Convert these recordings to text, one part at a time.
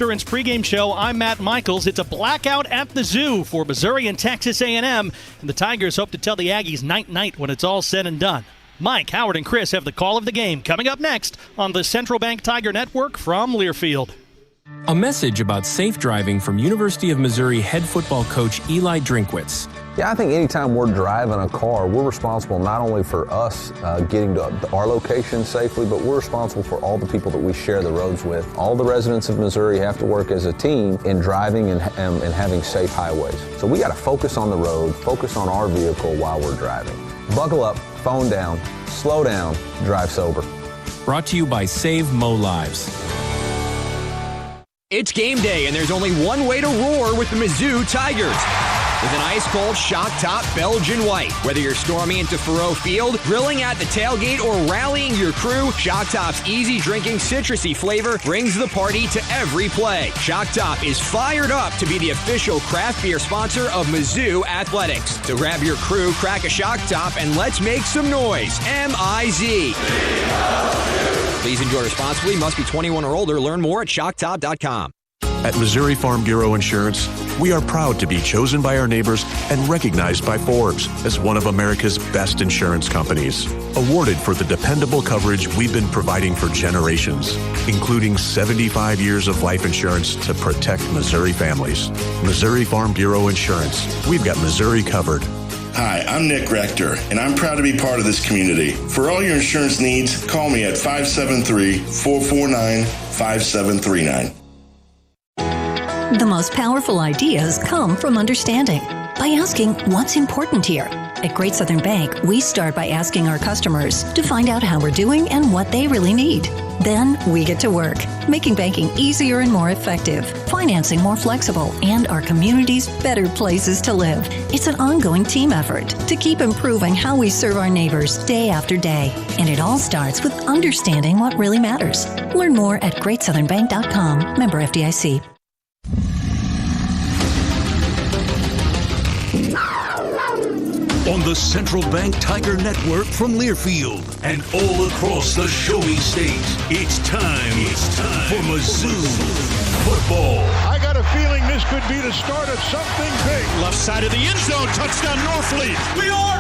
Veterans Pregame Show. I'm Matt Michaels. It's a blackout at the zoo for Missouri and Texas A&M, and the Tigers hope to tell the Aggies night-night when it's all said and done. Mike, Howard, and Chris have the call of the game coming up next on the Central Bank Tiger Network from Learfield. A message about safe driving from University of Missouri head football coach Eli Drinkwitz. Yeah, I think anytime we're driving a car, we're responsible not only for us getting to our location safely, but we're responsible for all the people that we share the roads with. All the residents of Missouri have to work as a team in driving and having safe highways. So we got to focus on the road, focus on our vehicle while we're driving. Buckle up, phone down, slow down, drive sober. Brought to you by Save Mo Lives. It's game day, and there's only one way to roar with the Mizzou Tigers. With an ice-cold shock-top Belgian white. Whether you're storming into Faroe Field, grilling at the tailgate, or rallying your crew, Shock Top's easy-drinking, citrusy flavor brings the party to every play. Shock Top is fired up to be the official craft beer sponsor of Mizzou Athletics. So grab your crew, crack a Shock Top, and let's make some noise. M-I-Z. Please enjoy responsibly. Must be 21 or older. Learn more at shocktop.com. At Missouri Farm Bureau Insurance, we are proud to be chosen by our neighbors and recognized by Forbes as one of America's best insurance companies. Awarded for the dependable coverage we've been providing for generations, including 75 years of life insurance to protect Missouri families. Missouri Farm Bureau Insurance. We've got Missouri covered. Hi, I'm Nick Rector, and I'm proud to be part of this community. For all your insurance needs, call me at 573-449-5739. The most powerful ideas come from understanding. By asking what's important here. At Great Southern Bank, we start by asking our customers to find out how we're doing and what they really need. Then we get to work, making banking easier and more effective, financing more flexible, and our communities better places to live. It's an ongoing team effort to keep improving how we serve our neighbors day after day. And it all starts with understanding what really matters. Learn more at GreatSouthernBank.com. Member FDIC. On the Central Bank Tiger Network from Learfield and all across the showy state, it's time for Mizzou football. I got a feeling this could be the start of something big. Left side of the end zone, touchdown Norfleet. We are!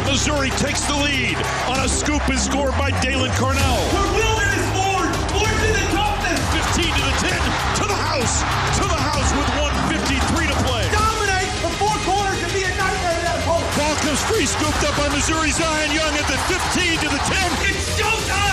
Missouri takes the lead on a scoop and scored by Dalen Cornell. The wilderness board, board to the toughness. 15 to the 10, to the house with 1:53 to play. Dominate the four corners and be a nightmare to that opponent. Ball comes free, scooped up by Missouri. Zion Young at the 15 to the 10. It's showtime!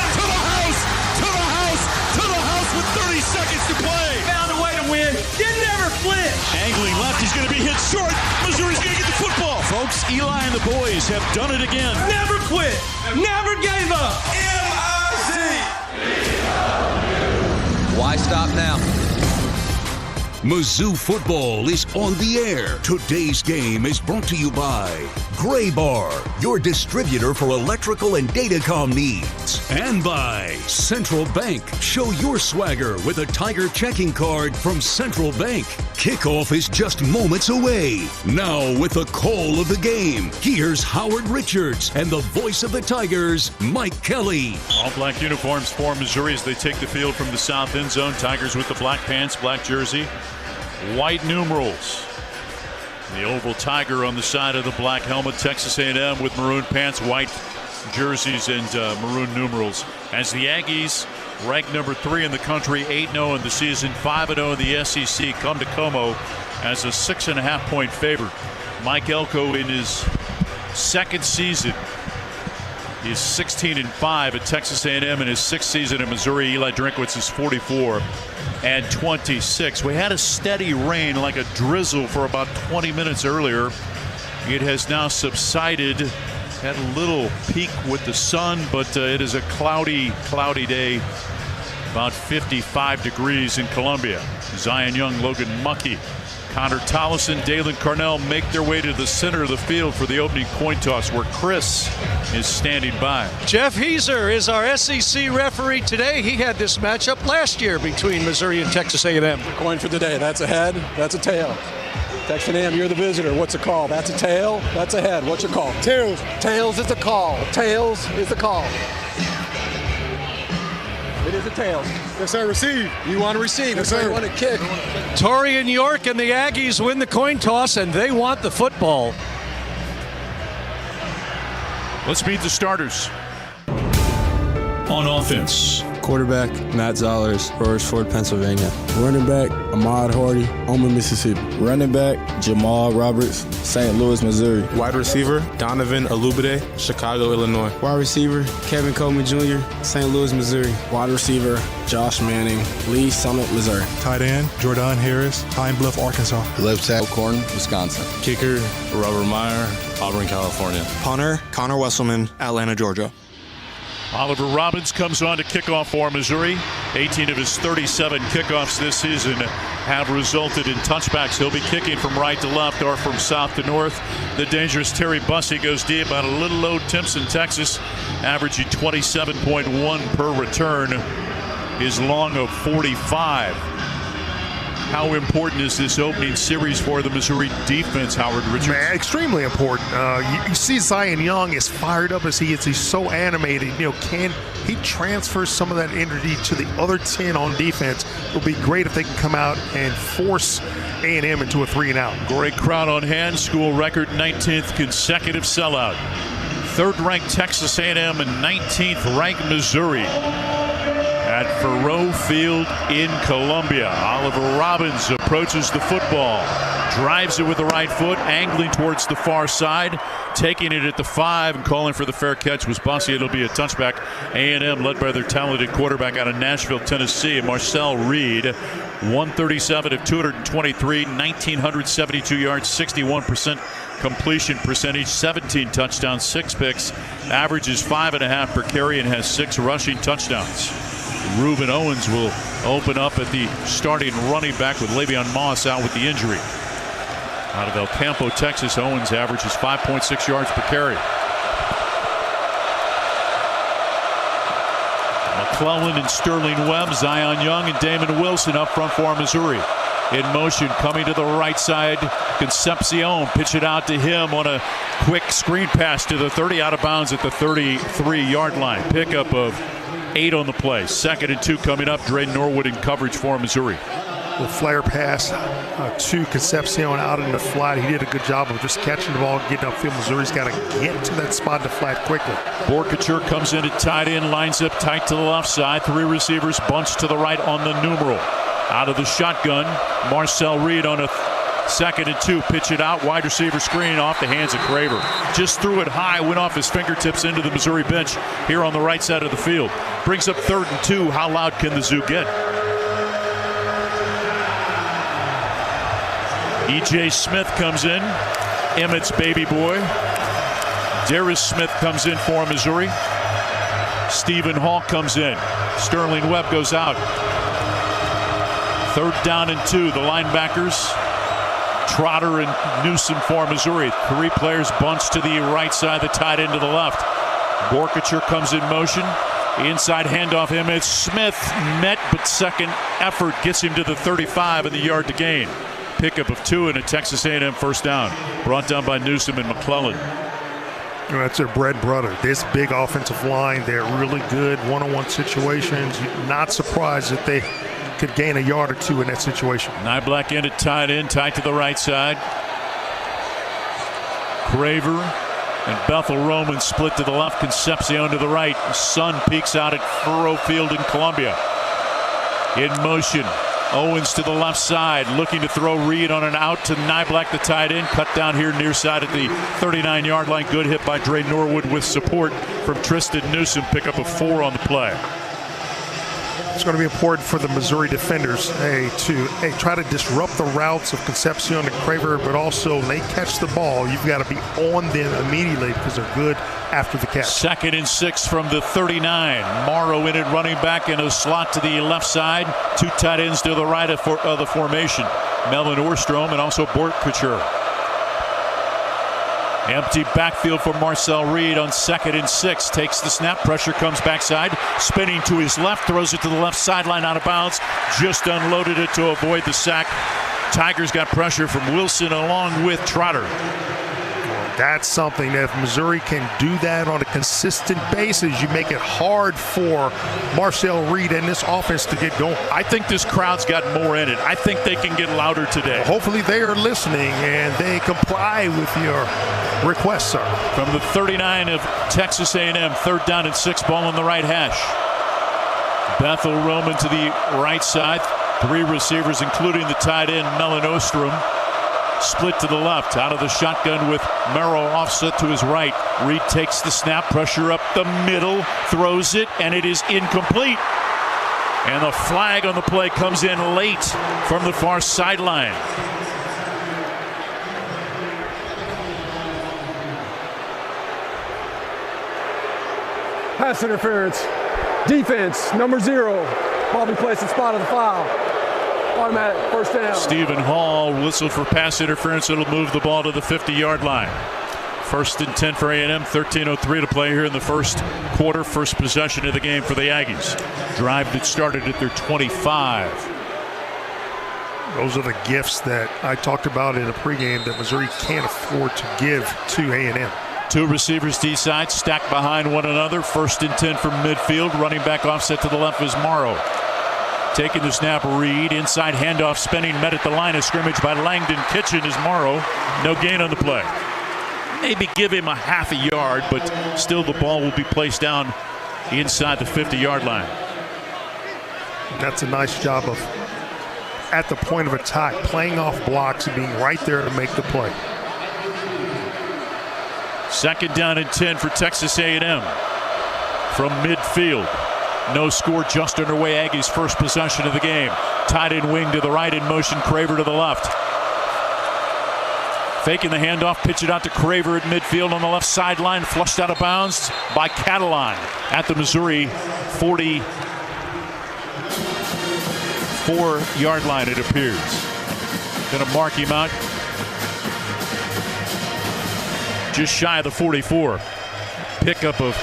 To the house with 30 seconds to play. Found a way to win. Didn't ever flinch. Angling left, he's going to be hit short. Missouri's going to get the football. Folks, Eli and the boys have done it again. Never quit. Never gave up. M-I-Z. Why stop now? Mizzou football is on the air. Today's game is brought to you by Gray Bar, your distributor for electrical and datacom needs. And by Central Bank. Show your swagger with a Tiger checking card from Central Bank. Kickoff is just moments away. Now with the call of the game, here's Howard Richards and the voice of the Tigers, Mike Kelly. All black uniforms for Missouri as they take the field from the south end zone. Tigers with the black pants, black jersey, white numerals. The oval tiger on the side of the black helmet. Texas A&M with maroon pants, white jerseys, and maroon numerals. As the Aggies, ranked number 3 in the country, 8-0 in the season, 5-0 in the SEC, come to Como as a 6.5-point favorite. Mike Elko in his second season is 16-5 at Texas A&M in his 6th season at Missouri. Eli Drinkwitz is 44-26. We had a steady rain, like a drizzle, for about 20 minutes earlier. It has now subsided. Had a little peak with the sun, but it is a cloudy day. About 55 degrees in Columbia. Zion Young, Logan Muckey, Connor Tollison, Dalen Cornell make their way to the center of the field for the opening coin toss, where Chris is standing by. Jeff Heiser is our SEC referee today. He had this matchup last year between Missouri and Texas A&M. Coin for the day. That's a head. That's a tail. Texas A&M, you're the visitor. What's the call? That's a tail. That's a head. What's your call? Tails. Tails is the call. Tails is the call. It is a tail. Yes, sir. Receive. You want to receive. Yes, sir. You want to kick. Torian York and the Aggies win the coin toss, and they want the football. Let's meet the starters. On offense, quarterback, Matt Zollers, Royersford, Pennsylvania. Running back, Ahmad Hardy, Omaha, Mississippi. Running back, Jamal Roberts, St. Louis, Missouri. Wide receiver, Donovan Olubide, Chicago, Illinois. Wide receiver, Kevin Coleman Jr., St. Louis, Missouri. Wide receiver, Josh Manning, Lee Summit, Missouri. Tight end, Jordan Harris, Pine Bluff, Arkansas. Left tackle, Corn, Wisconsin. Kicker, Robert Meyer, Auburn, California. Punter, Connor Wesselman, Atlanta, Georgia. Oliver Robbins comes on to kickoff for Missouri. 18 of his 37 kickoffs this season have resulted in touchbacks. He'll be kicking from right to left or from south to north. The dangerous Terry Bussey goes deep out of Little Old Timpson, Texas, averaging 27.1 per return. His long of 45. How important is this opening series for the Missouri defense, Howard Richards? Man, extremely important. You see Zion Young, as fired up as he is, he's so animated. Can he transfer some of that energy to the other 10 on defense? It'll be great if they can come out and force A&M into a 3-and-out. Great crowd on hand. School record 19th consecutive sellout. Third-ranked Texas A&M and 19th-ranked Missouri at Faurot Field in Columbia. Oliver Robbins approaches the football, drives it with the right foot, angling towards the far side, taking it at the 5 and calling for the fair catch was Bussey. It'll be a touchback. A&M led by their talented quarterback out of Nashville, Tennessee, Marcel Reed. 137 of 223, 1,972 yards, 61% completion percentage, 17 touchdowns, 6 picks, averages 5.5 per carry, and has 6 rushing touchdowns. Reuben Owens will open up at the starting running back with Le'Veon Moss out with the injury. Out of El Campo, Texas, Owens averages 5.6 yards per carry. McClellan and Sterling Webb, Zion Young and Damon Wilson up front for Missouri. In motion, coming to the right side, Concepcion, pitch it out to him on a quick screen pass to the 30, out of bounds at the 33-yard line. Pickup of 8 on the play. 2nd and 2 coming up. Dre Norwood in coverage for Missouri. The flare pass to Concepcion out in the flat. He did a good job of just catching the ball and getting upfield. Missouri's got to get to that spot in the flat quickly. Borkature comes in at tight end, lines up tight to the left side. 3 receivers bunched to the right on the numeral. Out of the shotgun, Marcel Reed on a 2nd and 2. Pitch it out, wide receiver screen off the hands of Craver. Just threw it high, went off his fingertips into the Missouri bench here on the right side of the field. Brings up 3rd and 2. How loud can the Zoo get? E.J. Smith comes in, Emmett's baby boy. Darius Smith comes in for Missouri. Stephen Hall comes in. Sterling Webb goes out. 3rd down and 2. The linebackers, Trotter and Newsom for Missouri. 3 players bunched to the right side, the tight end to the left. Borkature comes in motion. Inside handoff, Emmitt Smith met, but second effort gets him to the 35 and the yard to gain. Pickup of 2 and a Texas A&M first down. Brought down by Newsom and McClellan. That's their bread and butter. This big offensive line, they're really good one-on-one situations. Not surprised that they could gain a yard or 2 in that situation. Nyblack in at tight end, tight to the right side. Craver and Bethel Roman split to the left, Concepcion to the right. Sun peeks out at Furrow Field in Columbia. In motion, Owens to the left side, looking to throw Reed on an out to Nyblack, the tight end. Cut down here near side at the 39-yard line. Good hit by Dre Norwood with support from Tristan Newsom. Pickup of 4 on the play. It's going to be important for the Missouri defenders to try to disrupt the routes of Concepcion and Craver, but also when they catch the ball, you've got to be on them immediately because they're good after the catch. 2nd and 6 from the 39. Morrow in at running back in a slot to the left side. 2 tight ends to the right of the formation. Melvin Orstrom and also Borkature. Empty backfield for Marcel Reed on 2nd and 6. Takes the snap. Pressure comes backside. Spinning to his left. Throws it to the left sideline out of bounds. Just unloaded it to avoid the sack. Tigers got pressure from Wilson along with Trotter. That's something that if Missouri can do that on a consistent basis, you make it hard for Marcel Reed and this offense to get going. I think this crowd's got more in it. I think they can get louder today. Hopefully they are listening and they comply with your request, sir. From the 39 of Texas A&M, 3rd down and 6, ball on the right hash. Bethel Roman to the right side. 3 receivers, including the tight end, Melon Ostrom. Split to the left, out of the shotgun with Merrill offset to his right. Reed takes the snap, pressure up the middle, throws it, and it is incomplete. And the flag on the play comes in late from the far sideline. Pass interference. Defense, number 0. Ball be placed in spot of the foul. Automatic, 1st down. Stephen Hall whistled for pass interference. It'll move the ball to the 50-yard line. 1st and 10 for A&M. 13:03 to play here in the first quarter. First possession of the game for the Aggies. Drive that started at their 25. Those are the gifts that I talked about in the pregame that Missouri can't afford to give to A&M. 2 receivers D-side stacked behind one another. 1st and 10 from midfield. Running back offset to the left is Morrow. Taking the snap, Reed. Inside handoff, spinning, met at the line of scrimmage by Langdon Kitchen is Morrow. No gain on the play. Maybe give him a half a yard, but still the ball will be placed down inside the 50-yard line. That's a nice job of, at the point of attack, playing off blocks and being right there to make the play. 2nd down and 10 for Texas A&M from midfield. No score, just underway. Aggies' first possession of the game. Tight end wing to the right in motion. Craver to the left. Faking the handoff, pitch it out to Craver at midfield on the left sideline. Flushed out of bounds by Catalan at the Missouri 44-yard line, it appears. Going to mark him out just shy of the 44. Pickup of,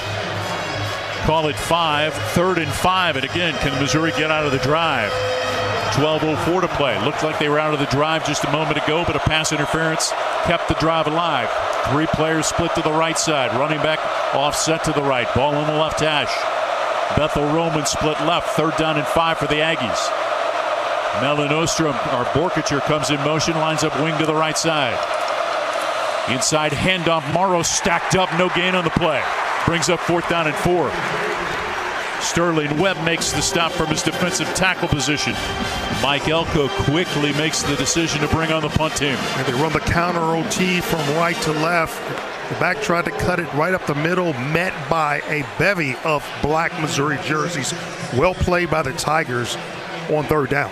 call it 5, 3rd and 5. And again, can Missouri get out of the drive? 12:04 to play. Looked like they were out of the drive just a moment ago, but a pass interference kept the drive alive. 3 players split to the right side. Running back offset to the right. Ball on the left hash. Bethel Roman split left. 3rd down and 5 for the Aggies. Melon Ostrom, or Borkacher, comes in motion, lines up wing to the right side. Inside handoff, Morrow stacked up, no gain on the play. Brings up 4th down and 4. Sterling Webb makes the stop from his defensive tackle position. Mike Elko quickly makes the decision to bring on the punt team. And they run the counter OT from right to left. The back tried to cut it right up the middle, met by a bevy of black Missouri jerseys. Well played by the Tigers on 3rd down.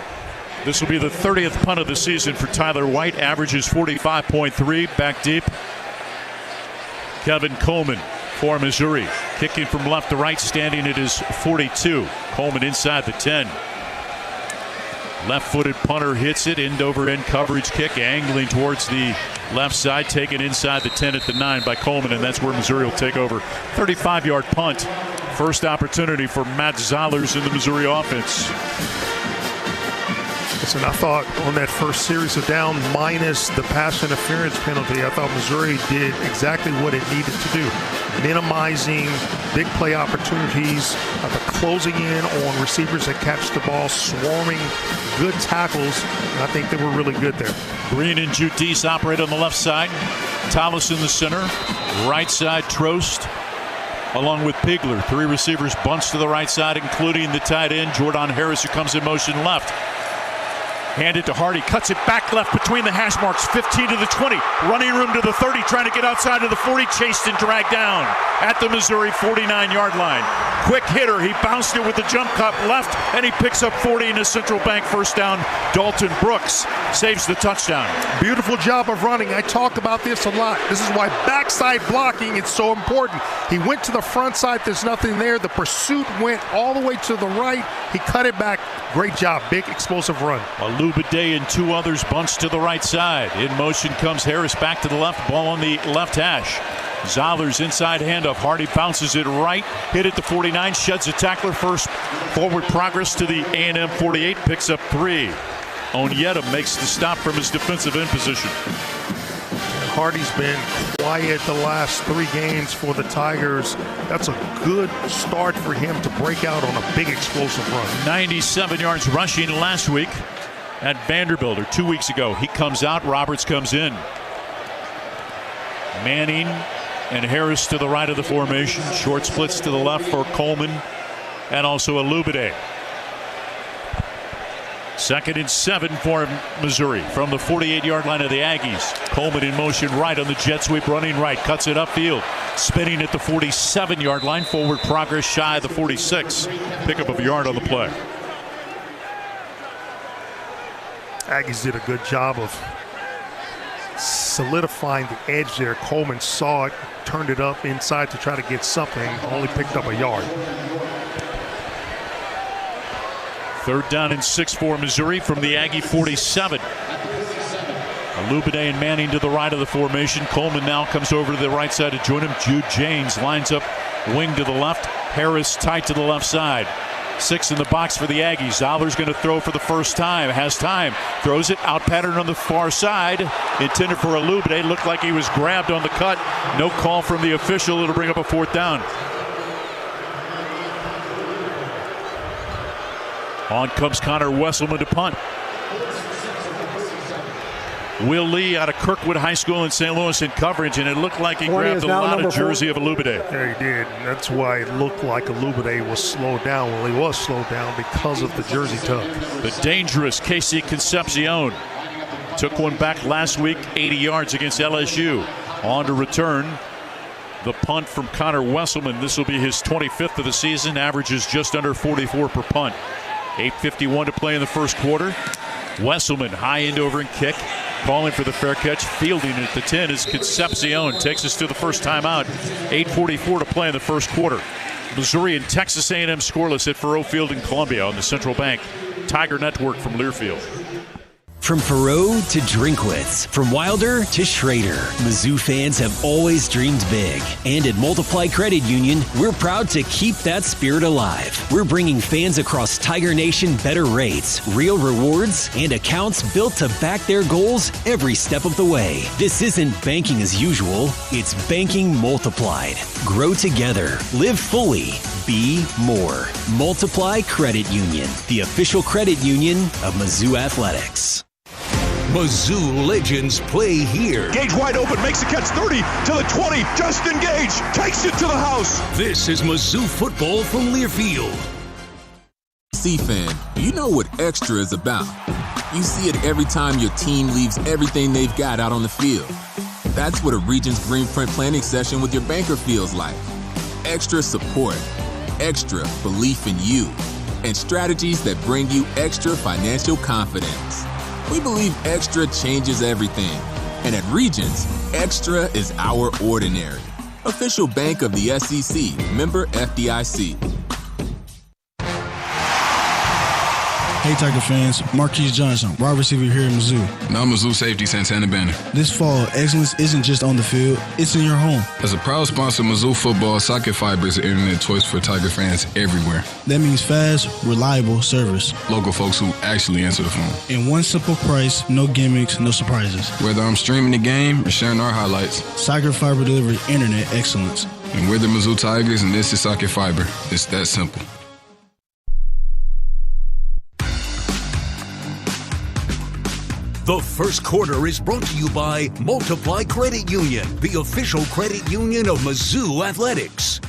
This will be the 30th punt of the season for Tyler White. Averages 45.3. Back deep. Kevin Coleman for Missouri. Kicking from left to right, standing at his 42. Coleman inside the 10. Left-footed punter hits it. End-over-end coverage kick, angling towards the left side. Taken inside the 10 at the 9 by Coleman, and that's where Missouri will take over. 35-yard punt. First opportunity for Matt Zollers in the Missouri offense. Listen, I thought on that first series of down, minus the pass interference penalty, I thought Missouri did exactly what it needed to do. Minimizing big play opportunities, closing in on receivers that catch the ball, swarming good tackles, and I think they were really good there. Green and Judice operate on the left side. Tallis in the center. Right side, Trost along with Pigler. 3 receivers bunched to the right side, including the tight end, Jordan Harris, who comes in motion left. Handed to Hardy, cuts it back left between the hash marks, 15 to the 20, running room to the 30, trying to get outside of the 40, chased and dragged down at the Missouri 49-yard line. Quick hitter, he bounced it with the jump cut left, and he picks up 40 in a Central Bank first down. Dalton Brooks saves the touchdown. Beautiful job of running. I talk about this a lot. This is why backside blocking is so important. He went to the front side, there's nothing there. The pursuit went all the way to the right. He cut it back. Great job, big explosive run. Alubade and 2 others bunched to the right side. In motion comes Harris back to the left, ball on the left hash. Zollers inside handoff. Hardy bounces it right, hit at the 49, sheds a tackler. First forward progress to the A&M 48, picks up 3. Onyeta makes the stop from his defensive end position. Hardy's been quiet the last 3 games for the Tigers. That's a good start for him to break out on a big explosive run. 97 yards rushing last week at Vanderbilt, or 2 weeks ago. He comes out, Roberts comes in. Manning and Harris to the right of the formation. Short splits to the left for Coleman and also Alubide. 2nd and 7 for Missouri from the 48-yard line of the Aggies. Coleman in motion right on the jet sweep, running right, cuts it upfield, spinning at the 47-yard line. Forward progress shy of the 46. Pickup of a yard on the play. Aggies did a good job of solidifying the edge there. Coleman saw it, turned it up inside to try to get something, only picked up a yard. 3rd down and 6 for Missouri from the Aggie 47. Alubide and Manning to the right of the formation. Coleman now comes over to the right side to join him. Jude James lines up wing to the left. Harris tight to the left side. 6 in the box for the Aggies. Zollers going to throw for the first time. Has time. Throws it out pattern on the far side. Intended for Alubide. Looked like he was grabbed on the cut. No call from the official. It'll bring up a 4th down. On comes Connor Wesselman to punt. Will Lee out of Kirkwood High School in St. Louis in coverage, and it looked like he grabbed a lot of jersey of Alubide. Yeah, he did. And that's why it looked like Alubide was slowed down. Well, he was slowed down because of the jersey tuck. The dangerous Casey Concepcion took one back last week, 80 yards against LSU. On to return the punt from Connor Wesselman. This will be his 25th of the season. Averages just under 44 per punt. 8:51 to play in the first quarter. Wesselman high end over and kick. Calling for the fair catch. Fielding at the 10 is Concepcion. Takes us to the first timeout. 8:44 to play in the first quarter. Missouri and Texas A&M scoreless at Faurot Field in Columbia on the Central Bank Tiger Network from Learfield. From Faurot to Drinkwitz, from Wilder to Schrader, Mizzou fans have always dreamed big. And at Multiply Credit Union, we're proud to keep that spirit alive. We're bringing fans across Tiger Nation better rates, real rewards, and accounts built to back their goals every step of the way. This isn't banking as usual, it's banking multiplied. Grow together, live fully, be more. Multiply Credit Union, the official credit union of Mizzou Athletics. Mizzou legends play here. Gage wide open, makes a catch, 30 to the 20. Justin Gage takes it to the house. This is Mizzou football from Learfield. C-Fan, you know what extra is about. You see it every time your team leaves everything they've got out on the field. That's what a Regions Greenprint planning session with your banker feels like. Extra support, extra belief in you, and strategies that bring you extra financial confidence. We believe extra changes everything. And at Regions, extra is our ordinary. Official bank of the SEC, member FDIC. Hey Tiger fans, Marquise Johnson, wide receiver here in Mizzou. Now Mizzou safety Santana Banner. This fall, excellence isn't just on the field, it's in your home. As a proud sponsor of Mizzou football, Socket Fiber is the internet choice for Tiger fans everywhere. That means fast, reliable service. Local folks who actually answer the phone. And one simple price, no gimmicks, no surprises. Whether I'm streaming the game or sharing our highlights. Socket Fiber delivers internet excellence. And we're the Mizzou Tigers and this is Socket Fiber. It's that simple. The first quarter is brought to you by Multiply Credit Union, the official credit union of Mizzou Athletics.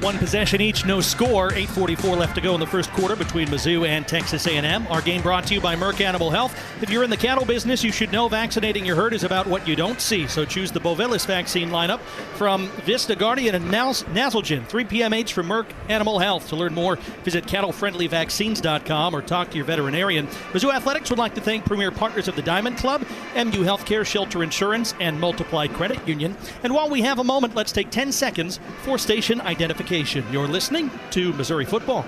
One possession each, no score. 8:44 left to go in the first quarter between Mizzou and Texas A&M. Our game brought to you by Merck Animal Health. If you're in the cattle business, you should know vaccinating your herd is about what you don't see. So choose the Bovelis vaccine lineup from Vista Guardian and Nasalgen. 3 PMH from Merck Animal Health. To learn more, visit cattlefriendlyvaccines.com or talk to your veterinarian. Mizzou Athletics would like to thank premier partners of the Diamond Club, MU Healthcare, Shelter Insurance, and Multiply Credit Union. And while we have a moment, let's take 10 seconds for station identification. You're listening to Missouri Football.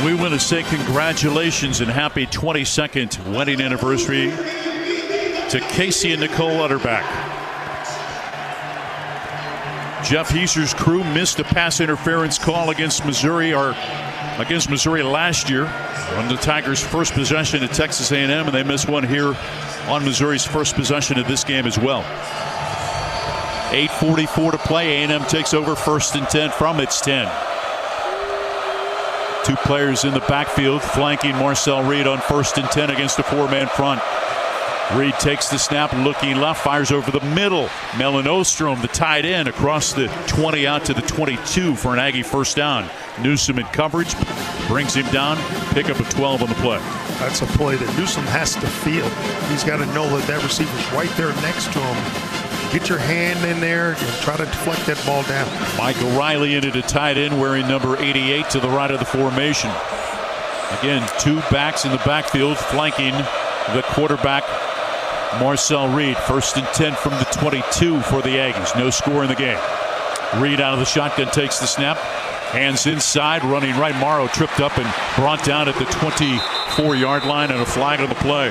We want to say congratulations and happy 22nd wedding anniversary to Casey and Nicole Utterback. Jeff Heiser's crew missed a pass interference call against Missouri last year on the Tigers' first possession at Texas A&M, and they missed one here on Missouri's first possession of this game as well. 8:44 to play. A&M takes over 1st and 10 from its 10. 2 players in the backfield flanking Marcel Reed on 1st and 10 against a 4-man front. Reed takes the snap, looking left, fires over the middle. Melon Ostrom, the tight end, across the 20 out to the 22 for an Aggie first down. Newsom in coverage, brings him down, pick up a 12 on the play. That's a play that Newsom has to feel. He's got to know that receiver's right there next to him. Get your hand in there and try to deflect that ball down. Michael Riley in at a tight end, wearing number 88 to the right of the formation. Again, 2 backs in the backfield flanking the quarterback, Marcel Reed. 1st and 10 from the 22 for the Aggies. No score in the game. Reed out of the shotgun, takes the snap. Hands inside, running right. Morrow tripped up and brought down at the 24-yard line, and a flag on the play.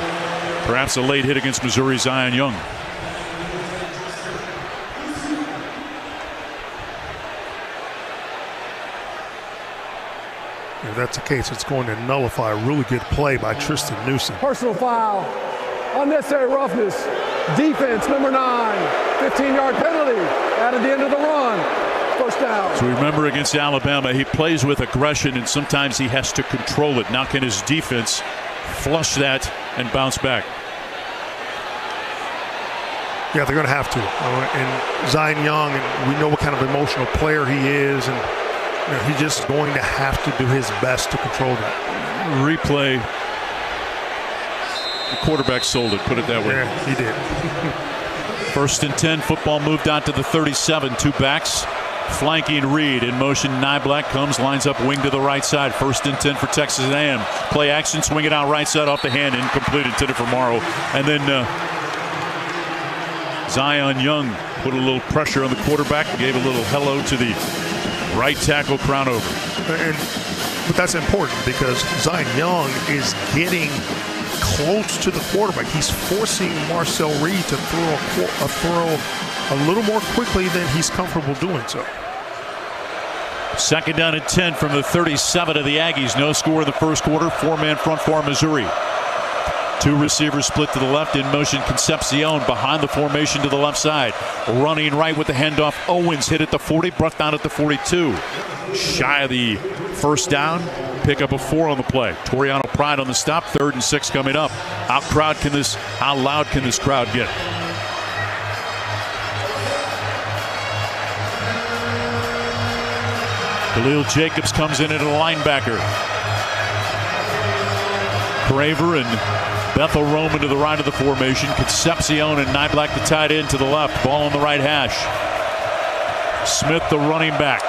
Perhaps a late hit against Missouri's Zion Young. If that's the case, it's going to nullify a really good play by Tristan Newsom. Personal foul, unnecessary roughness, defense number 9, 15-yard penalty at the end of the run. First down. So remember, against Alabama, he plays with aggression, and sometimes he has to control it. Now can his defense flush that and bounce back? Yeah, they're going to have to. And Zion Young, and we know what kind of emotional player he is, and he's just going to have to do his best to control that. Replay. The quarterback sold it, put it that way. Yeah, he did. 1st and 10, football moved out to the 37. 2 backs flanking Reed. In motion, Nyblack comes, lines up wing to the right side. 1st and 10 for Texas A&M. Play action, swing it out right side off the hand, incomplete, intended for Morrow. And then Zion Young put a little pressure on the quarterback, gave a little hello to the right tackle, crown over. But that's important because Zion Young is getting close to the quarterback. He's forcing Marcel Reed to throw a little more quickly than he's comfortable doing so. 2nd down and 10 from the 37 of the Aggies. No score in the first quarter. 4-man front for Missouri. 2 receivers split to the left. In motion, Concepcion behind the formation to the left side. Running right with the handoff. Owens hit at the 40, brought down at the 42. Shy of the first down. Pick up a 4 on the play. Toriano Pride on the stop. 3rd and 6 coming up. How loud can this crowd get? Khalil Jacobs comes in at a linebacker. Craver and Bethel Roman to the right of the formation. Concepcion and Nyblack the tight end to the left. Ball on the right hash. Smith the running back.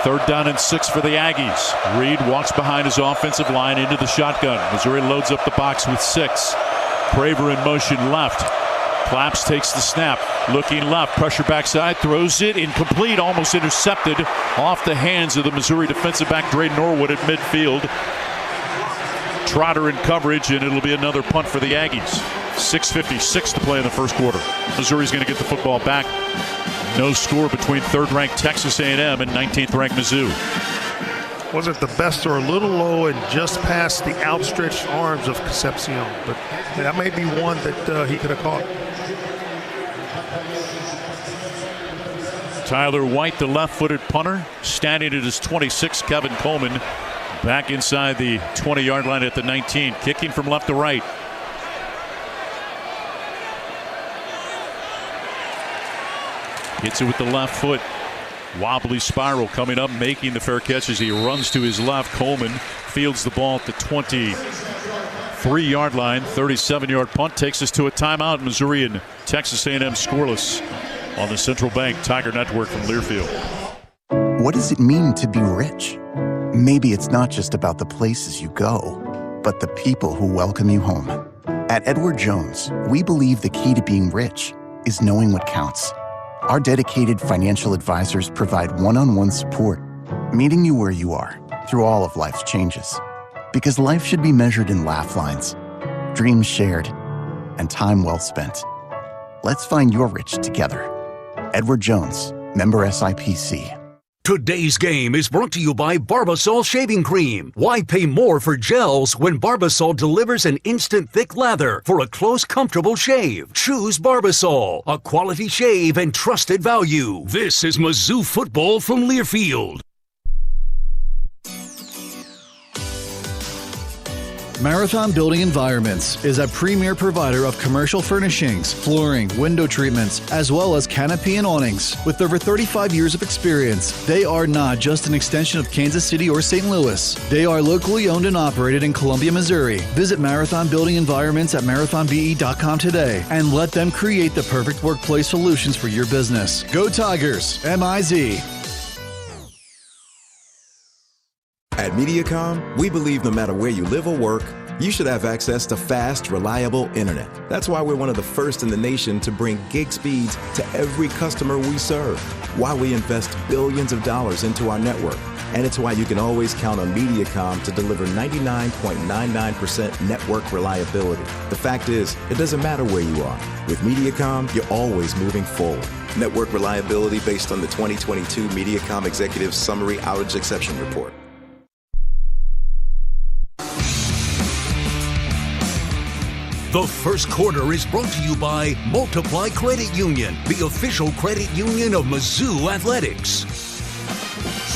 3rd down and 6 for the Aggies. Reed walks behind his offensive line into the shotgun. Missouri loads up the box with 6. Craver in motion left. Claps takes the snap. Looking left. Pressure backside. Throws it. Incomplete. Almost intercepted off the hands of the Missouri defensive back, Dre Norwood, at midfield. Trotter in coverage, and it'll be another punt for the Aggies. 6:56 to play in the first quarter. Missouri's going to get the football back. No score between 3rd-ranked Texas A&M and 19th-ranked Mizzou. Wasn't the best or a little low and just past the outstretched arms of Concepcion, but that may be one that he could have caught. Tyler White, the left-footed punter, standing at his 26. Kevin Coleman back inside the 20-yard line at the 19, kicking from left to right. Hits it with the left foot. Wobbly spiral coming up, making the fair catch as he runs to his left. Coleman fields the ball at the 23-yard line. 37-yard punt takes us to a timeout. Missouri and Texas A&M scoreless on the Central Bank Tiger Network from Learfield. What does it mean to be rich? Maybe it's not just about the places you go, but the people who welcome you home. At Edward Jones, we believe the key to being rich is knowing what counts. Our dedicated financial advisors provide one-on-one support, meeting you where you are through all of life's changes. Because life should be measured in laugh lines, dreams shared, and time well spent. Let's find your rich together. Edward Jones, Member SIPC. Today's game is brought to you by Barbasol Shaving Cream. Why pay more for gels when Barbasol delivers an instant thick lather for a close, comfortable shave? Choose Barbasol, a quality shave and trusted value. This is Mizzou football from Learfield. Marathon Building Environments is a premier provider of commercial furnishings, flooring, window treatments, as well as canopy and awnings. With over 35 years of experience, they are not just an extension of Kansas City or St. Louis. They are locally owned and operated in Columbia, Missouri. Visit Marathon Building Environments at marathonbe.com today and let them create the perfect workplace solutions for your business. Go Tigers, M-I-Z. At Mediacom, we believe no matter where you live or work, you should have access to fast, reliable internet. That's why we're one of the first in the nation to bring gig speeds to every customer we serve, why we invest billions of dollars into our network. And it's why you can always count on Mediacom to deliver 99.99% network reliability. The fact is, it doesn't matter where you are. With Mediacom, you're always moving forward. Network reliability based on the 2022 Mediacom Executive Summary Outage Exception Report. The first quarter is brought to you by Multiply Credit Union, the official credit union of Mizzou Athletics.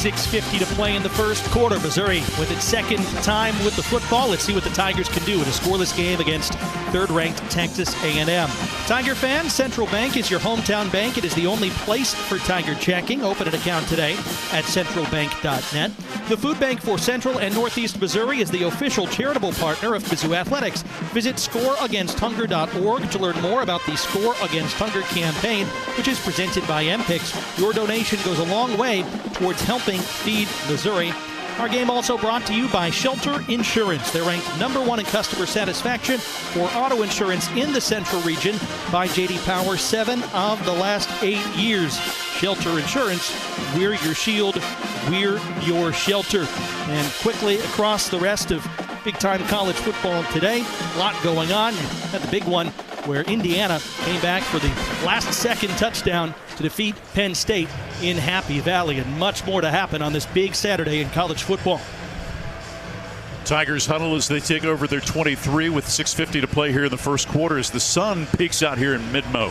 6:50 to play in the first quarter. Missouri with its second time with the football. Let's see what the Tigers can do in a scoreless game against third-ranked Texas A&M. Tiger fans, Central Bank is your hometown bank. It is the only place for Tiger checking. Open an account today at centralbank.net. The food bank for Central and Northeast Missouri is the official charitable partner of Mizzou Athletics. Visit scoreagainsthunger.org to learn more about the Score Against Hunger campaign, which is presented by MPICS. Your donation goes a long way towards helping feed Missouri. Our game also brought to you by Shelter Insurance. They're ranked #1 in customer satisfaction for auto insurance in the Central region by J.D. Power 7 of the last 8 years. Shelter Insurance, we're your shield, we're your shelter. And quickly across the rest of big-time college football today, a lot going on. Had the big one where Indiana came back for the last-second touchdown to defeat Penn State in Happy Valley, and much more to happen on this big Saturday in college football. Tigers huddle as they take over their 23 with 6:50 to play here in the first quarter as the sun peaks out here in mid-mo.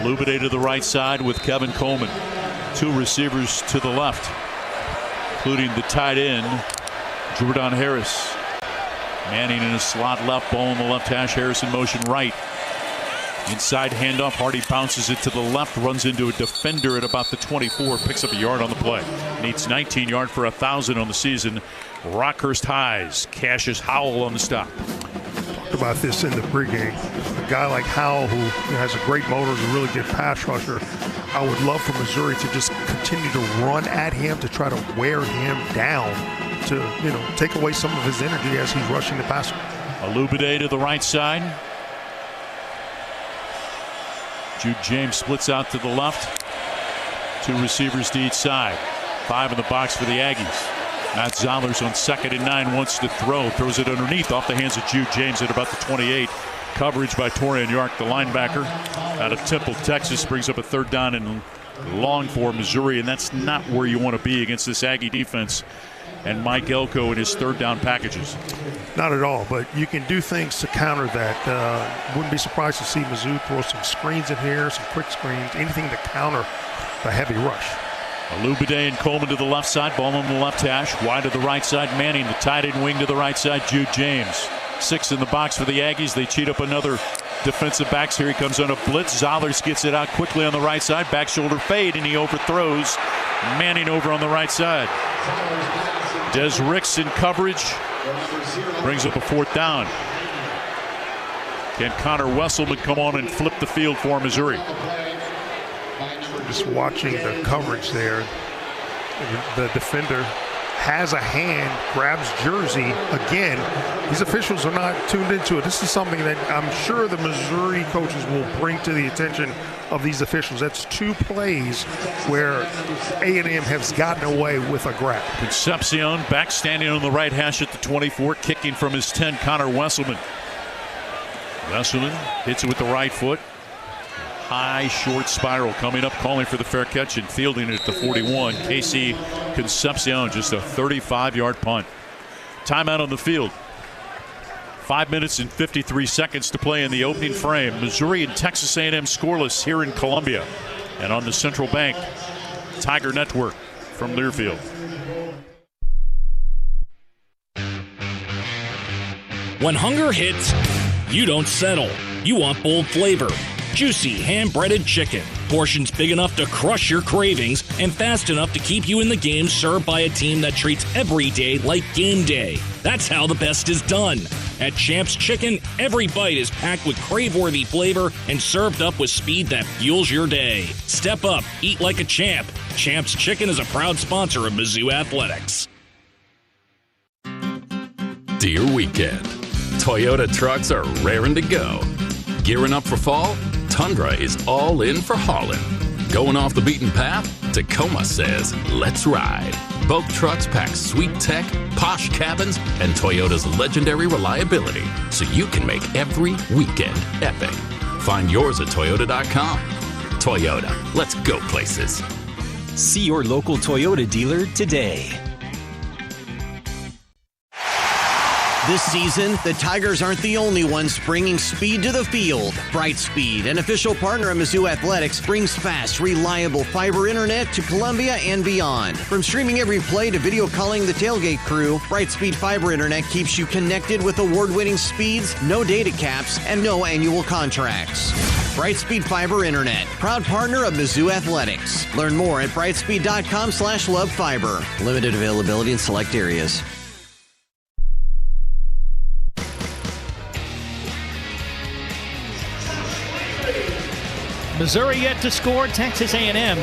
Lubide to the right side with Kevin Coleman. Two receivers to the left, including the tight end, Jordan Harris. Manning in a slot left, ball in the left hash, Harris in motion right. Inside handoff, Hardy bounces it to the left, runs into a defender at about the 24, picks up a yard on the play. Needs 19 yards for 1,000 on the season. Rockhurst Highs, Cassius Howell on the stop. Talked about this in the pregame. A guy like Howell, who has a great motor, is a really good pass rusher. I would love for Missouri to just continue to run at him to try to wear him down, to take away some of his energy as he's rushing the passer. Alubide to the right side. Jude James splits out to the left. Two receivers to each side. 5 in the box for the Aggies. Matt Zollers on 2nd and 9 wants to throw. Throws it underneath off the hands of Jude James at about the 28. Coverage by Torian York, the linebacker out of Temple, Texas, brings up a 3rd down and long for Missouri, and that's not where you want to be against this Aggie defense and Mike Elko in his 3rd down packages. Not at all, but you can do things to counter that. Wouldn't be surprised to see Mizzou throw some screens in here, some quick screens, anything to counter the heavy rush. Alubide and Coleman to the left side, ball on the left hash, wide to the right side, Manning, the tight end wing to the right side, Jude James. 6 in the box for the Aggies. They cheat up another defensive backs. Here he comes on a blitz. Zollers gets it out quickly on the right side, back shoulder fade, and he overthrows Manning over on the right side. Des Ricks in coverage, brings up a 4th down. Can Connor Wesselman come on and flip the field for Missouri? Just watching the coverage there, the defender has a hand, grabs jersey. Again, these officials are not tuned into it. This is something that I'm sure the Missouri coaches will bring to the attention of these officials. That's 2 plays where A&M has gotten away with a grab. Concepcion back standing on the right hash at the 24, kicking from his 10, Connor Wesselman. Wesselman hits it with the right foot. High, short spiral coming up, calling for the fair catch and fielding it at the 41. Casey Concepcion, just a 35-yard punt. Timeout on the field. 5 minutes and 53 seconds to play in the opening frame. Missouri and Texas A&M scoreless here in Columbia. And on the Central Bank Tiger Network from Learfield. When hunger hits, you don't settle. You want bold flavor. Juicy hand-breaded chicken. Portions big enough to crush your cravings and fast enough to keep you in the game, served by a team that treats every day like game day. That's how the best is done. At Champ's Chicken, every bite is packed with crave-worthy flavor and served up with speed that fuels your day. Step up, eat like a champ. Champ's Chicken is a proud sponsor of Mizzou Athletics. Dear weekend, Toyota trucks are raring to go. Gearing up for fall? Tundra is all in for hauling. Going off the beaten path? Tacoma says, let's ride. Both trucks pack sweet tech, posh cabins, and Toyota's legendary reliability, so you can make every weekend epic. Find yours at Toyota.com. Toyota, let's go places. See your local Toyota dealer today. This season, the Tigers aren't the only ones bringing speed to the field. Brightspeed, an official partner of Mizzou Athletics, brings fast, reliable fiber internet to Columbia and beyond. From streaming every play to video calling the tailgate crew, Brightspeed fiber internet keeps you connected with award-winning speeds, no data caps, and no annual contracts. Brightspeed Fiber Internet, proud partner of Mizzou Athletics. Learn more at brightspeed.com/lovefiber. Limited availability in select areas. Missouri yet to score. Texas A&M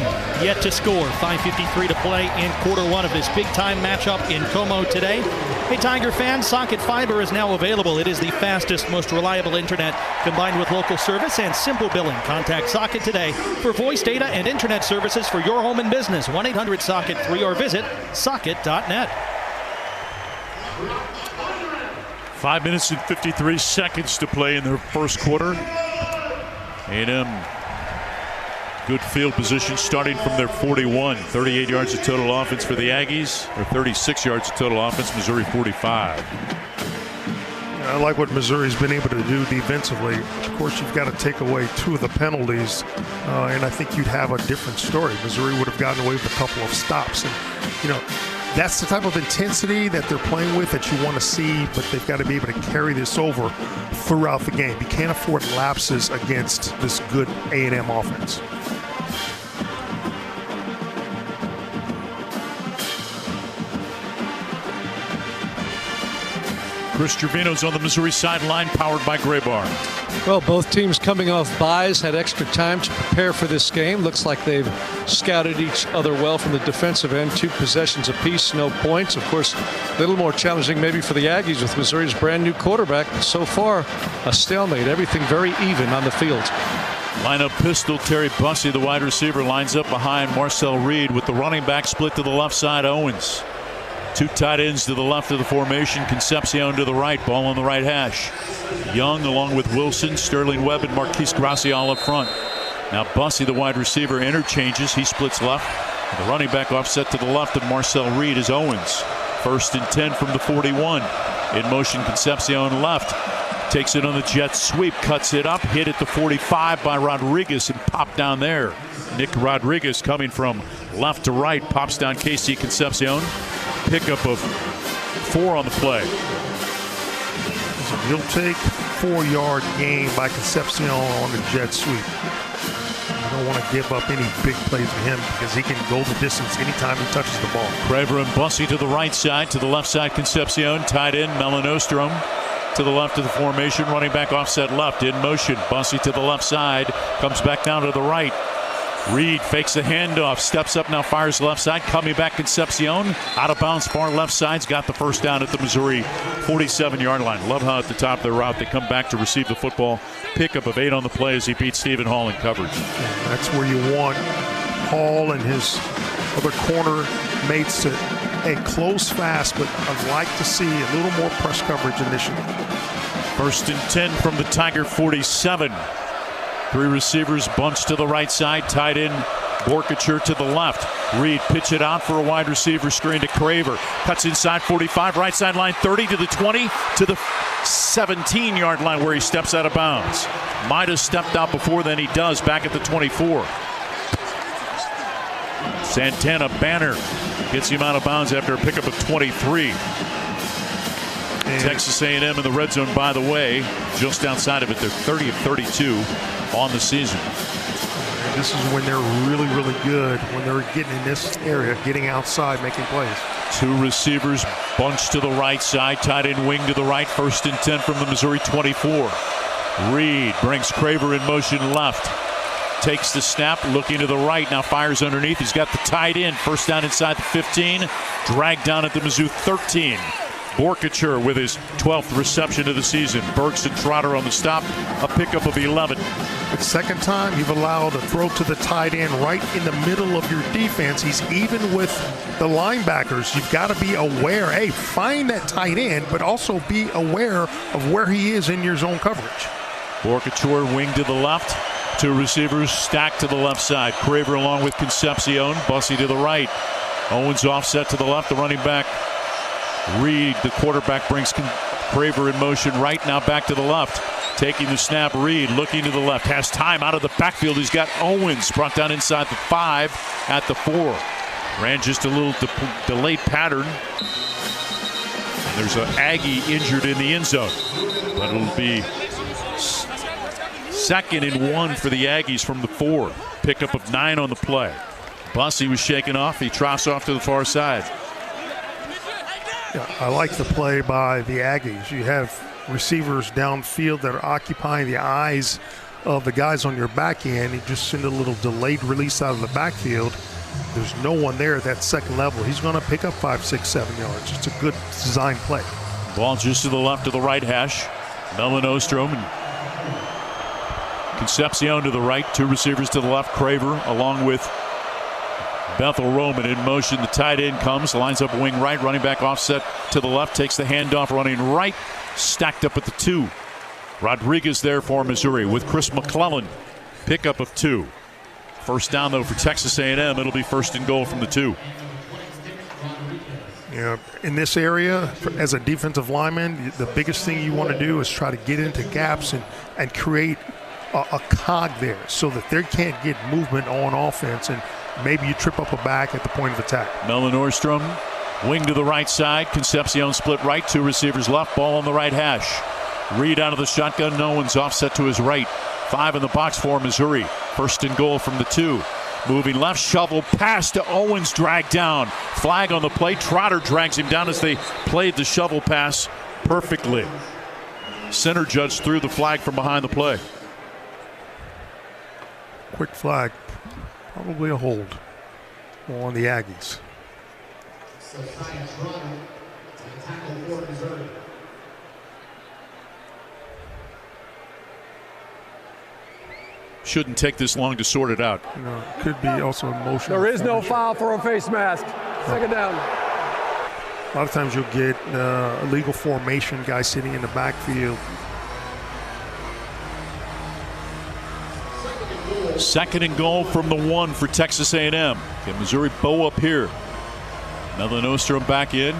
yet to score. 5:53 to play in quarter one of this big-time matchup in Como today. Hey, Tiger fans, Socket Fiber is now available. It is the fastest, most reliable internet combined with local service and simple billing. Contact Socket today for voice data and internet services for your home and business. 1-800-SOCKET-3 or visit socket.net. 5 minutes and 53 seconds to play in the first quarter. A&M good field position starting from their 41. 38 yards of total offense for the Aggies, or 36 yards of total offense. Missouri 45. I like what Missouri's been able to do defensively. Of course, you've got to take away two of the penalties, and I think you'd have a different story. Missouri would have gotten away with a couple of stops. And, that's the type of intensity that they're playing with that you want to see, but they've got to be able to carry this over throughout the game. You can't afford lapses against this good A&M offense. Chris Trevino's on the Missouri sideline, powered by Gray Bar. Well, both teams coming off byes had extra time to prepare for this game. Looks like they've scouted each other well from the defensive end. 2 possessions apiece, no points. Of course, a little more challenging maybe for the Aggies with Missouri's brand new quarterback. So far, a stalemate. Everything very even on the field. Lineup pistol. Terry Bussey, the wide receiver, lines up behind Marcel Reed with the running back split to the left side. Owens. 2 tight ends to the left of the formation. Concepcion to the right. Ball on the right hash. Young along with Wilson, Sterling Webb, and Marquise Gracial up front. Now Bussey, the wide receiver, interchanges. He splits left. The running back offset to the left of Marcel Reed is Owens. 1st and 10 from the 41. In motion, Concepcion left. Takes it on the jet sweep. Cuts it up. Hit at the 45 by Rodriguez and popped down there. Nick Rodriguez coming from left to right. Pops down Casey Concepcion. Pickup of 4 on the play. He'll take 4-yard gain by Concepcion on the jet sweep. You don't want to give up any big plays for him because he can go the distance anytime he touches the ball. Craver and Bussey to the right side. To the left side, Concepcion. Tight end, Melanostrom. To the left of the formation. Running back offset left. In motion. Bussey to the left side. Comes back down to the right. Reed fakes the handoff, steps up now, fires left side, coming back Concepcion, out of bounds far left side's got the first down at the Missouri 47-yard line. Love how at the top of their route they come back to receive the football. Pickup of 8 on the play as he beats Stephen Hall in coverage. That's where you want Hall and his other corner mates to close fast, but I'd like to see a little more press coverage initially. 1st and 10 from the Tiger 47. Three receivers bunched to the right side. Tight end Borkature to the left. Reed pitch it out for a wide receiver screen to Craver. Cuts inside 45, right sideline 30 to the 20 to the 17-yard line where he steps out of bounds. Might have stepped out before then. He does back at the 24. Santana Banner gets him out of bounds after a pickup of 23. And Texas A&M in the red zone, by the way, just outside of it. They're 30 of 32 on the season. This is when they're really, really good, when they're getting in this area, getting outside, making plays. Two receivers bunched to the right side, tight end wing to the right, 1st and 10 from the Missouri 24. Reed brings Craver in motion left. Takes the snap, looking to the right, now fires underneath. He's got the tight end, first down inside the 15, dragged down at the Mizzou 13. Borkature with his 12th reception of the season. Burks and Trotter on the stop, a pickup of 11. The second time you've allowed a throw to the tight end right in the middle of your defense. He's even with the linebackers. You've got to be aware, hey, find that tight end, but also be aware of where he is in your zone coverage. Borkature wing to the left. Two receivers stacked to the left side. Craver along with Concepcion. Bussey to the right. Owens offset to the left, the running back. Reed, the quarterback, brings Craver in motion right, now back to the left. Taking the snap, Reed looking to the left. Has time out of the backfield. He's got Owens brought down inside the 5 at the 4. Ran just a little delayed pattern. There's an Aggie injured in the end zone. But it'll be 2nd and 1 for the Aggies from the 4. Pickup of 9 on the play. Bussey was shaken off. He troughs off to the far side. Yeah, I like the play by the Aggies. You have receivers downfield that are occupying the eyes of the guys on your back end. You just send a little delayed release out of the backfield. There's no one there at that second level. He's going to pick up 5, 6, 7 yards. It's a good design play. Ball just to the left of the right hash. Melvin Ostrom and Concepcion to the right. Two receivers to the left. Craver along with Bethel Roman in motion. The tight end comes, lines up wing right, running back offset to the left, takes the handoff, running right, stacked up at the 2. Rodriguez there for Missouri with Chris McClellan. Pickup of 2. First down though for Texas A&M. It'll be 1st and goal from the 2. Yeah, in this area, as a defensive lineman, the biggest thing you want to do is try to get into gaps and create a cog there so that they can't get movement on offense, and maybe you trip up a back at the point of attack. Melvin Ostrom, wing to the right side. Concepcion split right. Two receivers left. Ball on the right hash. Reed out of the shotgun. No one's offset to his right. 5 in the box for Missouri. 1st and goal from the 2. Moving left, shovel pass to Owens, dragged down. Flag on the play. Trotter drags him down as they played the shovel pass perfectly. Center judge threw the flag from behind the play. Quick flag. Probably a hold on the Aggies. Shouldn't take this long to sort it out. No, could be also emotional. There is no foul for a face mask. Second down. A lot of times you'll get illegal formation, guys sitting in the backfield. 2nd and goal from the 1 for Texas A&M. Can Missouri bow up here? Melvin Ostrom back in,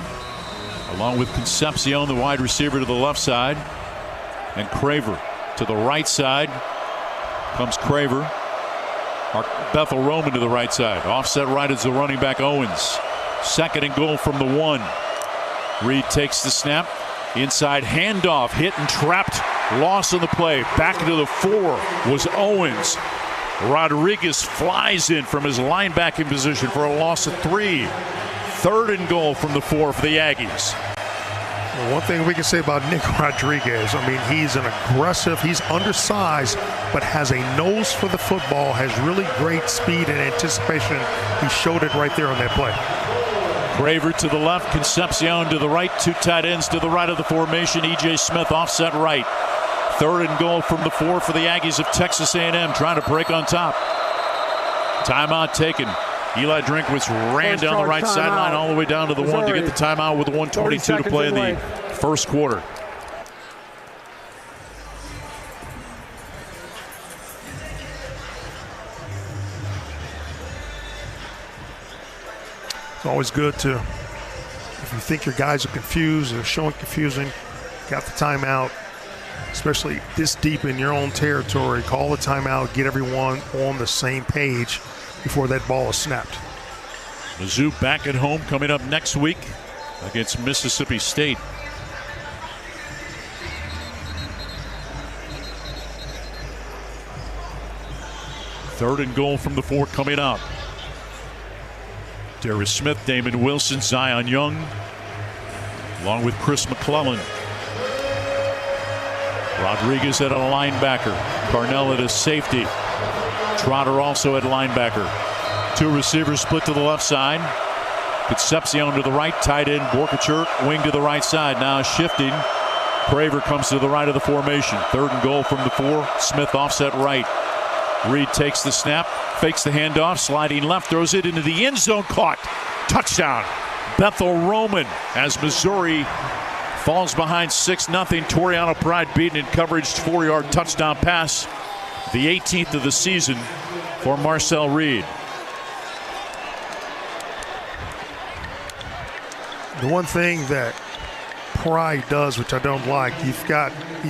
along with Concepcion, the wide receiver, to the left side. And Craver to the right side. Comes Craver. Bethel Roman to the right side. Offset right is the running back Owens. 2nd and goal from the 1. Reed takes the snap. Inside handoff. Hit and trapped. Loss on the play. Back into the 4 was Owens. Rodriguez flies in from his linebacking position for a loss of 3. 3rd and goal from the 4 for the Aggies. Well, one thing we can say about Nick Rodriguez, I mean, he's an aggressive, he's undersized, but has a nose for the football, has really great speed and anticipation. He showed it right there on that play. Craver to the left, Concepcion to the right, 2 tight ends to the right of the formation. E.J. Smith offset right. 3rd and goal from the 4 for the Aggies of Texas A&M, trying to break on top. Timeout taken. Eli Drinkwitz ran down the right sideline all the way down to the 1 to get the timeout with 1:22 to play in the first quarter. always good to, if you think your guys are confused or showing confusion, got the timeout, especially this deep in your own territory, call the timeout, get everyone on the same page before that ball is snapped. Mizzou back at home coming up next week against Mississippi State. Third and goal from the 4 coming up. Darius Smith, Damon Wilson, Zion Young, along with Chris McClellan. Rodriguez at a linebacker. Carnell at a safety. Trotter also at linebacker. 2 receivers split to the left side. Concepcion to the right, tight end Borkacher, wing to the right side. Now shifting. Craver comes to the right of the formation. Third and goal from the 4. Smith offset right. Reed takes the snap, fakes the handoff, sliding left, throws it into the end zone, caught. Touchdown. Bethel Roman as Missouri falls behind 6-0. Toriano Pride beaten in coverage, 4-yard touchdown pass. The 18th of the season for Marcel Reed. The one thing that Pride does, which I don't like, he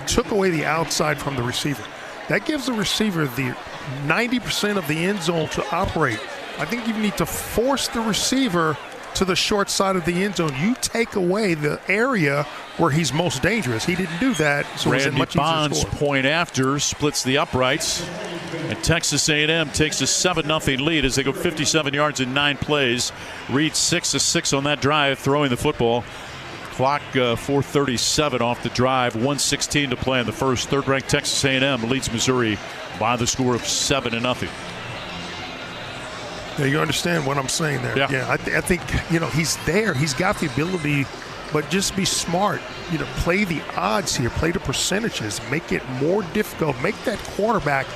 took away the outside from the receiver. That gives the receiver the 90% of the end zone to operate. I think you need to force the receiver to the short side of the end zone. You take away the area where he's most dangerous. He didn't do that, so Randy it was much Bonds easier score. point after splits the uprights, and Texas A&M takes a 7-0 lead as they go 57 yards in 9 plays. Reed 6 of 6 on that drive, throwing the football. Clock 4:37 off the drive, 1:16 to play in the first. Third-ranked Texas A&M leads Missouri by the score of 7-0. Yeah, you understand what I'm saying there. Yeah, I think he's there. He's got the ability, but just be smart. Play the odds here, play the percentages, make it more difficult, make that quarterback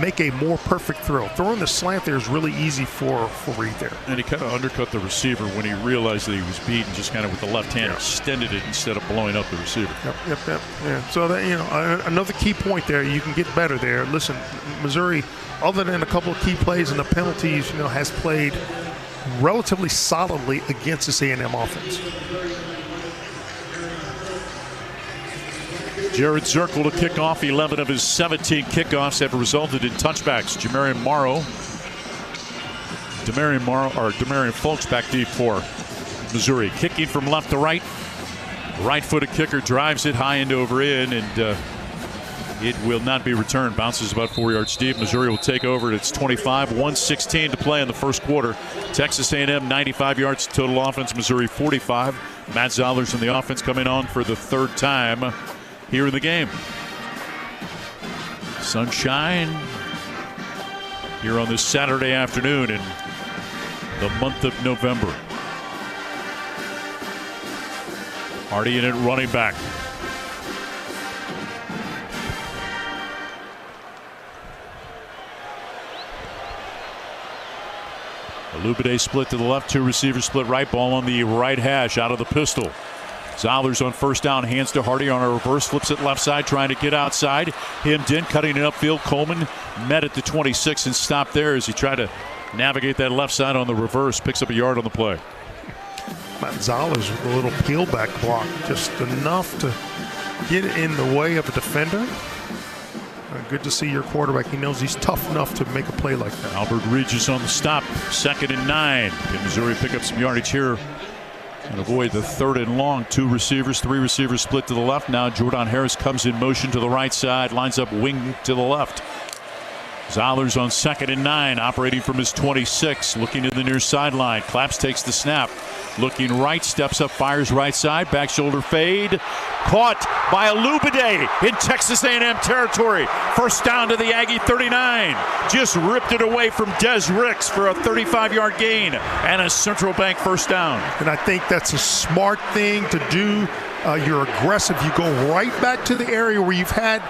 make a more perfect throw. Throwing the slant there is really easy for Reed there. And he kind of undercut the receiver when he realized that he was beaten, just kind of with the left hand extended it instead of blowing up the receiver. Yep. Yeah. So that, another key point there, you can get better there. Listen, Missouri, other than a couple of key plays and the penalties, has played relatively solidly against this A&M offense. Jared Zirkle to kick off. 11 of his 17 kickoffs have resulted in touchbacks. Demarion Folks back deep for Missouri. Kicking from left to right. Right-footed kicker drives it high end over in, and it will not be returned. Bounces about 4 yards deep. Missouri will take over at its 25. 1:16 to play in the first quarter. Texas A&M 95 yards total offense. Missouri 45. Matt Zollers in the offense coming on for the 3rd time here in the game. Sunshine here on this Saturday afternoon in the month of November. Hardy in at running back. Alubade split to the left, 2 receivers split right, ball on the right hash out of the pistol. Zollers on first down, hands to Hardy on a reverse, flips it left side, trying to get outside. Hemmed in, cutting it upfield. Coleman met at the 26 and stopped there as he tried to navigate that left side on the reverse. Picks up a yard on the play. Matt Zollers with a little peel back block, just enough to get in the way of a defender. Good to see your quarterback. He knows he's tough enough to make a play like that. Albert Regis on the stop. 2nd and 9. Can Missouri pick up some yardage here and avoid the 3rd and long? 2 receivers, 3 receivers split to the left. Now Jordan Harris comes in motion to the right side, lines up wing to the left. Zollers on 2nd and 9, operating from his 26, looking to the near sideline. Claps takes the snap. Looking right, steps up, fires right side, back shoulder fade. Caught by Alubade in Texas A&M territory. First down to the Aggie 39. Just ripped it away from Des Ricks for a 35-yard gain and a Central Bank first down. And I think that's a smart thing to do. You're aggressive. You go right back to the area where you've had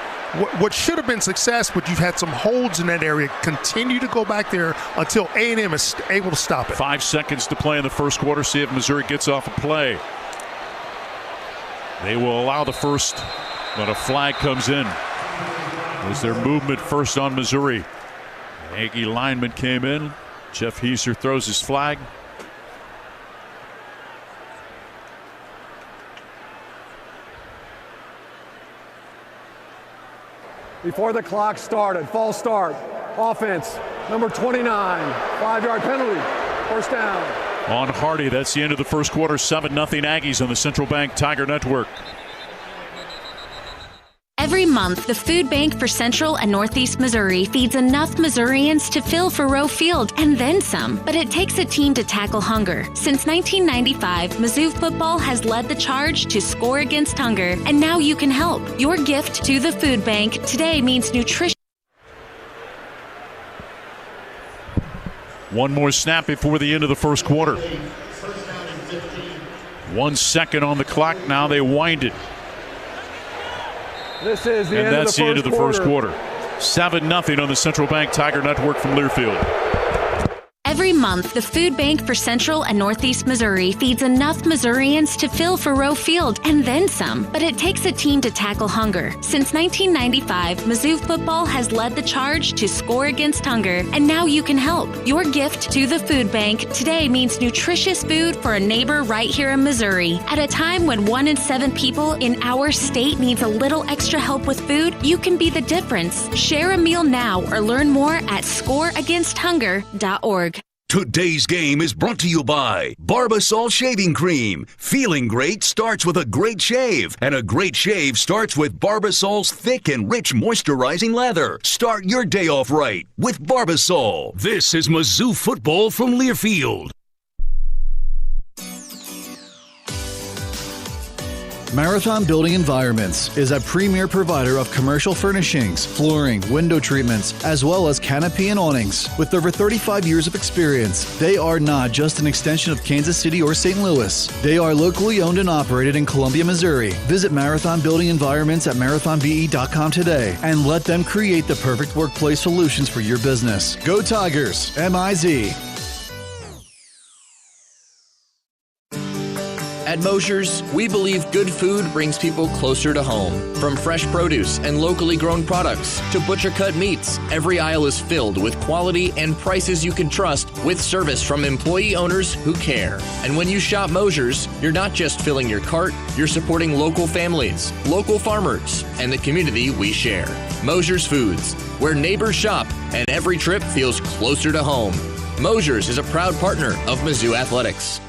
what should have been success, but you've had some holds in that area. Continue to go back there until A&M is able to stop it. 5 seconds to play in the first quarter. See if Missouri gets off a play. They will allow the first, but a flag comes in. Was their movement first on Missouri. Aggie lineman came in. Jeff Heiser throws his flag. before the clock started. False start. Offense, number 29. 5-yard penalty. First down. On Hardy, that's the end of the first quarter. 7-0 Aggies on the Central Bank Tiger Network. Every month, the Food Bank for Central and Northeast Missouri feeds enough Missourians to fill Faroe Field and then some. But it takes a team to tackle hunger. Since 1995, Mizzou football has led the charge to score against hunger, and now you can help. Your gift to the Food Bank today means nutrition. One more snap before the end of the first quarter. 1 second on the clock. Now they wind it. This is the and end that's of the end of the first quarter. 7-0 on the Central Bank Tiger Network from Learfield. Every month, the Food Bank for Central and Northeast Missouri feeds enough Missourians to fill Faroe Field and then some. But it takes a team to tackle hunger. Since 1995, Mizzou football has led the charge to score against hunger, and now you can help. Your gift to the Food Bank today means nutritious food for a neighbor right here in Missouri. At a time when 1 in 7 people in our state needs a little extra help with food, you can be the difference. Share a meal now or learn more at scoreagainsthunger.org. Today's game is brought to you by Barbasol Shaving Cream. Feeling great starts with a great shave, and a great shave starts with Barbasol's thick and rich moisturizing lather. Start your day off right with Barbasol. This is Mizzou football from Learfield. Marathon Building Environments is a premier provider of commercial furnishings, flooring, window treatments, as well as canopy and awnings. With over 35 years of experience, they are not just an extension of Kansas City or St. Louis. They are locally owned and operated in Columbia, Missouri. Visit Marathon Building Environments at marathonbe.com today and let them create the perfect workplace solutions for your business. Go Tigers! MIZ. At Mosher's, we believe good food brings people closer to home. From fresh produce and locally grown products to butcher-cut meats, every aisle is filled with quality and prices you can trust, with service from employee owners who care. And when you shop Mosher's, you're not just filling your cart, you're supporting local families, local farmers, and the community we share. Mosher's Foods, where neighbors shop and every trip feels closer to home. Mosher's is a proud partner of Mizzou Athletics.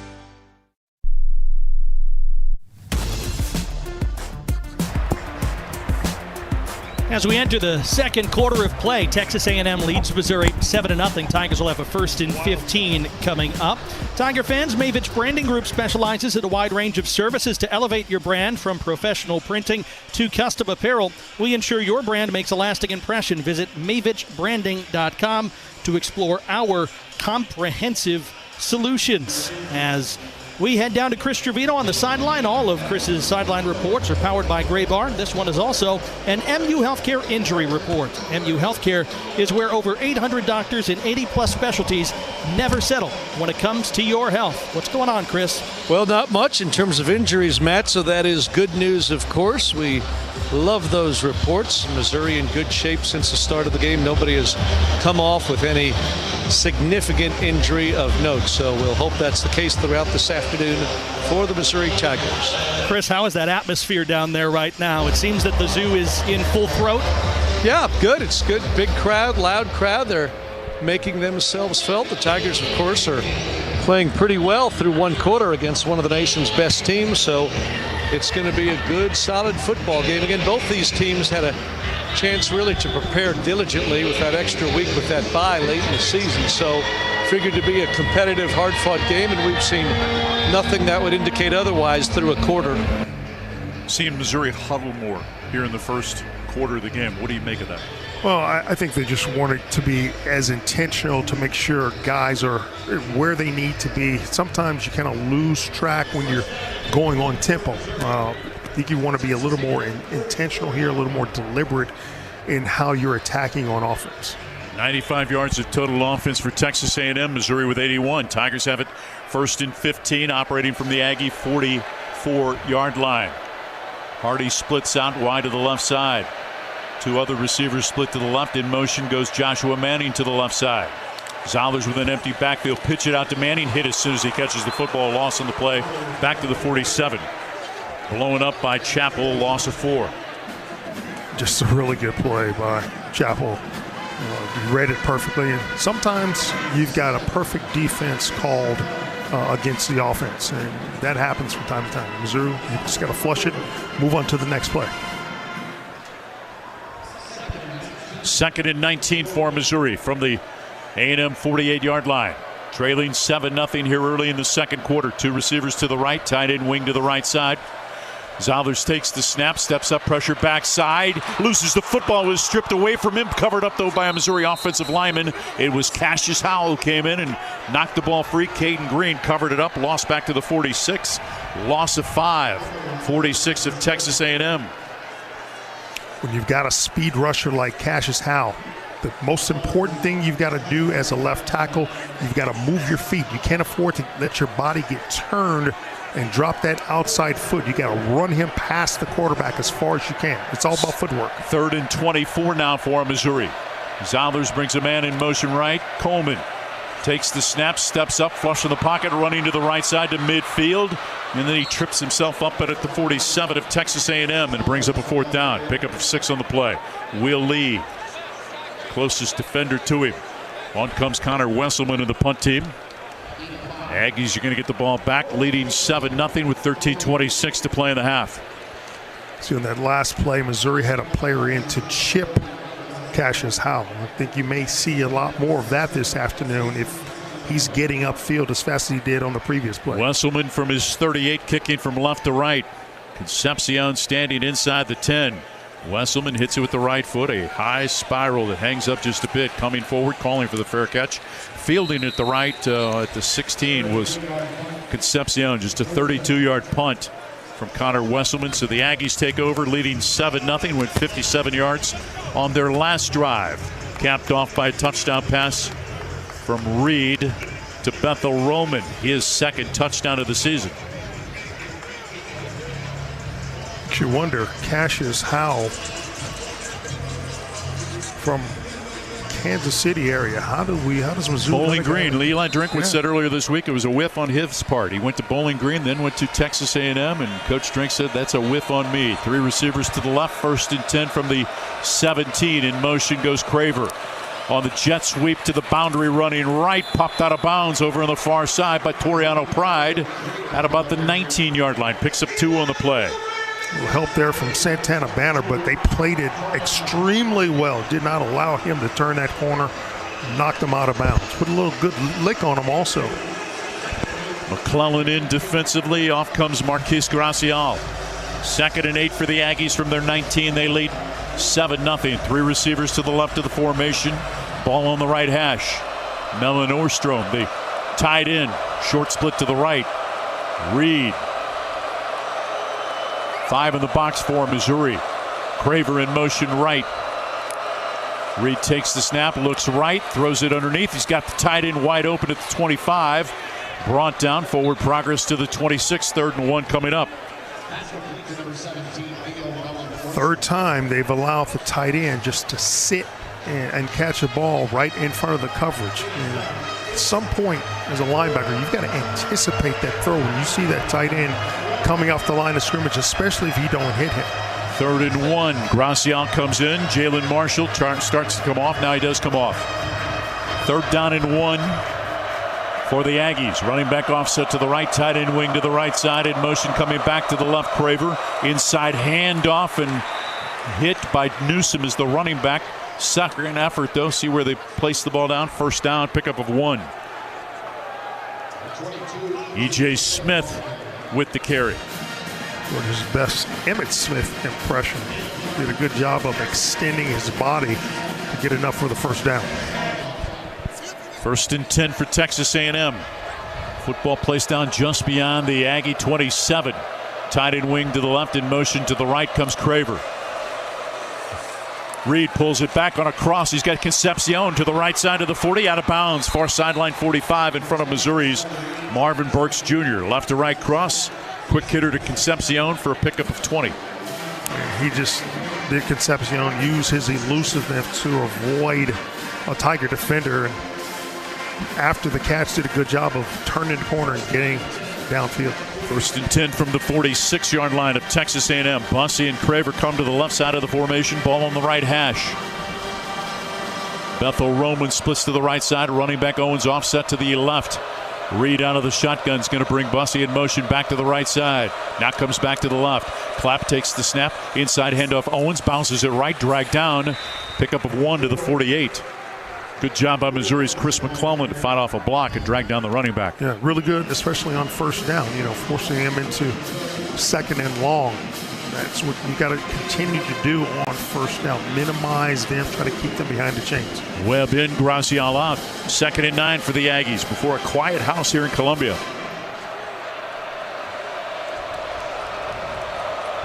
As we enter the second quarter of play, Texas A&M leads Missouri 7-0. Tigers will have a 1st and 15 coming up. Tiger fans, Mavich Branding Group specializes in a wide range of services to elevate your brand, from professional printing to custom apparel. We ensure your brand makes a lasting impression. Visit mavichbranding.com to explore our comprehensive solutions. As we head down to Chris Trevino on the sideline. All of Chris's sideline reports are powered by Gray Bar. This one is also an MU Healthcare injury report. MU Healthcare is where over 800 doctors in 80-plus specialties never settle when it comes to your health. What's going on, Chris? Well, not much in terms of injuries, Matt, so that is good news, of course. We love those reports. Missouri in good shape since the start of the game. Nobody has come off with any significant injury of note, so we'll hope that's the case throughout this afternoon for the Missouri Tigers. Chris, how is that atmosphere down there right now? It seems that the zoo is in full throat. Yeah, good. It's good. Big crowd, loud crowd. They're making themselves felt. The Tigers, of course, are playing pretty well through one quarter against one of the nation's best teams, so it's going to be a good, solid football game. Again, both these teams had a chance really to prepare diligently with that extra week with that bye late in the season, so figured to be a competitive, hard-fought game, and we've seen nothing that would indicate otherwise through a quarter. Seeing Missouri huddle more here in the first quarter of the game. What do you make of that? Well, I think they just wanted to be as intentional to make sure guys are where they need to be. Sometimes you kind of lose track when you're going on tempo. I think you want to be a little more intentional here, a little more deliberate in how you're attacking on offense. 95 yards of total offense for Texas A&M. Missouri with 81. Tigers have it 1st and 15, operating from the Aggie 44-yard line. Hardy splits out wide to the left side. Two other receivers split to the left. In motion goes Joshua Manning to the left side. Zollers with an empty backfield. Pitch it out to Manning. Hit as soon as he catches the football. Loss on the play. Back to the 47. Blown up by Chappell. Loss of 4. Just a really good play by Chappell. You read it perfectly. And sometimes you've got a perfect defense called against the offense, and that happens from time to time. Missouri, you just got to flush it, move on to the next play. 2nd and 19 for Missouri from the A&M 48-yard line. Trailing 7-0 here early in the second quarter. 2 receivers to the right, tight end wing to the right side. Zollers takes the snap, steps up, pressure backside, loses the football, was stripped away from him, covered up though by a Missouri offensive lineman. It was Cassius Howell who came in and knocked the ball free. Caden Green covered it up, lost back to the 46. Loss of 5, 46 of Texas A&M. When you've got a speed rusher like Cassius Howell, the most important thing you've got to do as a left tackle, you've got to move your feet. You can't afford to let your body get turned and drop that outside foot. You got to run him past the quarterback as far as you can. It's all about footwork. 3rd and 24 now for Missouri. Zollers brings a man in motion right. Coleman takes the snap, steps up, flush in the pocket, running to the right side to midfield, and then he trips himself up at the 47 of Texas A&M and brings up a 4th down. Pickup of 6 on the play. Will Lee, closest defender to him. On comes Connor Wesselman of the punt team. Aggies are going to get the ball back, leading 7-0 with 13:26 to play in the half. See, on that last play, Missouri had a player in to chip Cassius Howell. I think you may see a lot more of that this afternoon if he's getting upfield as fast as he did on the previous play. Wesselman from his 38, kicking from left to right. Concepcion standing inside the 10. Wesselman hits it with the right foot, a high spiral that hangs up just a bit, coming forward, calling for the fair catch. Fielding at the right at the 16 was Concepcion, just a 32-yard punt from Connor Wesselman. So the Aggies take over, leading 7-0, went 57 yards on their last drive. Capped off by a touchdown pass from Reed to Bethel Roman, his 2nd touchdown of the season. You wonder, Cassius Howell from Kansas City area. How does Missouri? Bowling Green. Eli Drinkwitz said earlier this week it was a whiff on his part. He went to Bowling Green, then went to Texas A&M, and Coach Drink said that's a whiff on me. 3 receivers to the left, 1st and 10 from the 17. In motion goes Craver. On the jet sweep to the boundary, running right, popped out of bounds over on the far side by Toriano Pride at about the 19-yard line. Picks up 2 on the play. Help there from Santana Banner, but they played it extremely well. Did not allow him to turn that corner, knocked him out of bounds. Put a little good lick on him also. McClellan in defensively. Off comes Marquise Gracial. 2nd and 8 for the Aggies from their 19. They lead 7-0. 3 receivers to the left of the formation. Ball on the right hash. Mellon Orstrom, the tight end. Short split to the right. Reed. 5 in the box for Missouri. Craver in motion right. Reed takes the snap, looks right, throws it underneath. He's got the tight end wide open at the 25. Brought down, forward progress to the 26. 3rd and 1 coming up. 3rd time they've allowed the tight end just to sit and catch a ball right in front of the coverage. And at some point, as a linebacker, you've got to anticipate that throw when you see that tight end coming off the line of scrimmage, especially if you don't hit him. 3rd and 1. Gracial comes in. Jalen Marshall starts to come off. Now he does come off. 3rd down and 1 for the Aggies. Running back offset to the right, tight end wing to the right side. In motion coming back to the left, Craver. Inside handoff and hit by Newsom as the running back. Second effort though. See where they place the ball down. 1st down, pickup of 1. E.J. Smith with the carry. Well, his best Emmitt Smith impression. Did a good job of extending his body to get enough for the 1st down. 1st and 10 for Texas A&M. Football placed down just beyond the Aggie 27. Tight end wing to the left, in motion to the right comes Craver. Reed pulls it back on a cross. He's got Concepcion to the right side of the 40, out of bounds. Far sideline 45 in front of Missouri's Marvin Burks Jr. Left to right cross. Quick hitter to Concepcion for a pickup of 20. He just did Concepcion use his elusiveness to avoid a Tiger defender. And after the catch, did a good job of turning the corner and getting downfield. 1st and 10 from the 46-yard line of Texas A&M. Bussey and Craver come to the left side of the formation. Ball on the right hash. Bethel Roman splits to the right side. Running back Owens offset to the left. Reed out of the shotgun is going to bring Bussey in motion back to the right side. Now comes back to the left. Clapp takes the snap. Inside handoff. Owens bounces it right. Dragged down. Pickup of 1 to the 48. Good job by Missouri's Chris McClellan to fight off a block and drag down the running back. Yeah, really good, especially on first down, forcing him into 2nd and long. That's what you got to continue to do on first down. Minimize them, try to keep them behind the chains. Webb in, Gracial out. 2nd and 9 for the Aggies before a quiet house here in Columbia.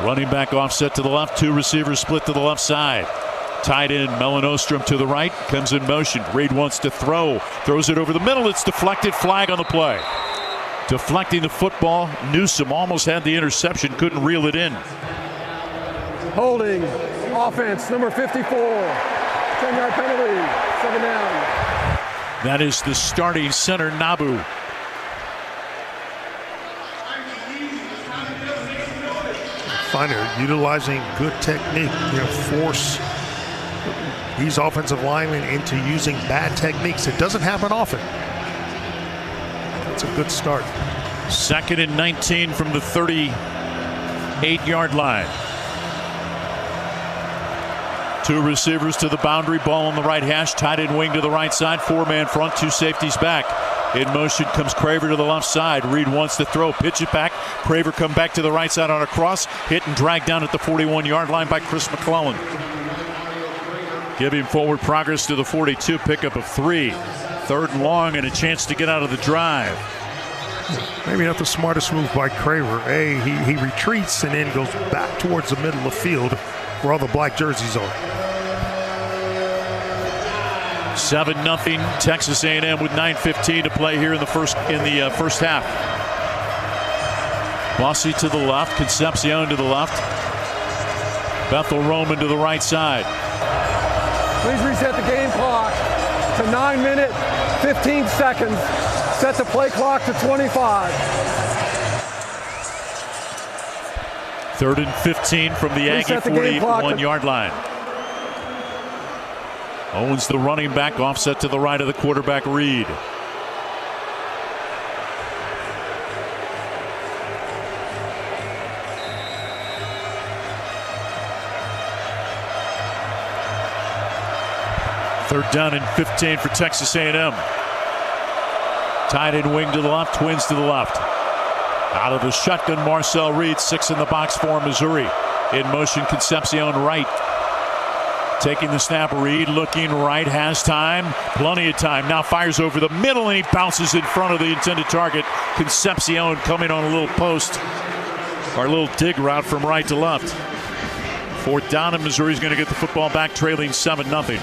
Running back offset to the left. 2 receivers split to the left side. Tight end Melanostrom to the right, comes in motion. Reed wants to throw, throws it over the middle. It's deflected, flag on the play. Deflecting the football. Newsom almost had the interception, couldn't reel it in. Holding, offense, number 54. 10-yard penalty, 7 down. That is the starting center, Nabu. Finer, utilizing good technique, force these offensive linemen into using bad techniques. It doesn't happen often. That's a good start. 2nd and 19 from the 38-yard line. 2 receivers to the boundary, ball on the right hash, tight end wing to the right side, 4-man front, 2 safeties back. In motion comes Craver to the left side. Reed wants to throw, pitch it back. Craver come back to the right side on a cross, hit and dragged down at the 41-yard line by Chris McClellan. Giving forward progress to the 42, pickup of 3. 3rd and long and a chance to get out of the drive. Maybe not the smartest move by Craver. He retreats and then goes back towards the middle of the field where all the black jerseys are. 7-0 Texas A&M with 9:15 to play here in the first half. Bussey to the left, Concepcion to the left. Bethel Roman to the right side. Please reset the game clock to 9 minutes, 15 seconds. Set the play clock to 25. 3rd and 15 from the Aggie 41-yard line. Owens the running back, offset to the right of the quarterback, Reed. Third down and 15 for Texas A&M. Tight end wing to the left, twins to the left. Out of the shotgun, Marcel Reed, 6 in the box for Missouri. In motion, Concepcion right. Taking the snap, Reed looking right, has time, plenty of time. Now fires over the middle and he bounces in front of the intended target. Concepcion coming on a little post, or a little dig route from right to left. 4th down and Missouri's going to get the football back, trailing 7-0.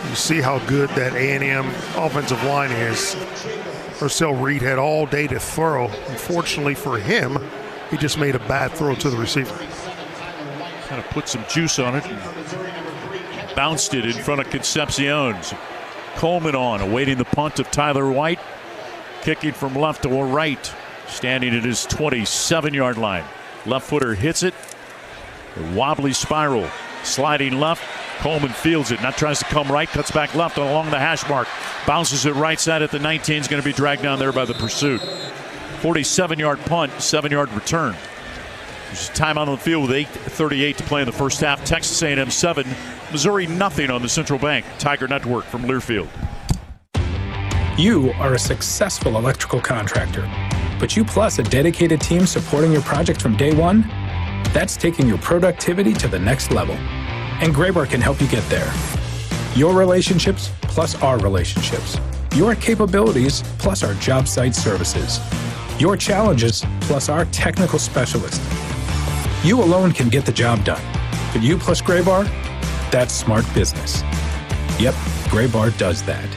You see how good that A&M offensive line is. Marcel Reed had all day to throw. Unfortunately for him, he just made a bad throw to the receiver. Kind of put some juice on it and bounced it in front of Concepcion. Coleman on, awaiting the punt of Tyler White. Kicking from left or right. Standing at his 27-yard line. Left footer hits it. A wobbly spiral. Sliding left. Coleman fields it. Now tries to come right. Cuts back left along the hash mark. Bounces it right side at the 19. Is going to be dragged down there by the pursuit. 47-yard punt. 7-yard return. There's time on the field with 8:38 to play in the first half. Texas A&M 7, Missouri nothing on the Central Bank Tiger Network from Learfield. You are a successful electrical contractor, but you plus a dedicated team supporting your project from day one? That's taking your productivity to the next level. And Graybar can help you get there. Your relationships plus our relationships. Your capabilities plus our job site services. Your challenges plus our technical specialists. You alone can get the job done, but you plus Graybar, that's smart business. Yep, Graybar does that.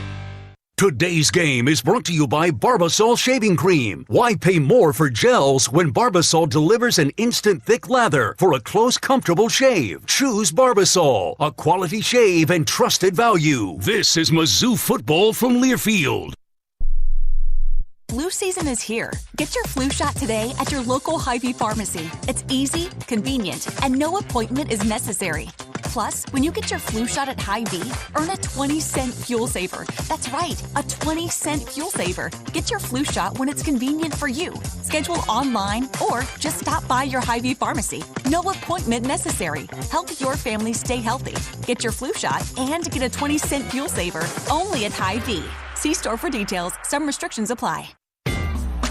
Today's game is brought to you by Barbasol Shaving Cream. Why pay more for gels when Barbasol delivers an instant thick lather for a close, comfortable shave? Choose Barbasol, a quality shave and trusted value. This is Mizzou football from Learfield. Flu season is here. Get your flu shot today at your local Hy-Vee pharmacy. It's easy, convenient, and no appointment is necessary. Plus, when you get your flu shot at Hy-Vee, earn a 20-cent fuel saver. That's right, a 20-cent fuel saver. Get your flu shot when it's convenient for you. Schedule online or just stop by your Hy-Vee pharmacy. No appointment necessary. Help your family stay healthy. Get your flu shot and get a 20-cent fuel saver only at Hy-Vee. See store for details. Some restrictions apply.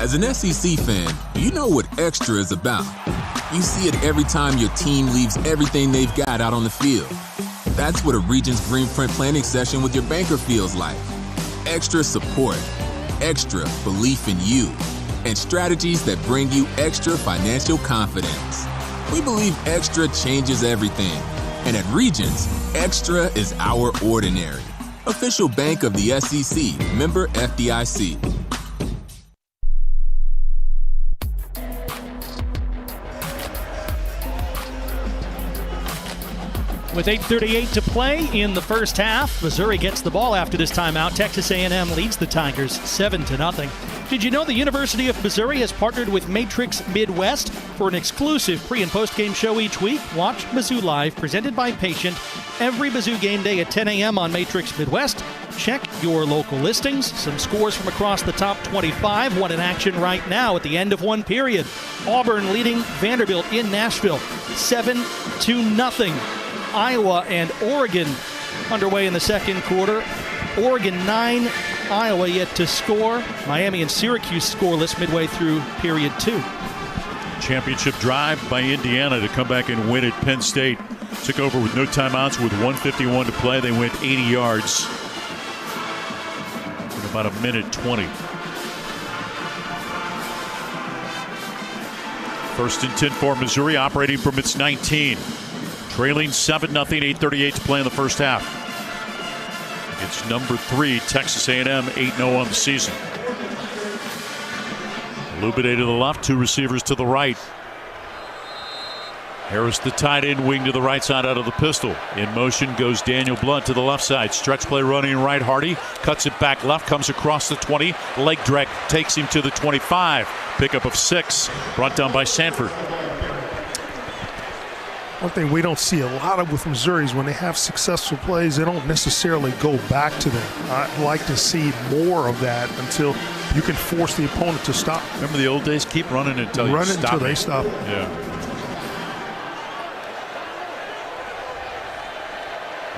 As an SEC fan, you know what extra is about. You see it every time your team leaves everything they've got out on the field. That's what a Regions Green Print planning session with your banker feels like. Extra support, extra belief in you, and strategies that bring you extra financial confidence. We believe extra changes everything. And at Regions, extra is our ordinary. Official bank of the SEC, member FDIC. With 8:38 to play in the first half, Missouri gets the ball after this timeout. Texas A&M leads the Tigers 7-0. Did you know the University of Missouri has partnered with Matrix Midwest for an exclusive pre- and post-game show each week? Watch Mizzou Live, presented by Patient, every Mizzou game day at 10 a.m. on Matrix Midwest. Check your local listings. Some scores from across the top 25. One in action right now at the end of one period. Auburn leading Vanderbilt in Nashville 7-0. Iowa and Oregon underway in the second quarter. Oregon 9, Iowa yet to score. Miami and Syracuse scoreless midway through period 2. Championship drive by Indiana to come back and win at Penn State. Took over with no timeouts with 1:51 to play. They went 80 yards in about a minute 20. First and 10 for Missouri, operating from its 19. Trailing 7-0, 8:38 to play in the first half. It's number 3, Texas A&M, 8-0 on the season. Lubide to the left, 2 receivers to the right. Harris, the tight end, wing to the right side out of the pistol. In motion goes Daniel Blunt to the left side. Stretch play running right. Hardy cuts it back left, comes across the 20. Leg drag takes him to the 25. Pickup of 6, brought down by Sanford. One thing we don't see a lot of with Missouri is when they have successful plays, they don't necessarily go back to them. I'd like to see more of that until you can force the opponent to stop. Remember the old days? Keep running until you stop. Until they stop. Yeah.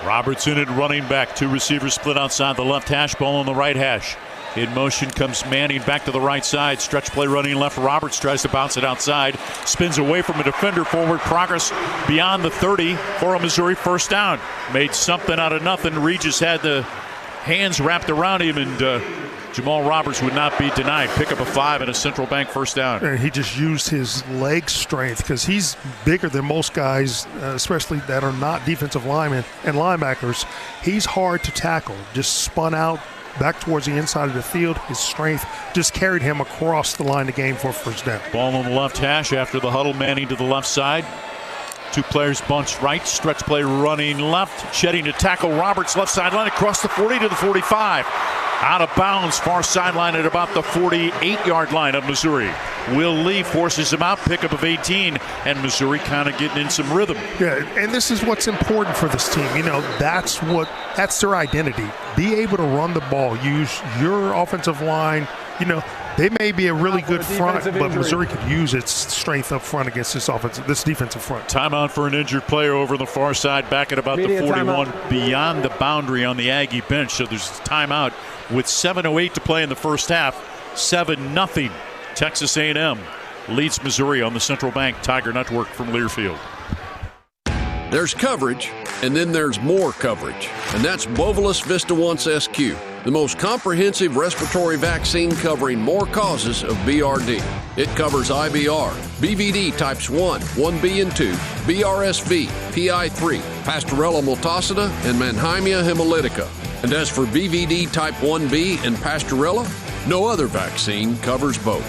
Robertson at running back. 2 receivers split outside the left hash. Ball on the right hash. In motion comes Manning back to the right side. Stretch play running left. Roberts tries to bounce it outside. Spins away from a defender. Forward progress beyond the 30 for a Missouri first down. Made something out of nothing. Regis had the hands wrapped around him, and Jamal Roberts would not be denied. Pick up a 5 and a Central Bank first down. And he just used his leg strength because he's bigger than most guys, especially that are not defensive linemen and linebackers. He's hard to tackle. Just spun out back towards the inside of the field. His strength just carried him across the line of game for a first down. Ball on the left hash after the huddle. Manning to the left side. 2 players bunched right. Stretch play running left. Shedding to tackle Roberts left sideline across the 40 to the 45. Out of bounds, far sideline at about the 48-yard line of Missouri. Will Lee forces him out, pickup of 18, and Missouri kind of getting in some rhythm. Yeah, and this is what's important for this team. You know, that's their identity. Be able to run the ball, use your offensive line. You know, they may be a really good front, but Missouri could use its strength up front against this defensive front. Timeout for an injured player over on the far side, back at about the 41, beyond the boundary on the Aggie bench. So there's a timeout with 7:08 to play in the first half. 7-0. Texas A&M leads Missouri on the Central Bank Tiger Network from Learfield. There's coverage, and then there's more coverage, and that's Bovolus Vista Once SQ, the most comprehensive respiratory vaccine covering more causes of BRD. It covers IBR, BVD types 1, 1B and 2, BRSV, PI3, Pastorella multocida, and Mannheimia hemolytica. And as for BVD type 1B and Pastorella, no other vaccine covers both.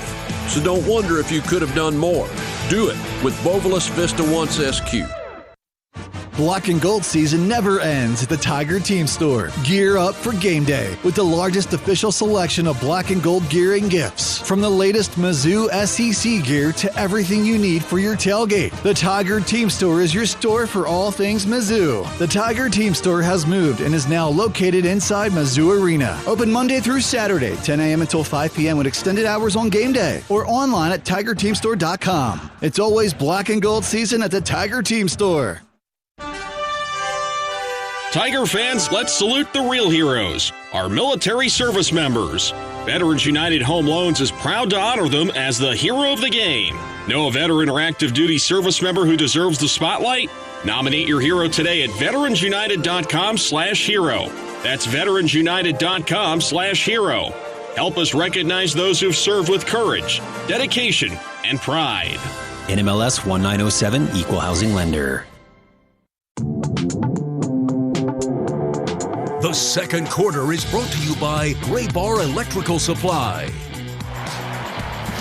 So don't wonder if you could have done more. Do it with Bovolus Vista Once SQ. Black and gold season never ends at the Tiger Team Store. Gear up for game day with the largest official selection of black and gold gear and gifts. From the latest Mizzou SEC gear to everything you need for your tailgate, the Tiger Team Store is your store for all things Mizzou. The Tiger Team Store has moved and is now located inside Mizzou Arena. Open Monday through Saturday, 10 a.m. until 5 p.m. with extended hours on game day, or online at TigerTeamStore.com. It's always black and gold season at the Tiger Team Store. Tiger fans, let's salute the real heroes, our military service members. Veterans United Home Loans is proud to honor them as the hero of the game. Know a veteran or active duty service member who deserves the spotlight? Nominate your hero today at veteransunited.com/hero. That's veteransunited.com/hero. Help us recognize those who've served with courage, dedication, and pride. NMLS 1907, Equal Housing Lender. The second quarter is brought to you by Gray Bar Electrical Supply.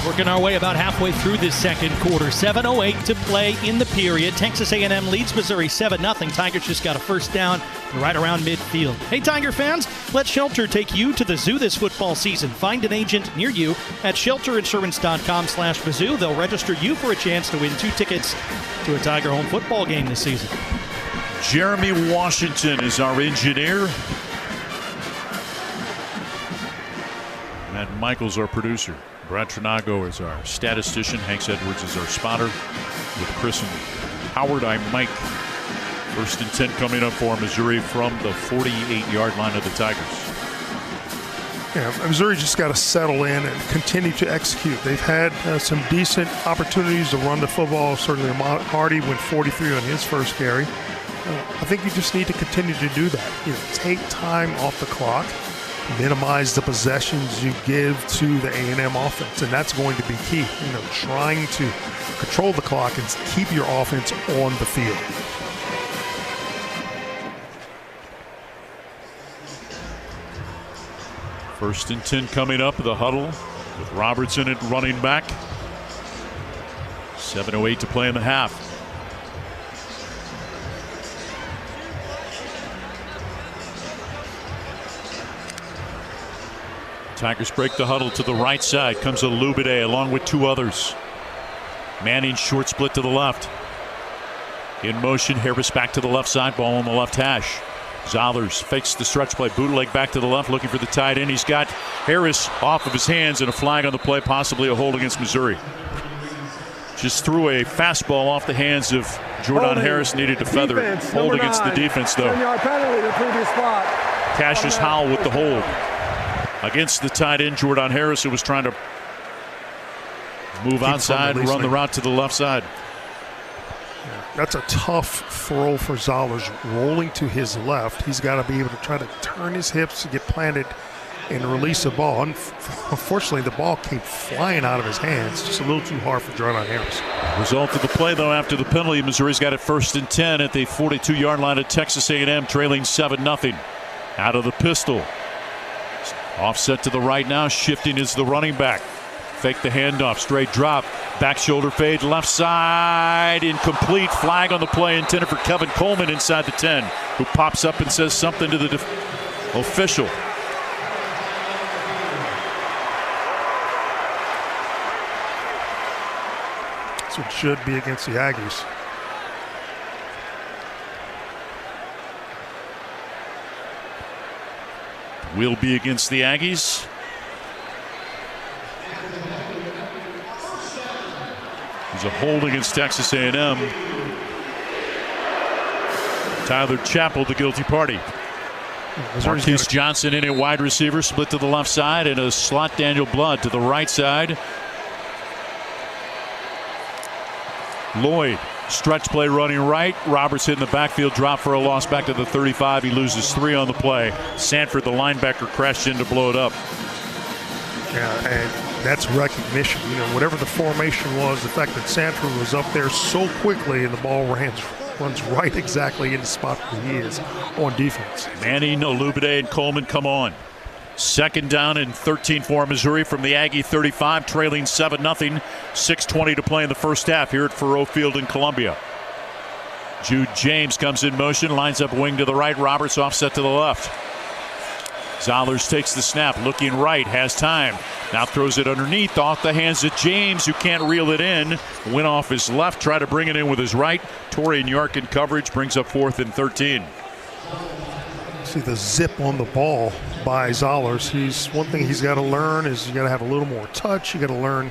Working our way about halfway through this second quarter. 7:08 to play in the period. Texas A&M leads Missouri 7-0. Tigers just got a first down right around midfield. Hey, Tiger fans, let Shelter take you to the zoo this football season. Find an agent near you at shelterinsurance.com/Mizzou. They'll register you for a chance to win 2 tickets to a Tiger home football game this season. Jeremy Washington is our engineer. Matt Michaels, our producer. Brad Trinago is our statistician. Hanks Edwards is our spotter. With Chris and Howard, I'm Mike. 1st and 10 coming up for Missouri from the 48-yard line of the Tigers. Yeah, Missouri just got to settle in and continue to execute. They've had some decent opportunities to run the football. Certainly Hardy went 43 on his first carry. I think you just need to continue to do that. Take time off the clock. Minimize the possessions you give to the A&M offense, and that's going to be key. Trying to control the clock and keep your offense on the field. First and 10 coming up, the huddle with Robertson at running back. 7:08 to play in the half. Tigers break the huddle to the right side. Comes Olubide along with 2 others. Manning short split to the left. In motion, Harris back to the left side. Ball on the left hash. Zollers fakes the stretch play. Bootleg back to the left, looking for the tight end. He's got Harris off of his hands and a flag on the play, possibly a hold against Missouri. Just threw a fastball off the hands of Jordan Harris. Needed to feather it. Hold against the defense, though. 10-yard penalty, the previous spot. Cassius Howell with the hold. Against the tight end, Jordan Harris, who was trying to move outside and run the route to the left side. That's a tough throw for Zollers, rolling to his left. He's got to be able to try to turn his hips to get planted and release the ball. Unfortunately, the ball came flying out of his hands. Just a little too hard for Jordan Harris. Result of the play, though, after the penalty, Missouri's got it 1st and 10 at the 42-yard line of Texas A&M, trailing 7-0. Out of the pistol. Offset to the right now. Shifting is the running back. Fake the handoff. Straight drop. Back shoulder fade. Left side. Incomplete. Flag on the play intended for Kevin Coleman inside the 10, who pops up and says something to the official. So it should be against the Aggies. Will be against the Aggies. There's a hold against Texas A&M. Tyler Chappell, the guilty party. Marquise Johnson in at wide receiver, split to the left side, and a slot Daniel Blood to the right side. Lloyd, stretch play running right. Roberts hitting the backfield, drop for a loss back to the 35. He loses 3 on the play. Sanford, the linebacker, crashed in to blow it up. Yeah, and that's recognition. Whatever the formation was, the fact that Sanford was up there so quickly and the ball runs right exactly in the spot where he is on defense. Manning, Olubide, and Coleman come on. 2nd down and 13 for Missouri from the Aggie 35, trailing 7-0. 6:20 to play in the first half here at Faurot Field in Columbia. Jude James comes in motion, lines up wing to the right. Roberts offset to the left. Zollers takes the snap, looking right, has time. Now throws it underneath, off the hands of James, who can't reel it in. Went off his left, try to bring it in with his right. Torian York in coverage, brings up 4th and 13. See the zip on the ball by Zollers. One thing he's got to learn is you got to have a little more touch. You got to learn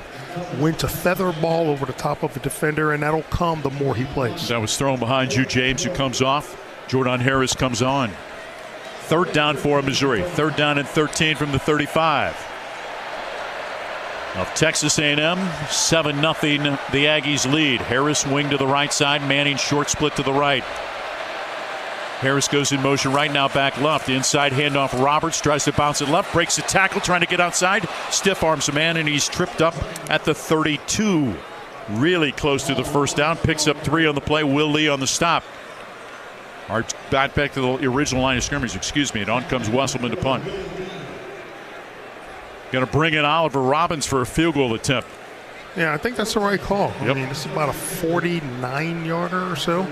when to feather a ball over the top of a defender, and that'll come the more he plays. That was thrown behind Jude James, who comes off. Jordan Harris comes on. 3rd down for Missouri. 3rd down and 13 from the 35 of Texas A&M. 7-0 the Aggies lead. Harris wing to the right side. Manning short split to the right. Harris goes in motion right now, back left. Inside handoff. Roberts tries to bounce it left. Breaks the tackle, trying to get outside. Stiff arms a man, and he's tripped up at the 32. Really close to the first down. Picks up 3 on the play. Will Lee on the stop. Back to the original line of scrimmage, and on comes Wesselman to punt. Going to bring in Oliver Robbins for a field goal attempt. Yeah, I think that's the right call. Yep. I mean, this is about a 49-yarder or so.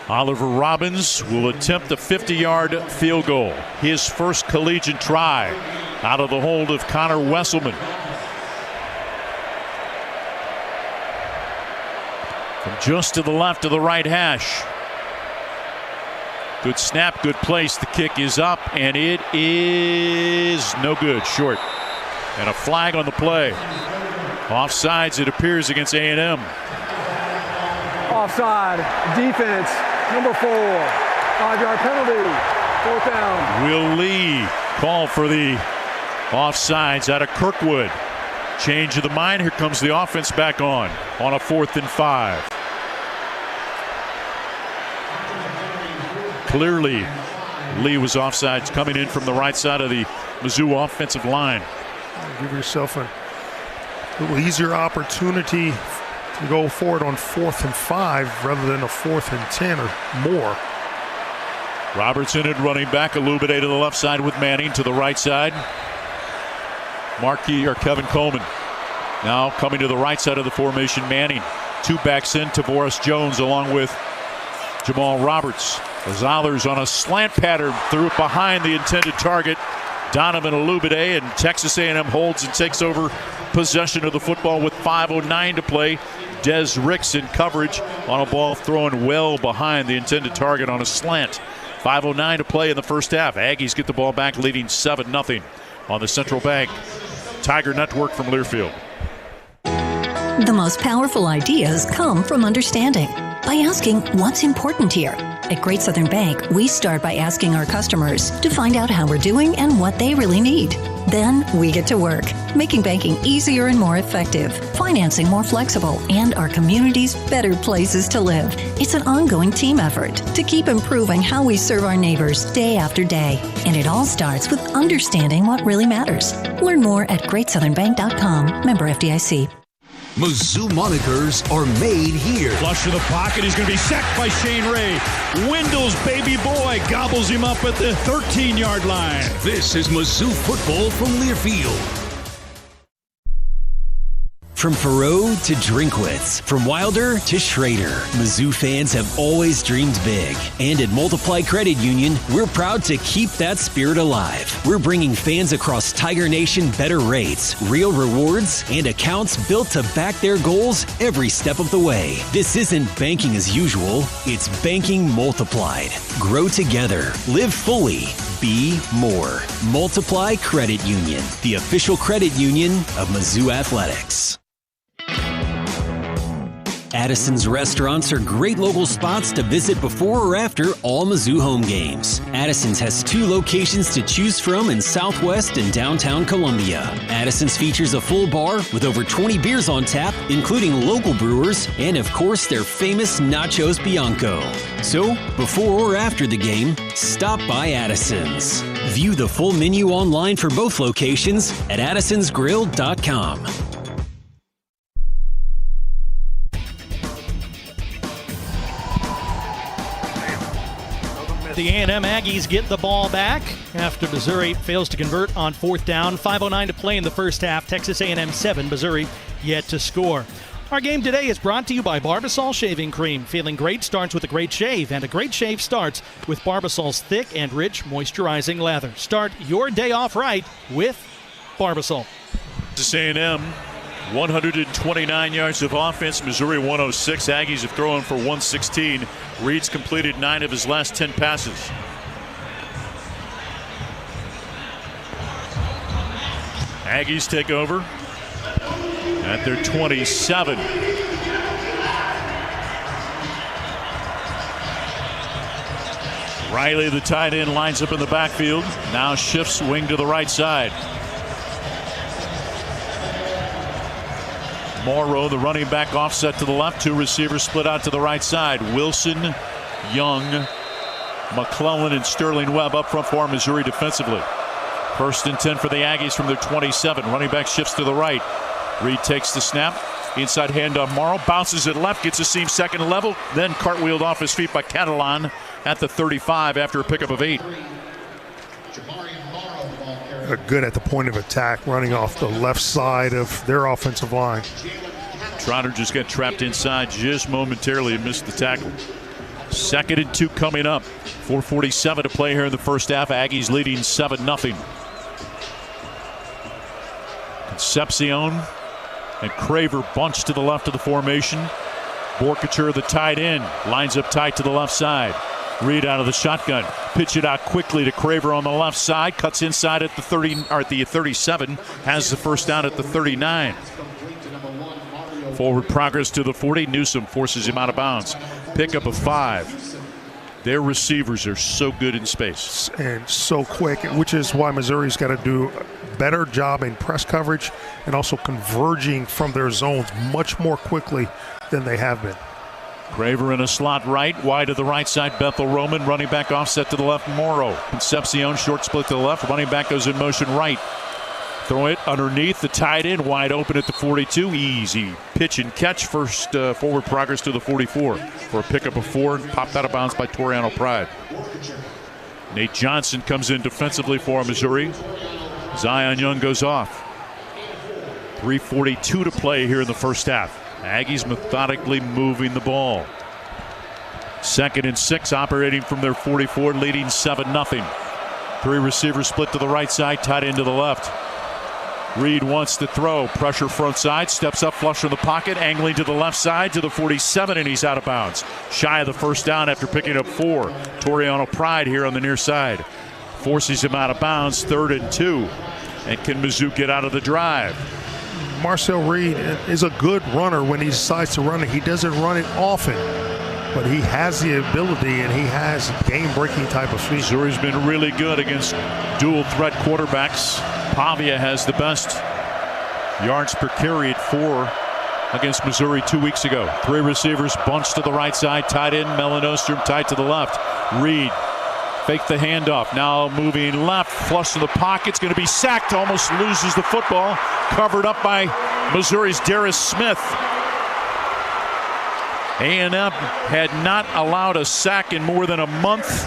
Oliver Robbins will attempt a 50-yard field goal. His first collegiate try out of the hold of Connor Wesselman. From just to the left of the right hash. Good snap, good place. The kick is up, and it is no good, short. And a flag on the play. Offsides, it appears, against A&M. Offside, defense, number 4. 5-yard penalty, 4th down. Will Lee called for the offsides out of Kirkwood. Change of the mind. Here comes the offense back on a 4th and 5. Clearly, Lee was offsides coming in from the right side of the Mizzou offensive line. Give yourself a little easier opportunity to go forward on 4th and 5 rather than a 4th and 10 or more. Robertson at running back. Alubade to the left side with Manning to the right side. Kevin Coleman now coming to the right side of the formation. Manning, 2 backs in. Tavoris Jones along with Jamal Roberts. The Zollers on a slant pattern threw it behind the intended target, Donovan Alubade, and Texas A&M holds and takes over possession of the football with 5:09 to play. Des Ricks in coverage on a ball thrown well behind the intended target on a slant. 5:09 to play in the first half. Aggies get the ball back, leading 7-0 on the Central Bank Tiger Network from Learfield. The most powerful ideas come from understanding. By asking what's important here. At Great Southern Bank, we start by asking our customers to find out how we're doing and what they really need. Then we get to work, making banking easier and more effective, financing more flexible, and our communities better places to live. It's an ongoing team effort to keep improving how we serve our neighbors day after day. And it all starts with understanding what really matters. Learn more at GreatSouthernBank.com. Member FDIC. Mizzou monikers are made here. Flush to the pocket. He's going to be sacked by Shane Ray. Wendell's baby boy gobbles him up at the 13-yard line. This is Mizzou football from Learfield. From Faroe to Drinkwitz, from Wilder to Schrader, Mizzou fans have always dreamed big. And at Multiply Credit Union, we're proud to keep that spirit alive. We're bringing fans across Tiger Nation better rates, real rewards, and accounts built to back their goals every step of the way. This isn't banking as usual, it's banking multiplied. Grow together, live fully, be more. Multiply Credit Union, the official credit union of Mizzou Athletics. Addison's restaurants are great local spots to visit before or after all Mizzou home games. Addison's has 2 locations to choose from in Southwest and downtown Columbia. Addison's features a full bar with over 20 beers on tap, including local brewers, and of course their famous Nachos Bianco. So, before or after the game, stop by Addison's. View the full menu online for both locations at addisonsgrill.com. The A&M Aggies get the ball back after Missouri fails to convert on 4th down. 5:09 to play in the first half. Texas A&M 7, Missouri yet to score. Our game today is brought to you by Barbasol Shaving Cream. Feeling great starts with a great shave, and a great shave starts with Barbasol's thick and rich moisturizing lather. Start your day off right with Barbasol. Texas A&M, 129 yards of offense. Missouri 106. Aggies have thrown for 116. Reed's completed 9 of his last 10 passes. Aggies take over at their 27. Riley, the tight end, lines up in the backfield. Now shifts wing to the right side. Morrow, the running back, offset to the left. 2 receivers split out to the right side. Wilson, Young, McClellan, and Sterling Webb up front for Missouri defensively. 1st and 10 for the Aggies from their 27. Running back shifts to the right. Reed takes the snap. Inside handoff. Morrow bounces it left, gets a seam second level, then cartwheeled off his feet by Catalan at the 35 after a pickup of 8. Good at the point of attack, running off the left side of their offensive line. Trotter just got trapped inside just momentarily and missed the tackle. 2nd and 2 coming up. 4:47 to play here in the first half. Aggies leading 7-0. Concepcion and Craver bunch to the left of the formation. Borkature, the tight end, lines up tight to the left side. Reed out of the shotgun. Pitch it out quickly to Craver on the left side. Cuts inside at the 30 or at the 37. Has the first down at the 39. Forward progress to the 40. Newsom forces him out of bounds. Pickup of 5. Their receivers are so good in space. And so quick, which is why Missouri's got to do a better job in press coverage and also converging from their zones much more quickly than they have been. Craver in a slot right, wide to the right side. Bethel Roman, running back offset to the left. Morrow. Concepcion, short split to the left. Running back goes in motion right. Throw it underneath the tight end, wide open at the 42. Easy pitch and catch. First forward progress to the 44 for a pickup of 4. Popped out of bounds by Toriano Pride. Nate Johnson comes in defensively for Missouri. Zion Young goes off. 3:42 to play here in the first half. Aggies methodically moving the ball. 2nd and 6 operating from their 44, leading 7-0. 3 receivers split to the right side, tight end to the left. Reed wants to throw. Pressure front side. Steps up flush from the pocket. Angling to the left side to the 47, and he's out of bounds. Shy of the first down after picking up 4. Toriano Pride here on the near side. Forces him out of bounds. 3rd and 2. And can Mizzou get out of the drive? Marcel Reed is a good runner when he decides to run it. He doesn't run it often, but he has the ability and he has game-breaking type of speed. Missouri's been really good against dual-threat quarterbacks. Pavia has the best yards per carry at 4 against Missouri 2 weeks ago. 3 receivers bunched to the right side. Tight end Melanostrum tight to the left. Reed fake the handoff. Now moving left. Flush to the pocket. It's going to be sacked. Almost loses the football. Covered up by Missouri's Darius Smith. A&M had not allowed a sack in more than a month.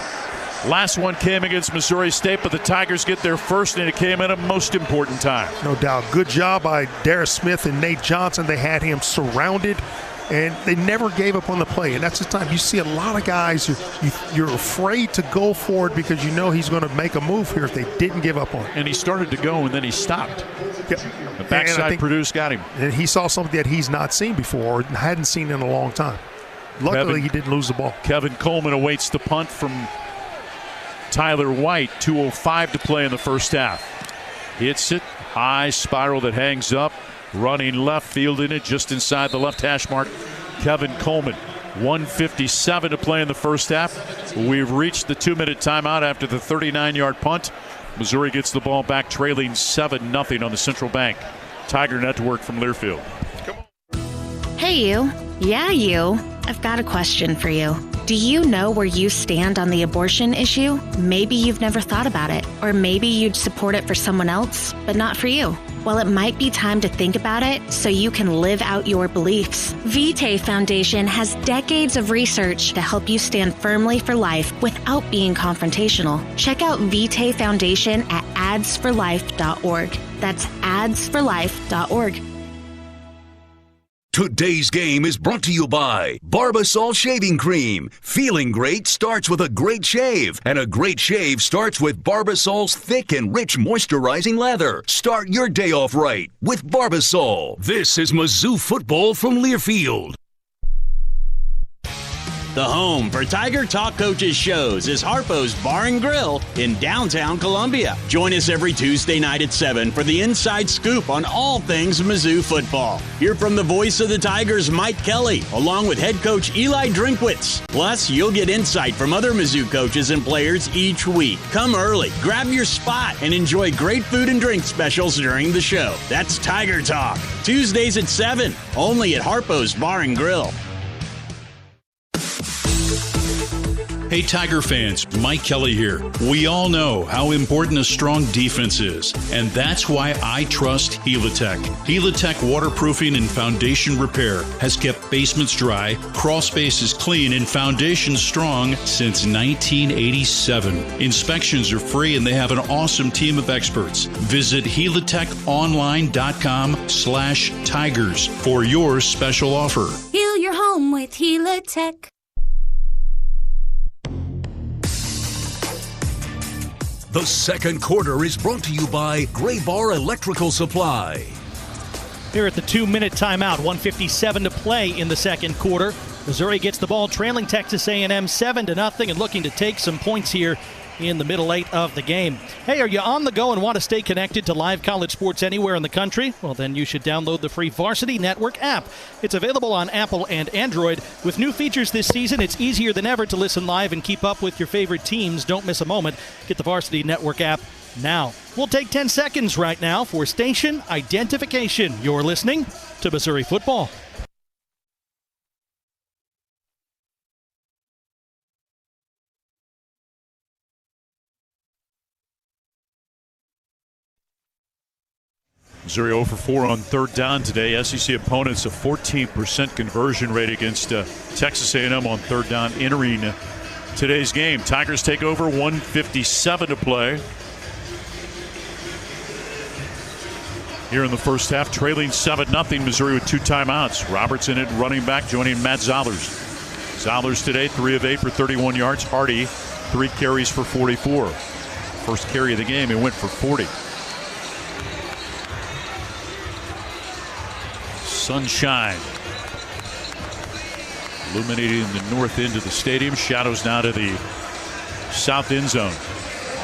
Last one came against Missouri State, but the Tigers get their first, and it came at a most important time. No doubt. Good job by Darius Smith and Nate Johnson. They had him surrounded, and they never gave up on the play. And that's the time you see a lot of guys, you're afraid to go for it because you know he's going to make a move here if they didn't give up on it. And he started to go, and then he stopped. Yep. The backside produce got him. And he saw something that he's not seen before or hadn't seen in a long time. Luckily, he didn't lose the ball. Kevin Coleman awaits the punt from Tyler White. 2:05 to play in the first half. Hits it. High spiral that hangs up. Running left, fielding it just inside the left hash mark. Kevin Coleman. 1:57 to play in the first half. We've reached the 2-minute timeout after the 39-yard punt. Missouri gets the ball back, trailing 7-0 on the Central Bank Tiger Network from Learfield. Hey, you. Yeah, you. I've got a question for you. Do you know where you stand on the abortion issue? Maybe you've never thought about it, or maybe you'd support it for someone else, but not for you. Well, it might be time to think about it so you can live out your beliefs. Vitae Foundation has decades of research to help you stand firmly for life without being confrontational. Check out Vitae Foundation at adsforlife.org. That's adsforlife.org. Today's game is brought to you by Barbasol Shaving Cream. Feeling great starts with a great shave, and a great shave starts with Barbasol's thick and rich moisturizing lather. Start your day off right with Barbasol. This is Mizzou football from Learfield. The home for Tiger Talk Coaches shows is Harpo's Bar and Grill in downtown Columbia. Join us every Tuesday night at 7 for the inside scoop on all things Mizzou football. Hear from the voice of the Tigers, Mike Kelly, along with head coach Eli Drinkwitz. Plus, you'll get insight from other Mizzou coaches and players each week. Come early, grab your spot, and enjoy great food and drink specials during the show. That's Tiger Talk. Tuesdays at 7, only at Harpo's Bar and Grill. Hey Tiger fans, Mike Kelly here. We all know how important a strong defense is, and that's why I trust Helitech. Helitech waterproofing and foundation repair has kept basements dry, crawl spaces clean, and foundations strong since 1987. Inspections are free and they have an awesome team of experts. Visit helitechonline.com/tigers for your special offer. Heal your home with Helitech. The second quarter is brought to you by Gray Bar Electrical Supply. Here at the 2-minute timeout, 1:57 to play in the second quarter. Missouri gets the ball trailing Texas A&M 7-0 and looking to take some points here in the middle 8 of the game. Hey, are you on the go and want to stay connected to live college sports anywhere in the country? Well, then you should download the free Varsity Network app. It's available on Apple and Android. With new features this season, it's easier than ever to listen live and keep up with your favorite teams. Don't miss a moment. Get the Varsity Network app now. We'll take 10 seconds right now for station identification. You're listening to Missouri Football. Missouri 0 for 4 on third down today. SEC opponents a 14% conversion rate against Texas A&M on third down entering today's game. Tigers take over, 1:57 to play. Here in the first half, trailing 7-0 Missouri with 2 timeouts. Robertson at running back joining Matt Zollers. Zollers today 3 of 8 for 31 yards. Hardy 3 carries for 44. First carry of the game, he went for 40. Sunshine illuminating the north end of the stadium. Shadows now to the south end zone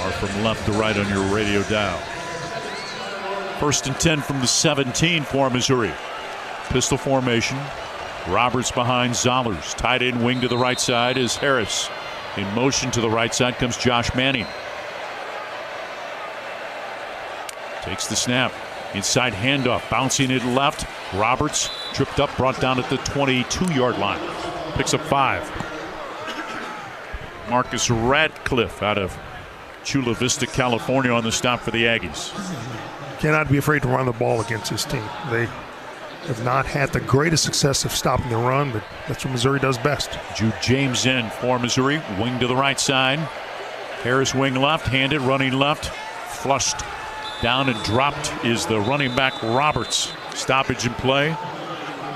are from left to right on your radio dial. First and 10 from the 17 for Missouri. Pistol formation. Roberts behind Zollers. Tight end wing to the right side is Harris. In motion to the right side comes Josh Manning. Takes the snap. Inside handoff, bouncing it left. Roberts tripped up, brought down at the 22-yard line. Picks up 5. Marcus Radcliffe out of Chula Vista, California on the stop for the Aggies. Cannot be afraid to run the ball against this team. They have not had the greatest success of stopping the run, but that's what Missouri does best. Jude James in for Missouri. Wing to the right side. Harris wing left, handed, running left. Flushed down and dropped is the running back Roberts. Stoppage in play.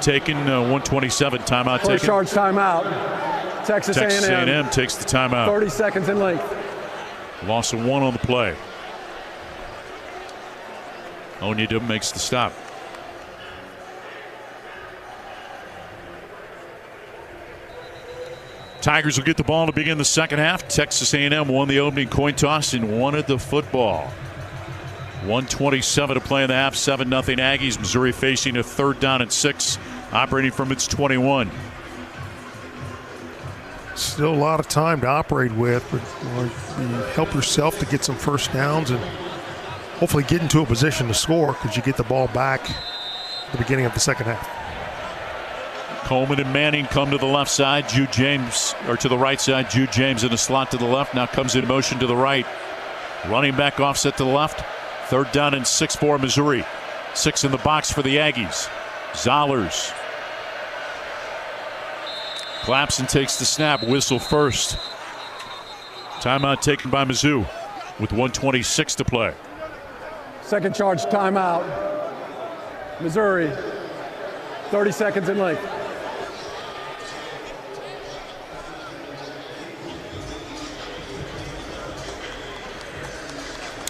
Taken, 1:27 timeout taken. First charge timeout. Texas A&M takes the timeout. 30 seconds in length. Loss of 1 on the play. Onyedem makes the stop. Tigers will get the ball to begin the second half. Texas A&M won the opening coin toss and wanted the football. 1:27 to play in the half. 7-0 Aggies. Missouri facing a third down and 6, operating from its 21. Still a lot of time to operate with, but you help yourself to get some first downs and hopefully get into a position to score because you get the ball back at the beginning of the second half. Coleman and Manning come to the left side. Jude James, or to the right side. Jude James in a slot to the left. Now comes in motion to the right. Running back offset to the left. Third down and 6 for Missouri. 6 in the box for the Aggies. Zollers claps and takes the snap. Whistle first. Timeout taken by Mizzou with 1:26 to play. Second charge timeout. Missouri. 30 seconds in length.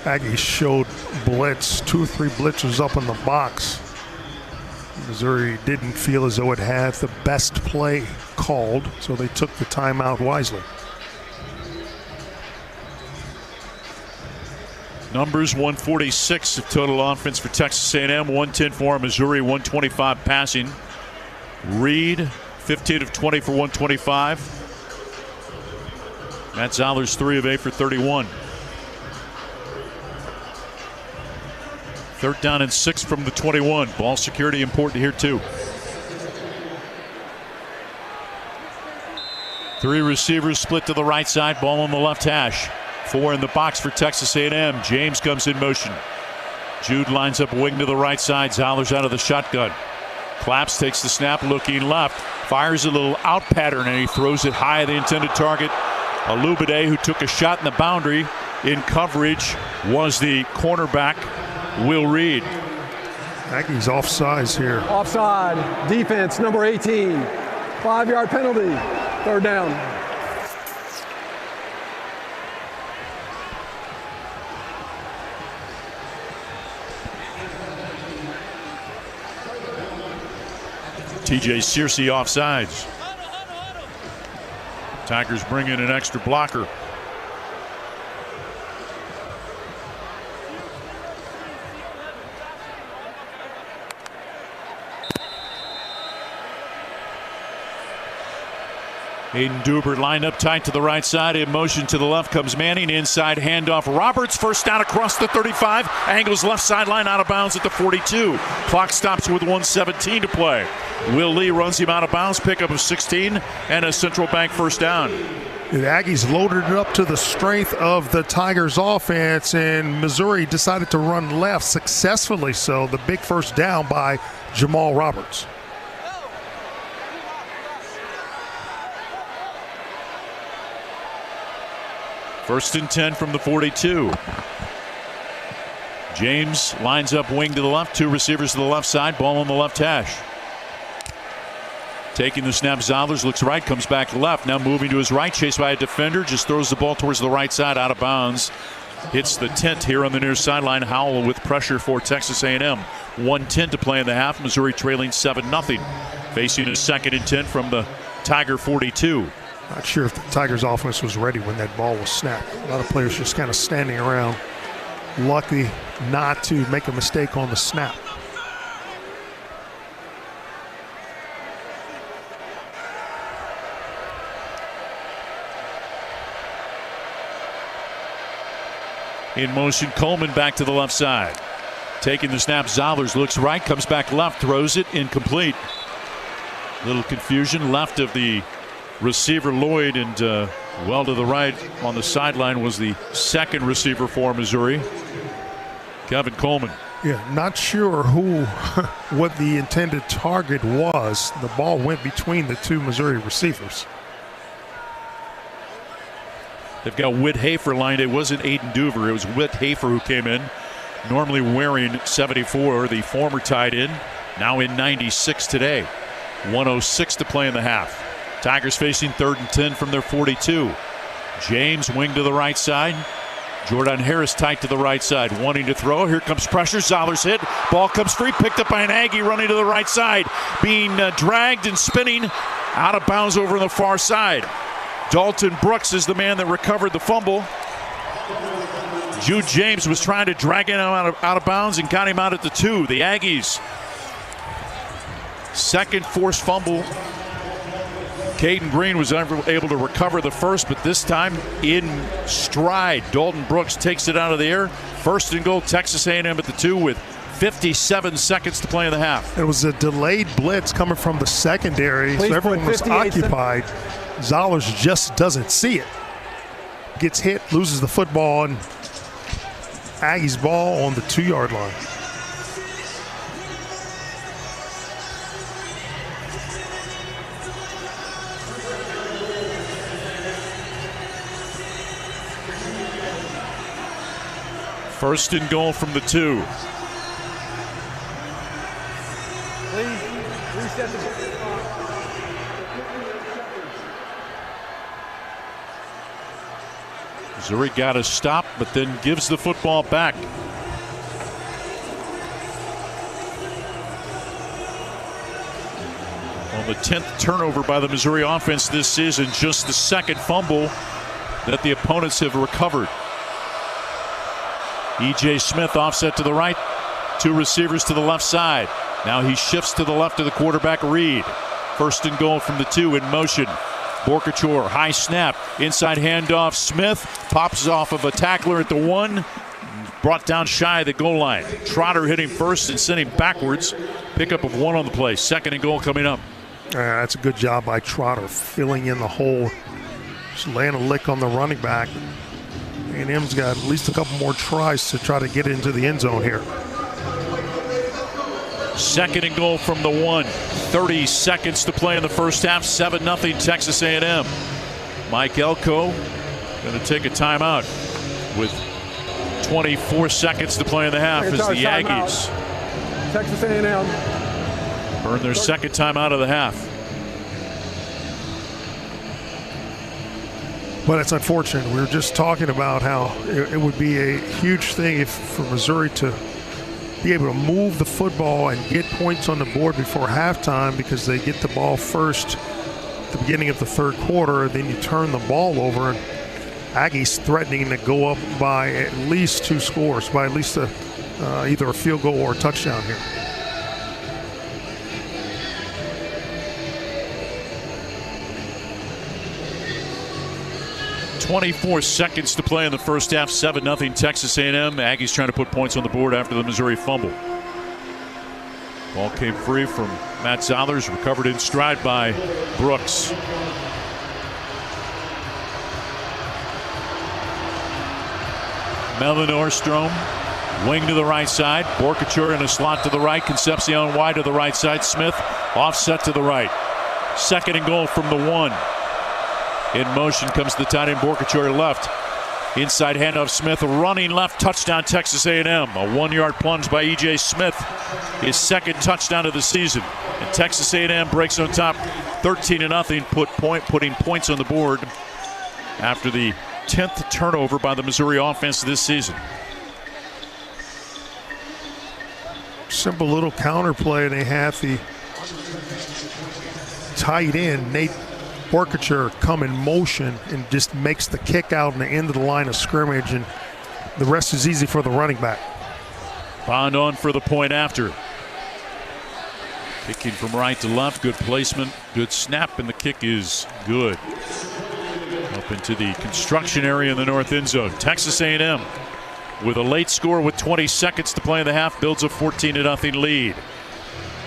Aggies showed blitz, 2 or 3 blitzers up in the box. Missouri didn't feel as though it had the best play called, so they took the timeout wisely. Numbers 146 of total offense for Texas A&M, 110 for Missouri, 125 passing. Reed, 15 of 20 for 125. Matt Zollers, 3 of 8 for 31. 3rd down and 6 from the 21. Ball security important here too. 3 receivers split to the right side, ball on the left hash. 4 in the box for Texas A&M. James comes in motion. Jude lines up wing to the right side. Zollers out of the shotgun. Claps takes the snap, looking left. Fires a little out pattern, and he throws it high at the intended target. Alubade, who took a shot in the boundary in coverage, was the cornerback, Will Reed. Aggies offsides here. Offside. Defense, number 18. 5-yard penalty. 3rd down. TJ Searcy offsides. Tigers bring in an extra blocker. Hayden Dubert lined up tight to the right side. In motion to the left comes Manning. Inside handoff. Roberts first down across the 35. Angles left sideline out of bounds at the 42. Clock stops with 1:17 to play. Will Lee runs him out of bounds. Pickup of 16 and a Central Bank first down. The Aggies loaded it up to the strength of the Tigers offense, and Missouri decided to run left successfully. So the big first down by Jamal Roberts. First and 10 from the 42. James lines up wing to the left. 2 receivers to the left side. Ball on the left hash. Taking the snap, Zollers looks right, comes back left. Now moving to his right, chased by a defender. Just throws the ball towards the right side, out of bounds. Hits the tent here on the near sideline. Howell with pressure for Texas A&M. 1:10 to play in the half. Missouri trailing 7-0. Facing a 2nd and 10 from the Tiger 42. Not sure if the Tigers offense was ready when that ball was snapped. A lot of players just kind of standing around, lucky not to make a mistake on the snap. In motion, Coleman back to the left side. Taking the snap, Zollers looks right, comes back left, throws it, incomplete. Little confusion left of the receiver Lloyd, and well to the right on the sideline was the 2nd receiver for Missouri, Kevin Coleman. Yeah, not sure what the intended target was. The ball went between the 2 Missouri receivers. They've got Whit Hafer lined. It wasn't Aiden Duver. It was Whit Hafer who came in, normally wearing 74, the former tight end, now in 96 today. 1:06 to play in the half. Tigers facing 3rd and 10 from their 42. James wing to the right side. Jordan Harris tight to the right side, wanting to throw. Here comes pressure. Zollers hit. Ball comes free, picked up by an Aggie running to the right side, being dragged and spinning out of bounds over on the far side. Dalton Brooks is the man that recovered the fumble. Jude James was trying to drag him out of bounds and got him out at the 2. The Aggies' 2nd forced fumble. Caden Green was able to recover the first, but this time in stride. Dalton Brooks takes it out of the air. 1st and goal, Texas A&M at the 2 with 57 seconds to play in the half. It was a delayed blitz coming from the secondary, so everyone was occupied. Zollers just doesn't see it. Gets hit, loses the football, and Aggies ball on the 2-yard line. First and goal from the 2. Please, 3 Missouri got a stop, but then gives the football back. On the 10th turnover by the Missouri offense this season, just the second fumble that the opponents have recovered. E.J. Smith offset to the right, 2 receivers to the left side. Now he shifts to the left of the quarterback, Reed. First and goal from the 2 in motion. Borkachor, high snap, inside handoff. Smith pops off of a tackler at the 1, brought down shy of the goal line. Trotter hit him first and sent him backwards. Pickup of 1 on the play. Second and goal coming up. That's a good job by Trotter, filling in the hole, just laying a lick on the running back. A&M's got at least a couple more tries to try to get into the end zone here. Second and goal from the 1. 30 seconds to play in the first half. 7-0 Texas A&M. Mike Elko going to take a timeout with 24 seconds to play in the half as the Aggies Texas A&M burn their second timeout of the half. But it's unfortunate. We were just talking about how it would be a huge thing for Missouri to be able to move the football and get points on the board before halftime, because they get the ball first at the beginning of the third quarter, then you turn the ball over, and Aggies threatening to go up by at least 2 scores, by at least either a field goal or a touchdown here. .24 seconds to play in the first half. 7-0 Texas A&M. Aggies trying to put points on the board after the Missouri fumble. Ball came free from Matt Zollers, recovered in stride by Brooks. Melvin Orstrom, wing to the right side. Borkachur in a slot to the right. Concepcion wide to the right side. Smith offset to the right. Second and goal from the 1. In motion comes the tight end Borkachor left. Inside handoff Smith, running left, touchdown Texas A&M. A 1-yard plunge by E.J. Smith, his second touchdown of the season. And Texas A&M breaks on top 13-0, putting points on the board after the 10th turnover by the Missouri offense this season. Simple little counter play. They have the tight end, Nate Borkachor, come in motion and just makes the kick out in the end of the line of scrimmage, and the rest is easy for the running back. Bond on for the point after. Kicking from right to left, good placement, good snap, and the kick is good. Up into the construction area in the north end zone. Texas A&M with a late score with 20 seconds to play in the half, builds a 14-0 lead.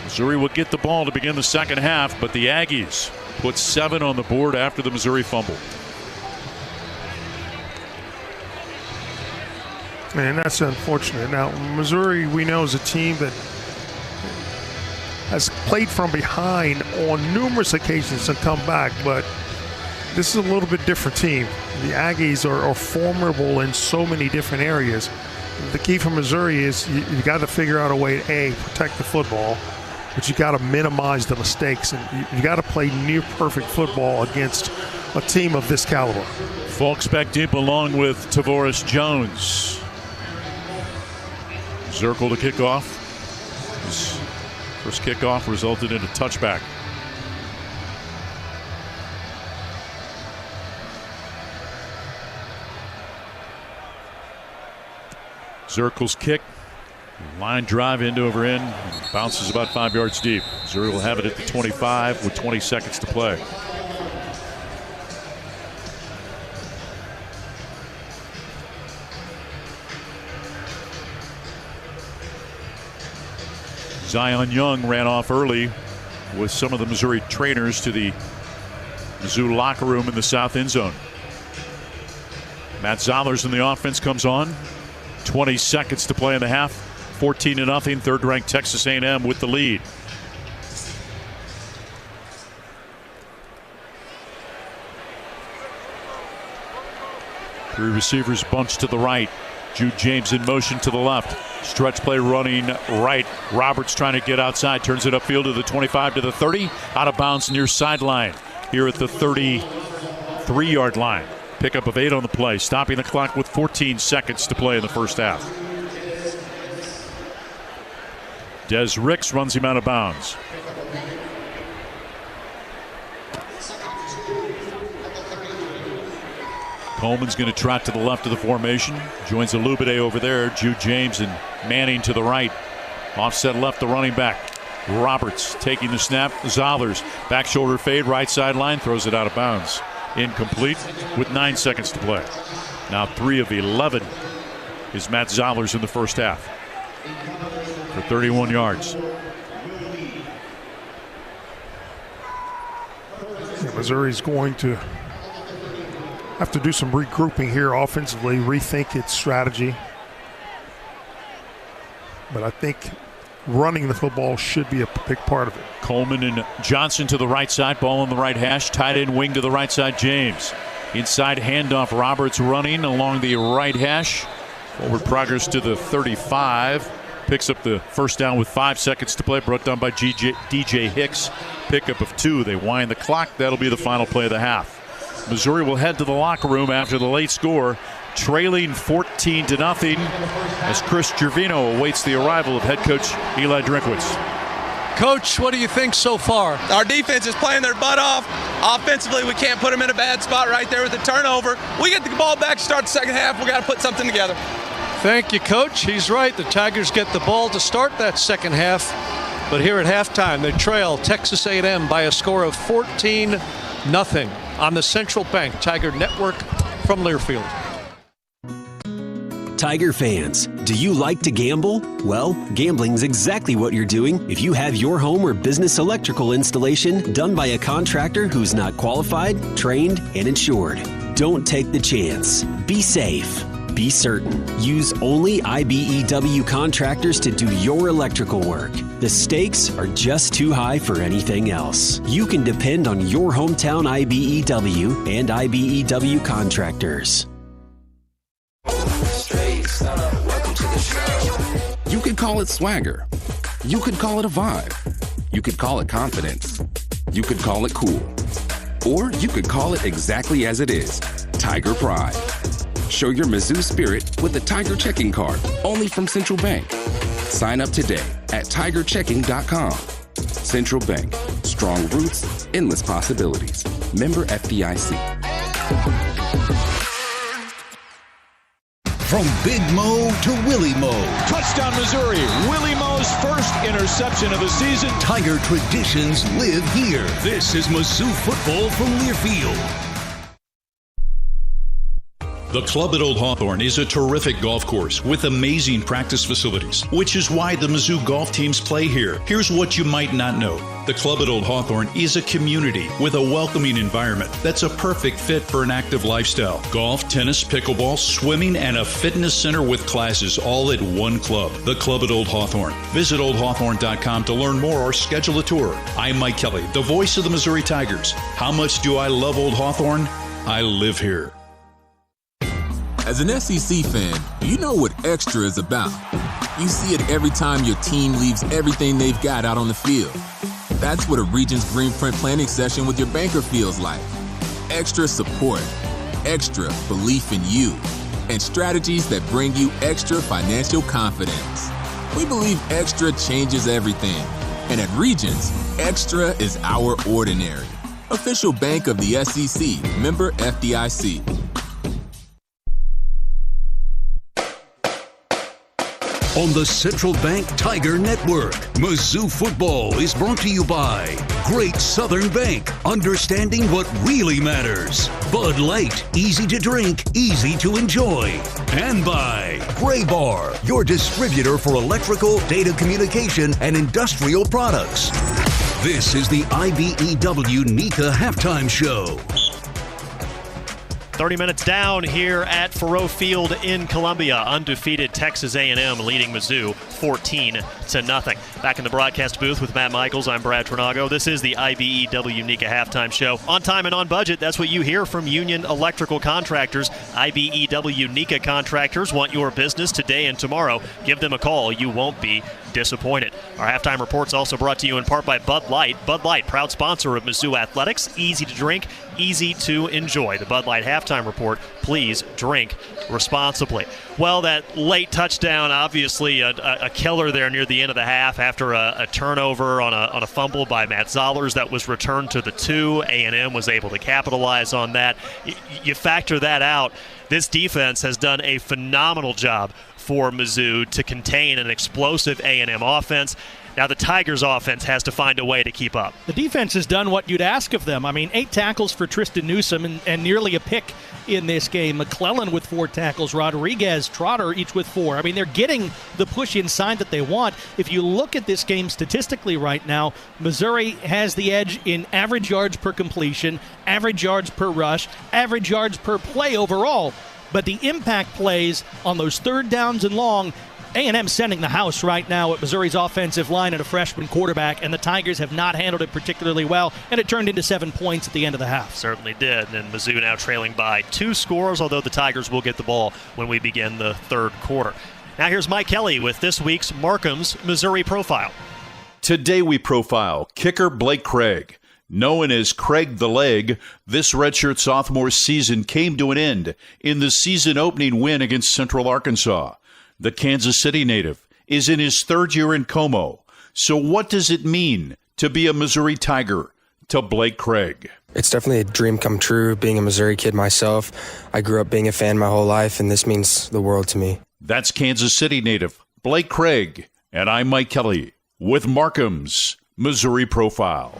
Missouri will get the ball to begin the second half, but the Aggies put 7 on the board after the Missouri fumble. And that's unfortunate. Now, Missouri, we know, is a team that has played from behind on numerous occasions and come back, but this is a little bit different team. The Aggies are formidable in so many different areas. The key for Missouri is you got to figure out a way to, protect the football, but you got to minimize the mistakes, and you got to play near perfect football against a team of this caliber. Fulks back deep along with Tavoris Jones. Zirkle to kick off. His first kickoff resulted in a touchback. Zirkle's kick, line drive end over end, bounces about 5 yards deep. Missouri will have it at the 25 with 20 seconds to play. Zion Young ran off early with some of the Missouri trainers to the Mizzou locker room in the south end zone. Matt Zollers in the offense comes on. 20 seconds to play in the half. 14-0. Third-ranked Texas A&M with the lead. Three receivers bunched to the right. Jude James in motion to the left. Stretch play running right. Roberts trying to get outside. Turns it upfield to the 25 to the 30. Out of bounds near sideline. Here at the 33-yard line. Pickup of 8 on the play. Stopping the clock with 14 seconds to play in the first half. Des Ricks runs him out of bounds. Coleman's going to trot to the left of the formation. Joins Alubide over there. Jude James and Manning to the right. Offset left, the running back. Roberts taking the snap. Zollers, back shoulder fade, right sideline, throws it out of bounds. Incomplete with 9 seconds to play. Now 3 of 11 is Matt Zollers in the first half for 31 yards. Missouri's going to have to do some regrouping here offensively, rethink its strategy. But I think running the football should be a big part of it. Coleman and Johnson to the right side, ball on the right hash, tight end wing to the right side, James. Inside handoff, Roberts running along the right hash. Forward progress to the 35. Picks up the first down with 5 seconds to play, brought down by DJ Hicks. Pickup of 2. They wind the clock. That'll be the final play of the half. Missouri will head to the locker room after the late score, trailing 14-0 as Chris Gervino awaits the arrival of head coach Eli Drinkwitz. Coach, what do you think so far? Our defense is playing their butt off. Offensively, we can't put them in a bad spot right there with the turnover. We get the ball back, start the second half. We got to put something together. Thank you, Coach. He's right. The Tigers get the ball to start that second half. But here at halftime, they trail Texas A&M by a score of 14-0 on the Central Bank Tiger Network from Learfield. Tiger fans, do you like to gamble? Well, gambling's exactly what you're doing if you have your home or business electrical installation done by a contractor who's not qualified, trained, and insured. Don't take the chance. Be safe. Be certain. Use only IBEW contractors to do your electrical work. The stakes are just too high for anything else. You can depend on your hometown IBEW and IBEW contractors. You could call it swagger. You could call it a vibe. You could call it confidence. You could call it cool. Or you could call it exactly as it is, Tiger Pride. Show your Mizzou spirit with the Tiger Checking Card, only from Central Bank. Sign up today at tigerchecking.com. Central Bank, strong roots, endless possibilities. Member FDIC. From Big Mo to Willie Mo. Touchdown, Missouri. Willie Mo's first interception of the season. Tiger traditions live here. This is Mizzou football from Learfield. The Club at Old Hawthorne is a terrific golf course with amazing practice facilities, which is why the Mizzou golf teams play here. Here's what you might not know. The Club at Old Hawthorne is a community with a welcoming environment that's a perfect fit for an active lifestyle. Golf, tennis, pickleball, swimming, and a fitness center with classes all at one club. The Club at Old Hawthorne. Visit oldhawthorne.com to learn more or schedule a tour. I'm Mike Kelly, the voice of the Missouri Tigers. How much do I love Old Hawthorne? I live here. As an SEC fan, you know what extra is about. You see it every time your team leaves everything they've got out on the field. That's what a Regions Greenprint planning session with your banker feels like. Extra support, extra belief in you, and strategies that bring you extra financial confidence. We believe extra changes everything. And at Regions, extra is our ordinary. Official bank of the SEC, member FDIC. On the Central Bank Tiger Network, Mizzou football is brought to you by Great Southern Bank, understanding what really matters. Bud Light, easy to drink, easy to enjoy. And by Graybar, your distributor for electrical, data communication, and industrial products. This is the IBEW NECA Halftime Show. 30 minutes down here at Faurot Field in Columbia. Undefeated Texas A&M leading Mizzou 14-0. Back in the broadcast booth with Matt Michaels, I'm Brad Trinago. This is the IBEW NECA Halftime Show. On time and on budget, that's what you hear from Union Electrical Contractors. IBEW NECA Contractors want your business today and tomorrow. Give them a call. You won't be disappointed. Our halftime report's also brought to you in part by Bud Light. Bud Light, proud sponsor of Mizzou Athletics. Easy to drink, easy to enjoy. The Bud Light halftime report. Please drink responsibly. Well, that late touchdown, obviously a killer there near the end of the half after a turnover on a fumble by Matt Zollers that was returned to the 2. A&M was able to capitalize on that. You factor that out, this defense has done a phenomenal job for Mizzou to contain an explosive A&M offense. Now the Tigers' offense has to find a way to keep up. The defense has done what you'd ask of them. I mean, 8 tackles for Tristan Newsome and nearly a pick in this game. McClellan with 4 tackles. Rodriguez, Trotter each with 4. I mean, they're getting the push inside that they want. If you look at this game statistically right now, Missouri has the edge in average yards per completion, average yards per rush, average yards per play overall. But the impact plays on those third downs and long, A&M sending the house right now at Missouri's offensive line and a freshman quarterback, and the Tigers have not handled it particularly well, and it turned into 7 points at the end of the half. Certainly did, and Mizzou now trailing by 2 scores, although the Tigers will get the ball when we begin the third quarter. Now here's Mike Kelly with this week's Markham's Missouri Profile. Today we profile kicker Blake Craig. Known as Craig the Leg, this redshirt sophomore season came to an end in the season-opening win against Central Arkansas. The Kansas City native is in his 3rd year in Como. So what does it mean to be a Missouri Tiger to Blake Craig? It's definitely a dream come true, being a Missouri kid myself. I grew up being a fan my whole life, and this means the world to me. That's Kansas City native Blake Craig, and I'm Mike Kelly with Markham's Missouri Profile.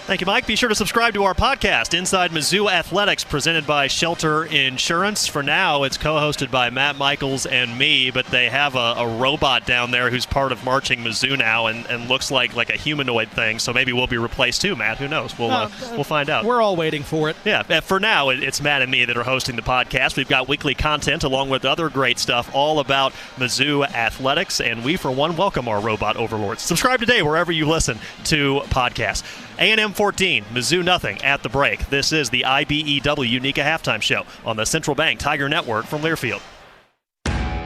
Thank you, Mike. Be sure to subscribe to our podcast, Inside Mizzou Athletics, presented by Shelter Insurance. For now, it's co-hosted by Matt Michaels and me, but they have a robot down there who's part of Marching Mizzou now and looks like a humanoid thing, so maybe we'll be replaced too, Matt. Who knows? We'll find out. We're all waiting for it. Yeah, for now, it's Matt and me that are hosting the podcast. We've got weekly content along with other great stuff all about Mizzou Athletics, and we, for one, welcome our robot overlords. Subscribe today wherever you listen to podcasts. A&M 14, Mizzou nothing at the break. This is the IBEW NECA Halftime Show on the Central Bank Tiger Network from Learfield.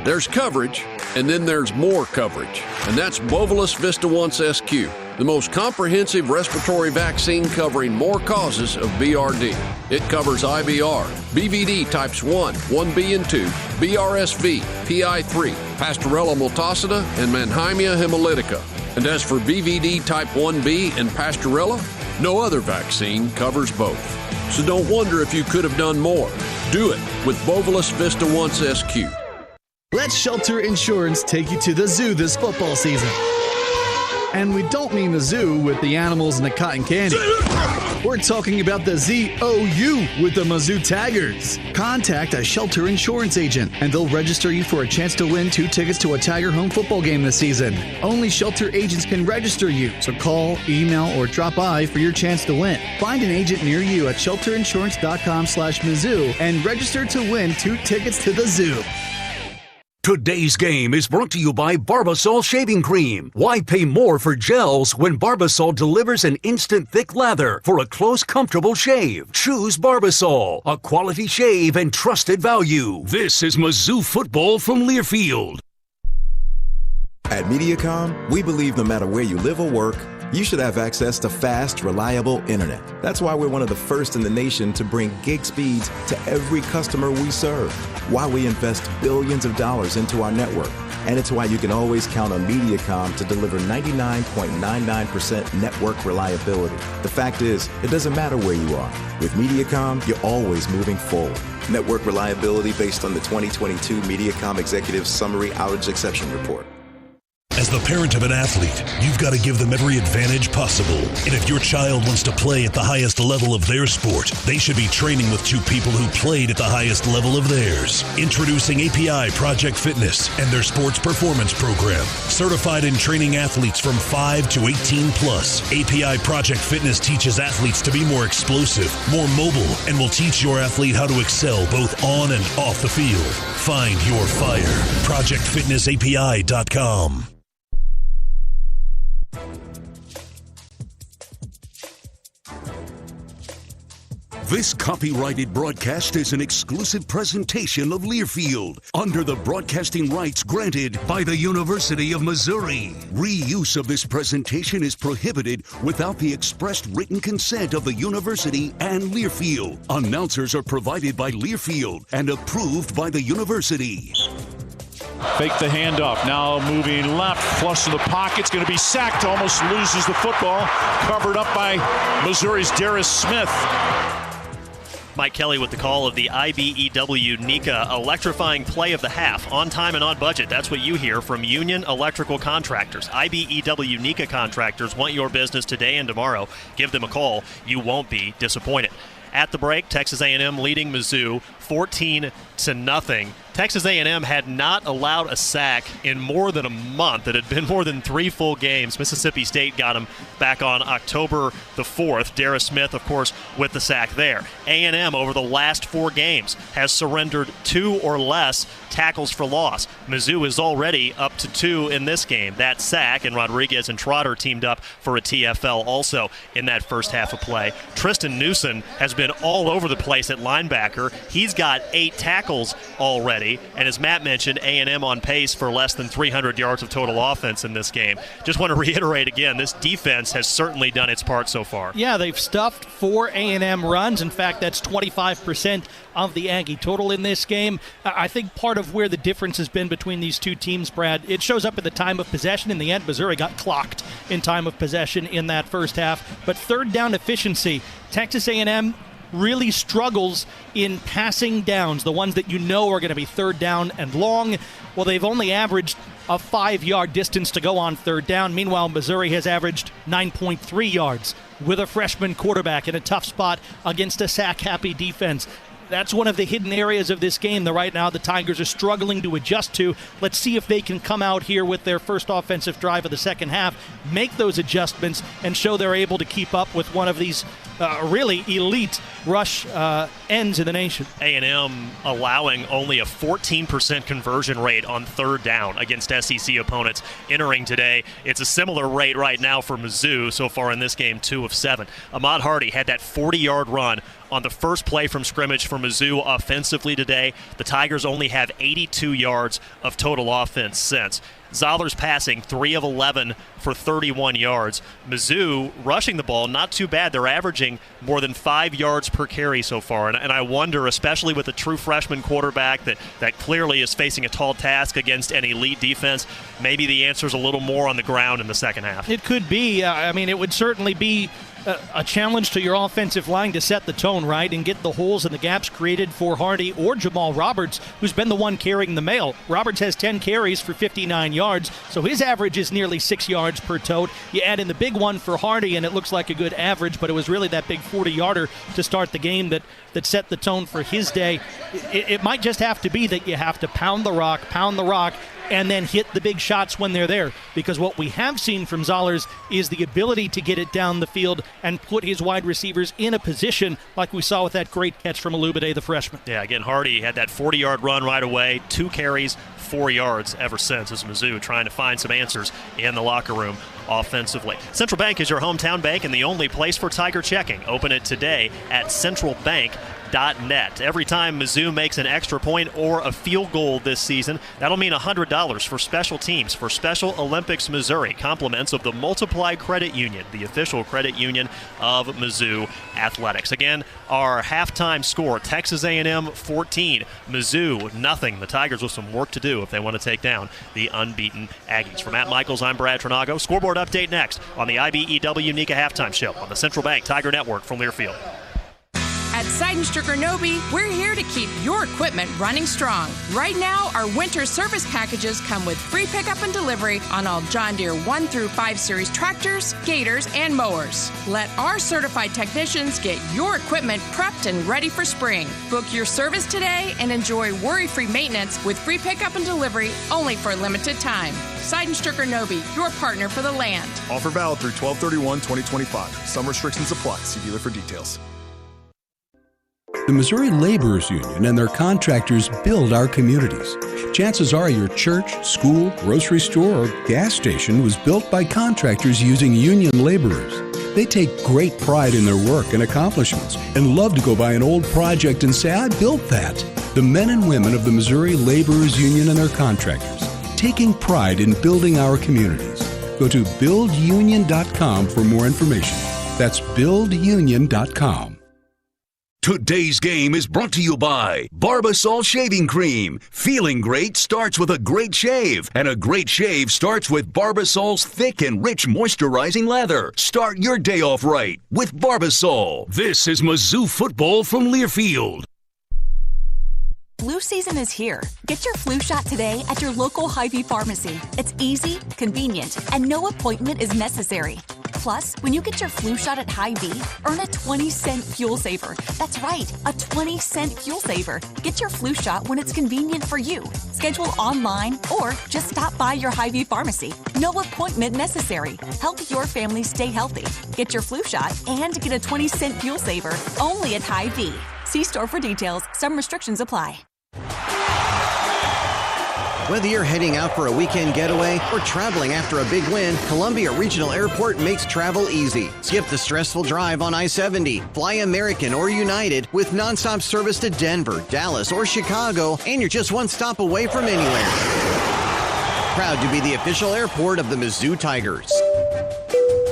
There's coverage, and then there's more coverage. And that's Bovolus Vista Once SQ, the most comprehensive respiratory vaccine covering more causes of BRD. It covers IBR, BVD types 1, 1B and 2, BRSV, PI3, Pastorella multocida, and Mannheimia hemolytica. And as for BVD type 1B and Pastorella, no other vaccine covers both. So don't wonder if you could have done more. Do it with Bovolus Vista Once SQ. Let Shelter Insurance take you to the zoo this football season. And we don't mean the zoo with the animals and the cotton candy. We're talking about the ZOU with the Mizzou Tigers. Contact a Shelter Insurance agent, and they'll register you for a chance to win 2 tickets to a Tiger home football game this season. Only Shelter agents can register you, so call, email, or drop by for your chance to win. Find an agent near you at shelterinsurance.com/Mizzou and register to win 2 tickets to the zoo. Today's game is brought to you by Barbasol Shaving Cream. Why pay more for gels when Barbasol delivers an instant thick lather for a close, comfortable shave? Choose Barbasol, a quality shave and trusted value. This is Mizzou football from Learfield. At Mediacom, we believe no matter where you live or work, you should have access to fast, reliable internet. That's why we're one of the first in the nation to bring gig speeds to every customer we serve. Why we invest billions of dollars into our network. And it's why you can always count on Mediacom to deliver 99.99% network reliability. The fact is, it doesn't matter where you are. With Mediacom, you're always moving forward. Network reliability based on the 2022 Mediacom Executive Summary Outage Exception Report. As the parent of an athlete, you've got to give them every advantage possible. And if your child wants to play at the highest level of their sport, they should be training with two people who played at the highest level of theirs. Introducing API Project Fitness and their sports performance program. Certified in training athletes from 5 to 18 plus. API Project Fitness teaches athletes to be more explosive, more mobile, and will teach your athlete how to excel both on and off the field. Find your fire. ProjectFitnessAPI.com. This copyrighted broadcast is an exclusive presentation of Learfield under the broadcasting rights granted by the University of Missouri. Reuse of this presentation is prohibited without the expressed written consent of the university and Learfield. Announcers are provided by Learfield and approved by the university. Fake the handoff. Now moving left, flush to the pocket. It's going to be sacked. Almost loses the football. Covered up by Missouri's Darius Smith. Mike Kelly with the call of the IBEW NECA electrifying play of the half. On time and on budget. That's what you hear from Union Electrical Contractors. IBEW NECA contractors want your business today and tomorrow. Give them a call. You won't be disappointed. At the break, Texas A&M leading Mizzou 14-0. Texas A&M had not allowed a sack in more than a month. It had been more than 3 full games. Mississippi State got him back on October the 4th. Darius Smith, of course, with the sack there. A&M over the last 4 games has surrendered 2 or less tackles for loss. Mizzou is already up to 2 in this game. That sack, and Rodriguez and Trotter teamed up for a TFL also in that first half of play. Tristan Newsom has been all over the place at linebacker. He's got 8 tackles already. And as Matt mentioned, A&M on pace for less than 300 yards of total offense in this game. Just want to reiterate again, this defense has certainly done its part so far. Yeah, they've stuffed 4 A&M runs. In fact, that's 25% of the Aggie total in this game. I think part of where the difference has been between these two teams, Brad, it shows up at the time of possession. In the end, Missouri got clocked in time of possession in that first half. But third down efficiency, Texas A&M really struggles in passing downs, the ones that you know are going to be third down and long. Well, they've only averaged a 5-yard distance to go on third down. Meanwhile, Missouri has averaged 9.3 yards with a freshman quarterback in a tough spot against a sack-happy defense. That's one of the hidden areas of this game that right now the Tigers are struggling to adjust to. Let's see if they can come out here with their first offensive drive of the second half, make those adjustments, and show they're able to keep up with one of these really elite rush ends in the nation. A&M allowing only a 14% conversion rate on third down against SEC opponents entering today. It's a similar rate right now for Mizzou so far in this game, 2 of 7. Ahmad Hardy had that 40-yard run on the first play from scrimmage for Mizzou offensively today. The Tigers only have 82 yards of total offense since. Zollers passing 3 of 11 for 31 yards. Mizzou rushing the ball, not too bad. They're averaging more than 5 yards per carry so far. And I wonder, especially with a true freshman quarterback that clearly is facing a tall task against an elite defense, maybe the answer's a little more on the ground in the second half. It could be. It would certainly be a challenge to your offensive line to set the tone, right, and get the holes and the gaps created for Hardy or Jamal Roberts, who's been the one carrying the mail. Roberts has 10 carries for 59 yards, so his average is nearly 6 yards per tote. You add in the big one for Hardy, and it looks like a good average, but it was really that big 40-yarder to start the game that set the tone for his day. It might just have to be that you have to pound the rock, and then hit the big shots when they're there. Because what we have seen from Zollers is the ability to get it down the field and put his wide receivers in a position like we saw with that great catch from Alubade, the freshman. Yeah, again, Hardy had that 40-yard run right away, 2 carries, 4 yards ever since, as Mizzou trying to find some answers in the locker room offensively. Central Bank is your hometown bank and the only place for Tiger checking. Open it today at centralbank.net. Every time Mizzou makes an extra point or a field goal this season, that'll mean $100 for special teams for Special Olympics Missouri, compliments of the Multiply Credit Union, the official credit union of Mizzou Athletics. Again, our halftime score, Texas A&M 14, Mizzou nothing. The Tigers with some work to do if they want to take down the unbeaten Aggies. For Matt Michaels, I'm Brad Trinago. Scoreboard update next on the IBEW NECA Halftime Show on the Central Bank Tiger Network from Learfield. At Seidenstricker Nobi, we're here to keep your equipment running strong. Right now, our winter service packages come with free pickup and delivery on all John Deere 1 through 5 series tractors, gators, and mowers. Let our certified technicians get your equipment prepped and ready for spring. Book your service today and enjoy worry-free maintenance with free pickup and delivery only for a limited time. Seidenstricker Nobi, your partner for the land. Offer valid through 12/31/2025. Some restrictions apply. See dealer for details. The Missouri Laborers Union and their contractors build our communities. Chances are your church, school, grocery store, or gas station was built by contractors using union laborers. They take great pride in their work and accomplishments and love to go by an old project and say, I built that. The men and women of the Missouri Laborers Union and their contractors, taking pride in building our communities. Go to buildunion.com for more information. That's buildunion.com. Today's game is brought to you by Barbasol Shaving Cream. Feeling great starts with a great shave, and a great shave starts with Barbasol's thick and rich moisturizing lather. Start your day off right with Barbasol. This is Mizzou football from Learfield. Flu season is here. Get your flu shot today at your local Hy-Vee pharmacy. It's easy, convenient, and no appointment is necessary. Plus, when you get your flu shot at Hy-Vee, earn a 20-cent fuel saver. That's right, a 20-cent fuel saver. Get your flu shot when it's convenient for you. Schedule online or just stop by your Hy-Vee pharmacy. No appointment necessary. Help your family stay healthy. Get your flu shot and get a 20-cent fuel saver only at Hy-Vee. See store for details. Some restrictions apply. Whether you're heading out for a weekend getaway or traveling after a big win, Columbia Regional Airport makes travel easy. Skip the stressful drive on I-70. Fly American or United with nonstop service to Denver, Dallas, or Chicago, and you're just one stop away from anywhere. Proud to be the official airport of the Mizzou Tigers.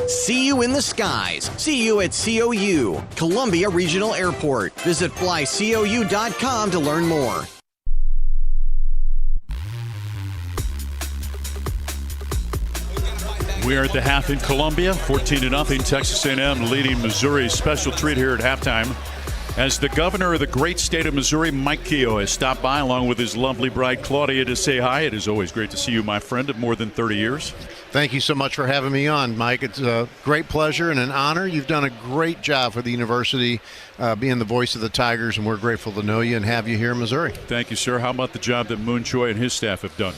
See you in the skies. See you at COU, Columbia Regional Airport. Visit flycou.com to learn more. We are at the half in Columbia, 14-0. Texas A&M leading Missouri. Special treat here at halftime as the governor of the great state of Missouri, Mike Keogh, has stopped by along with his lovely bride, Claudia, to say hi. It is always great to see you, my friend, of more than 30 years. Thank you so much for having me on, Mike. It's a great pleasure and an honor. You've done a great job for the university, being the voice of the Tigers, and we're grateful to know you and have you here in Missouri. Thank you, sir. How about the job that Moon Choi and his staff have done?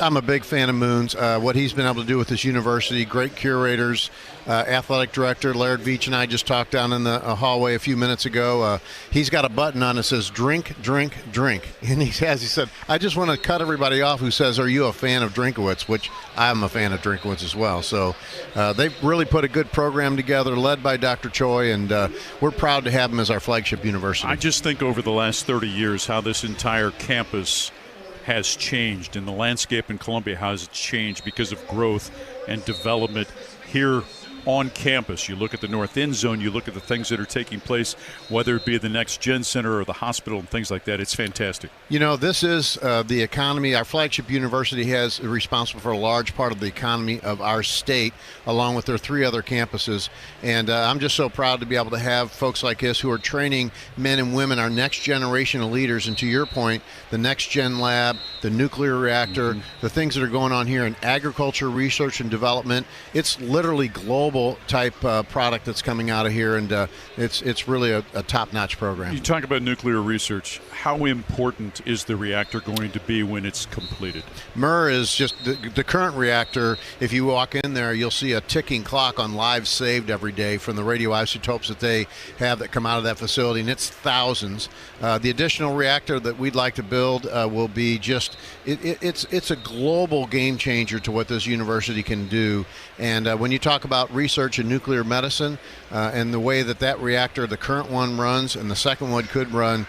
I'm a big fan of Moon's. What he's been able to do with this university, great curators, athletic director Laird Veach and I just talked down in the hallway a few minutes ago. He's got a button on that says drink, drink, drink. And he said, I just want to cut everybody off who says, are you a fan of Drinkowitz? Which I'm a fan of Drinkowitz as well. So they've really put a good program together led by Dr. Choi, and we're proud to have him as our flagship university. I just think over the last 30 years how this entire campus has changed, and the landscape in Columbia has changed because of growth and development here on campus. You look at the North End Zone, you look at the things that are taking place, whether it be the Next Gen Center or the hospital and things like that. It's fantastic. You know, this is the economy. Our flagship university is responsible for a large part of the economy of our state, along with their 3 other campuses. And I'm just so proud to be able to have folks like this who are training men and women, our next generation of leaders. And to your point, the Next Gen Lab, the nuclear reactor, the things that are going on here in agriculture, research, and development. It's literally global type product that's coming out of here, and it's really a top-notch program. You talk about nuclear research. How important is the reactor going to be when it's completed? MER is just the current reactor. If you walk in there, you'll see a ticking clock on lives saved every day from the radioisotopes that they have that come out of that facility, and it's thousands. The additional reactor that we'd like to build will be just it's a global game changer to what this university can do. And when you talk about research in nuclear medicine and the way that reactor, the current one, runs and the second one could run,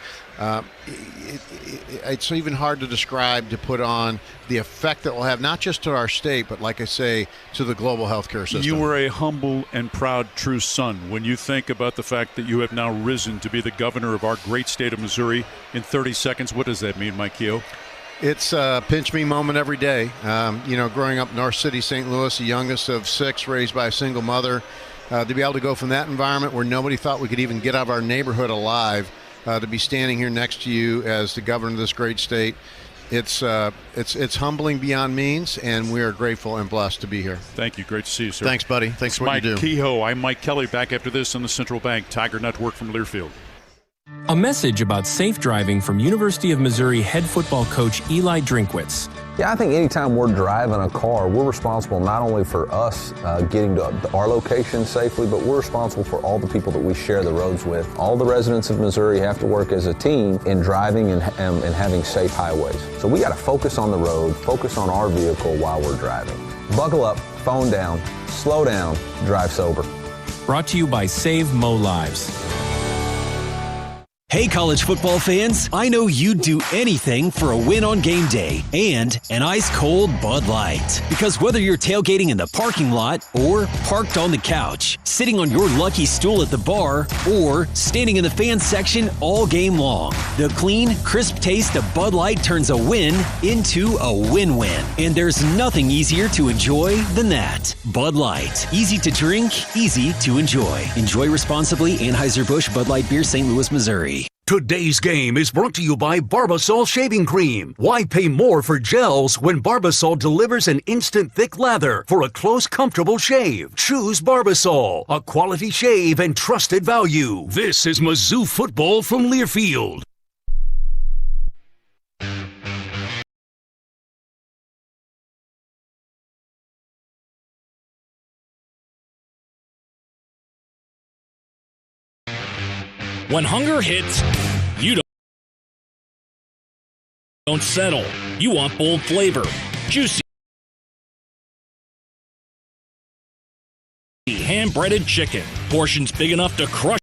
it's even hard to describe, to put on the effect that will have, not just to our state, but like I say, to the global healthcare system. You were a humble and proud true son. When you think about the fact that you have now risen to be the governor of our great state of Missouri in 30 seconds, what does that mean, Mike Keogh? It's a pinch me moment every day. Growing up North City, St. Louis, the youngest of 6, raised by a single mother, to be able to go from that environment where nobody thought we could even get out of our neighborhood alive to be standing here next to you as the governor of this great state. It's humbling beyond means, and we are grateful and blessed to be here. Thank you. Great to see you, sir. Thanks, buddy. Thanks for what you do. Mike Kehoe. I'm Mike Kelly. Back after this on the Central Bank Tiger Network from Learfield. A message about safe driving from University of Missouri head football coach Eli Drinkwitz. Yeah, I think anytime we're driving a car, we're responsible not only for us getting to our location safely, but we're responsible for all the people that we share the roads with. All the residents of Missouri have to work as a team in driving and having safe highways. So we got to focus on the road, focus on our vehicle while we're driving. Buckle up, phone down, slow down, drive sober. Brought to you by Save Mo Lives. Hey, college football fans, I know you'd do anything for a win on game day and an ice-cold Bud Light. Because whether you're tailgating in the parking lot or parked on the couch, sitting on your lucky stool at the bar, or standing in the fan section all game long, the clean, crisp taste of Bud Light turns a win into a win-win. And there's nothing easier to enjoy than that. Bud Light. Easy to drink, easy to enjoy. Enjoy responsibly. Anheuser-Busch Bud Light Beer, St. Louis, Missouri. Today's game is brought to you by Barbasol Shaving Cream. Why pay more for gels when Barbasol delivers an instant thick lather for a close, comfortable shave? Choose Barbasol, a quality shave and trusted value. This is Mizzou football from Learfield. When hunger hits, you don't settle. You want bold flavor, juicy, hand-breaded chicken, portions big enough to crush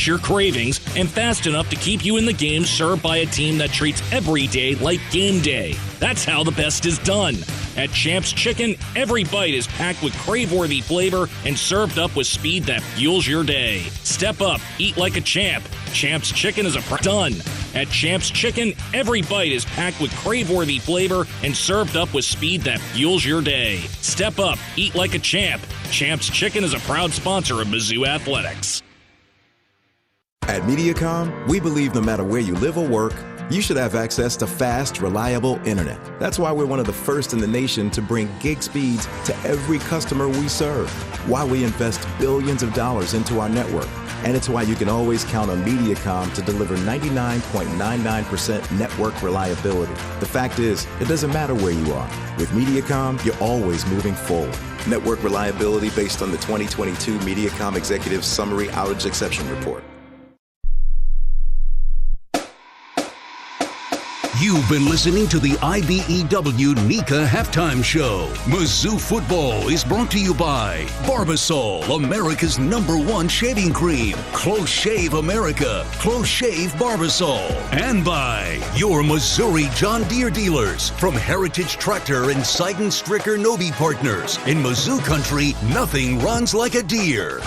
your cravings, and fast enough to keep you in the game, served by a team that treats every day like game day. That's how the best is done. At Champs Chicken, every bite is packed with crave-worthy flavor and served up with speed that fuels your day. Step up, eat like a champ. Champs Chicken is done. At Champs Chicken, every bite is packed with crave-worthy flavor and served up with speed that fuels your day. Step up, eat like a champ. Champs Chicken is a proud sponsor of Mizzou Athletics. At Mediacom, we believe no matter where you live or work, you should have access to fast, reliable internet. That's why we're one of the first in the nation to bring gig speeds to every customer we serve. Why we invest billions of dollars into our network. And it's why you can always count on Mediacom to deliver 99.99% network reliability. The fact is, it doesn't matter where you are. With Mediacom, you're always moving forward. Network reliability based on the 2022 Mediacom Executive Summary Outage Exception Report. You've been listening to the IBEW NECA Halftime Show. Mizzou football is brought to you by Barbasol, America's #1 shaving cream. Close Shave America, Close Shave Barbasol. And by your Missouri John Deere dealers. From Heritage Tractor and Sidon Stricker Nobi Partners. In Mizzou country, nothing runs like a deer.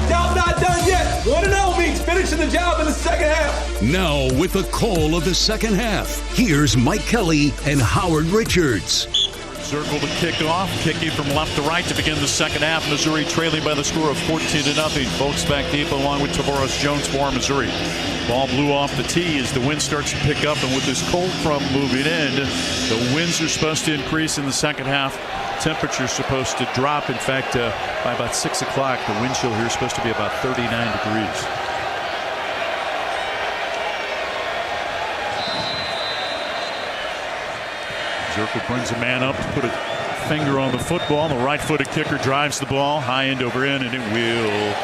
Job not done yet. 1-0 means finishing the job in the second half. Now, with the call of the second half, here's Mike Kelly and Howard Richards. Circle to kickoff, kicking from left to right to begin the second half. Missouri trailing by the score of 14-0. Folks back deep along with Tavares Jones for Missouri. Ball blew off the tee as the wind starts to pick up, and with this cold front moving in, the winds are supposed to increase in the second half. Temperature's supposed to drop. In fact, by about 6 o'clock, the wind chill here is supposed to be about 39 degrees. Zirkle brings a man up to put a finger on the football. The right-footed kicker drives the ball high end over in, and it will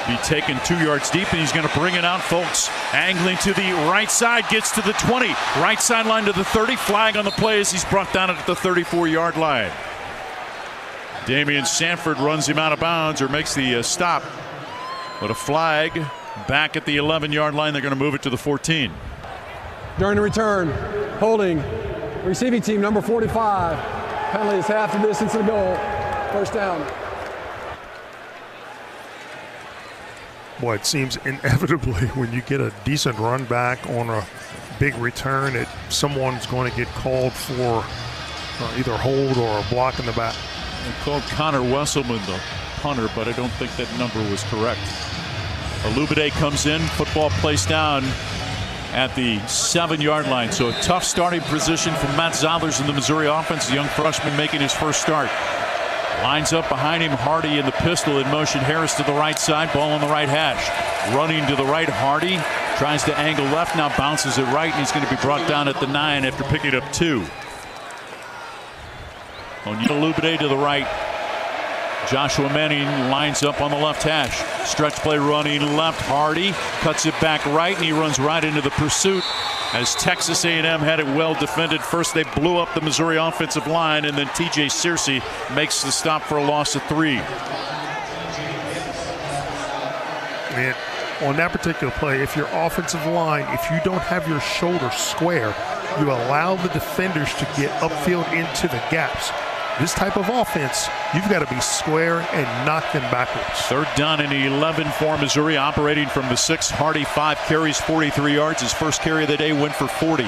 be taken 2 yards deep, and he's going to bring it out, folks. Angling to the right side, gets to the 20. Right sideline to the 30. Flag on the play as he's brought down at the 34-yard line. Damian Sanford runs him out of bounds, or makes the stop. But a flag back at the 11-yard line. They're going to move it to the 14. During the return, holding receiving team number 45. Penalty is half the distance of the goal. First down. Boy, it seems inevitably when you get a decent run back on a big return, someone's going to get called for either hold or a block in the back. They called Connor Wesselman the punter, but I don't think that number was correct. Alubade comes in, football placed down at the 7-yard line. So a tough starting position for Matt Zollers in the Missouri offense. A young freshman making his first start. Lines up behind him, Hardy in the pistol in motion. Harris to the right side, ball on the right hash. Running to the right, Hardy tries to angle left, now bounces it right, and he's going to be brought down at the 9 after picking up 2. Alubade to the right. Joshua Manning lines up on the left hash. Stretch play running left. Hardy cuts it back right, and he runs right into the pursuit as Texas A&M had it well defended. First they blew up the Missouri offensive line, and then TJ Searcy makes the stop for a loss of 3. Man, on that particular play, if your offensive line, if you don't have your shoulder square, you allow the defenders to get upfield into the gaps. This type of offense, you've got to be square and knock them backwards. 3rd down and 11 for Missouri, operating from the 6. Hardy 5 carries, 43 yards. His first carry of the day went for 40.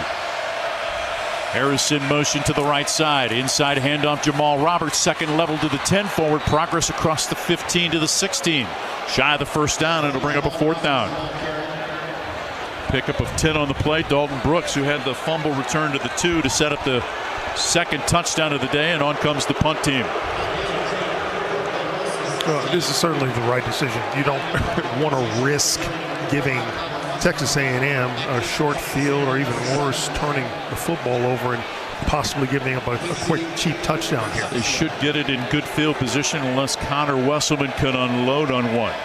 Harrison motion to the right side. Inside handoff Jamal Roberts, second level to the 10. Forward progress across the 15 to the 16. Shy of the first down, and it'll bring up a 4th down. Pickup of 10 on the play. Dalton Brooks, who had the fumble return to the 2 to set up the second touchdown of the day, and on comes the punt team. This is certainly the right decision. You don't want to risk giving Texas A&M a short field, or even worse, turning the football over and possibly giving up a quick, cheap touchdown here. They should get it in good field position unless Connor Wesselman can unload on one.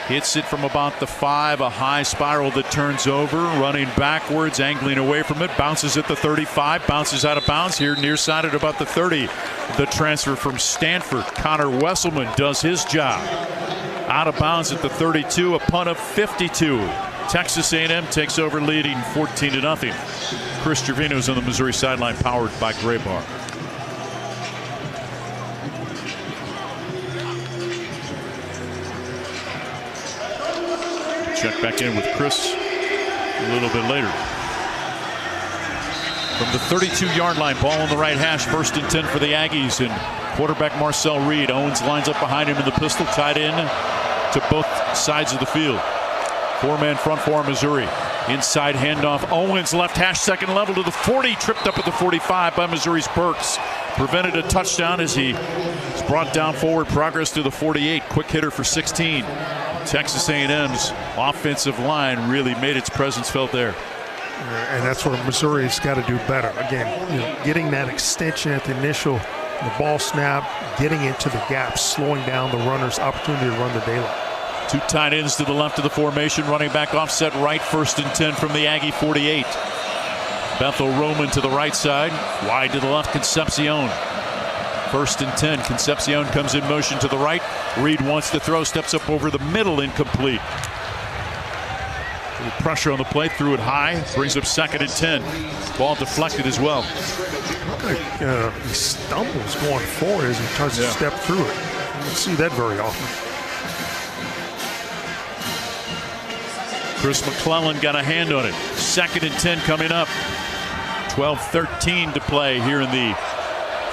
Hits it from about the 5, a high spiral that turns over, running backwards, angling away from it, bounces at the 35, bounces out of bounds here near side at about the 30. The transfer from Stanford, Connor Wesselman, does his job. Out of bounds at the 32, a punt of 52. Texas A&M takes over, leading 14-0. Chris Trevino's on the Missouri sideline, powered by Graybar. Check back in with Chris a little bit later. From the 32-yard line, ball on the right hash, 1st and 10 for the Aggies, and quarterback Marcel Reed. Owens lines up behind him in the pistol, tied in to both sides of the field. 4-man front for Missouri. Inside handoff, Owens left hash, second level to the 40, tripped up at the 45 by Missouri's Burks. Prevented a touchdown as he was brought down forward, progress to the 48. Quick hitter for 16. Texas A&M's offensive line really made its presence felt there. And that's what Missouri's got to do better. Again, getting that extension at the initial, the ball snap, getting into the gaps, slowing down the runner's opportunity to run the daylight. 2 tight ends to the left of the formation, running back offset right, 1st and 10 from the Aggie 48. Bethel Roman to the right side, wide to the left, Concepcion. 1st and 10. Concepcion comes in motion to the right. Reed wants to throw, steps up over the middle, incomplete. A little pressure on the play, threw it high, brings up 2nd and 10. Ball deflected as well. He stumbles going forward as he tries to step through it. You don't see that very often. Chris McClellan got a hand on it. 2nd and 10 coming up. 12-13 to play here in the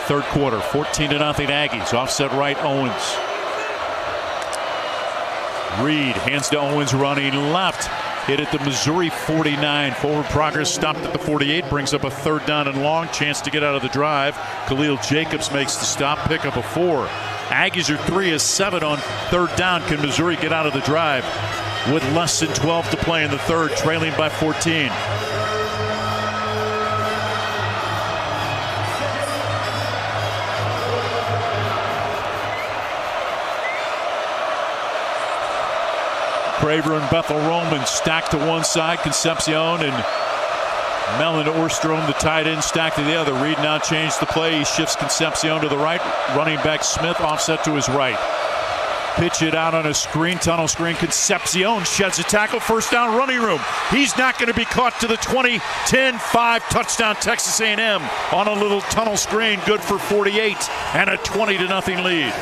3rd quarter. 14-0 Aggies. Offset right, Owens. Reed hands to Owens, running left. Hit at the Missouri 49. Forward progress stopped at the 48. Brings up a 3rd down and long. Chance to get out of the drive. Khalil Jacobs makes the stop. Pick up a 4. Aggies are 3 of 7 on 3rd down. Can Missouri get out of the drive with less than 12 to play in the 3rd, trailing by 14? Craver and Bethel Roman stacked to one side. Concepcion and Mellon Orstrom, the tight end, stacked to the other. Reed now changed the play. He shifts Concepcion to the right. Running back Smith offset to his right. Pitch it out on a screen, tunnel screen. Concepcion sheds a tackle. 1st down, running room. He's not going to be caught to the 20. 10-5 touchdown Texas A&M on a little tunnel screen. Good for 48 and a 20-0 lead.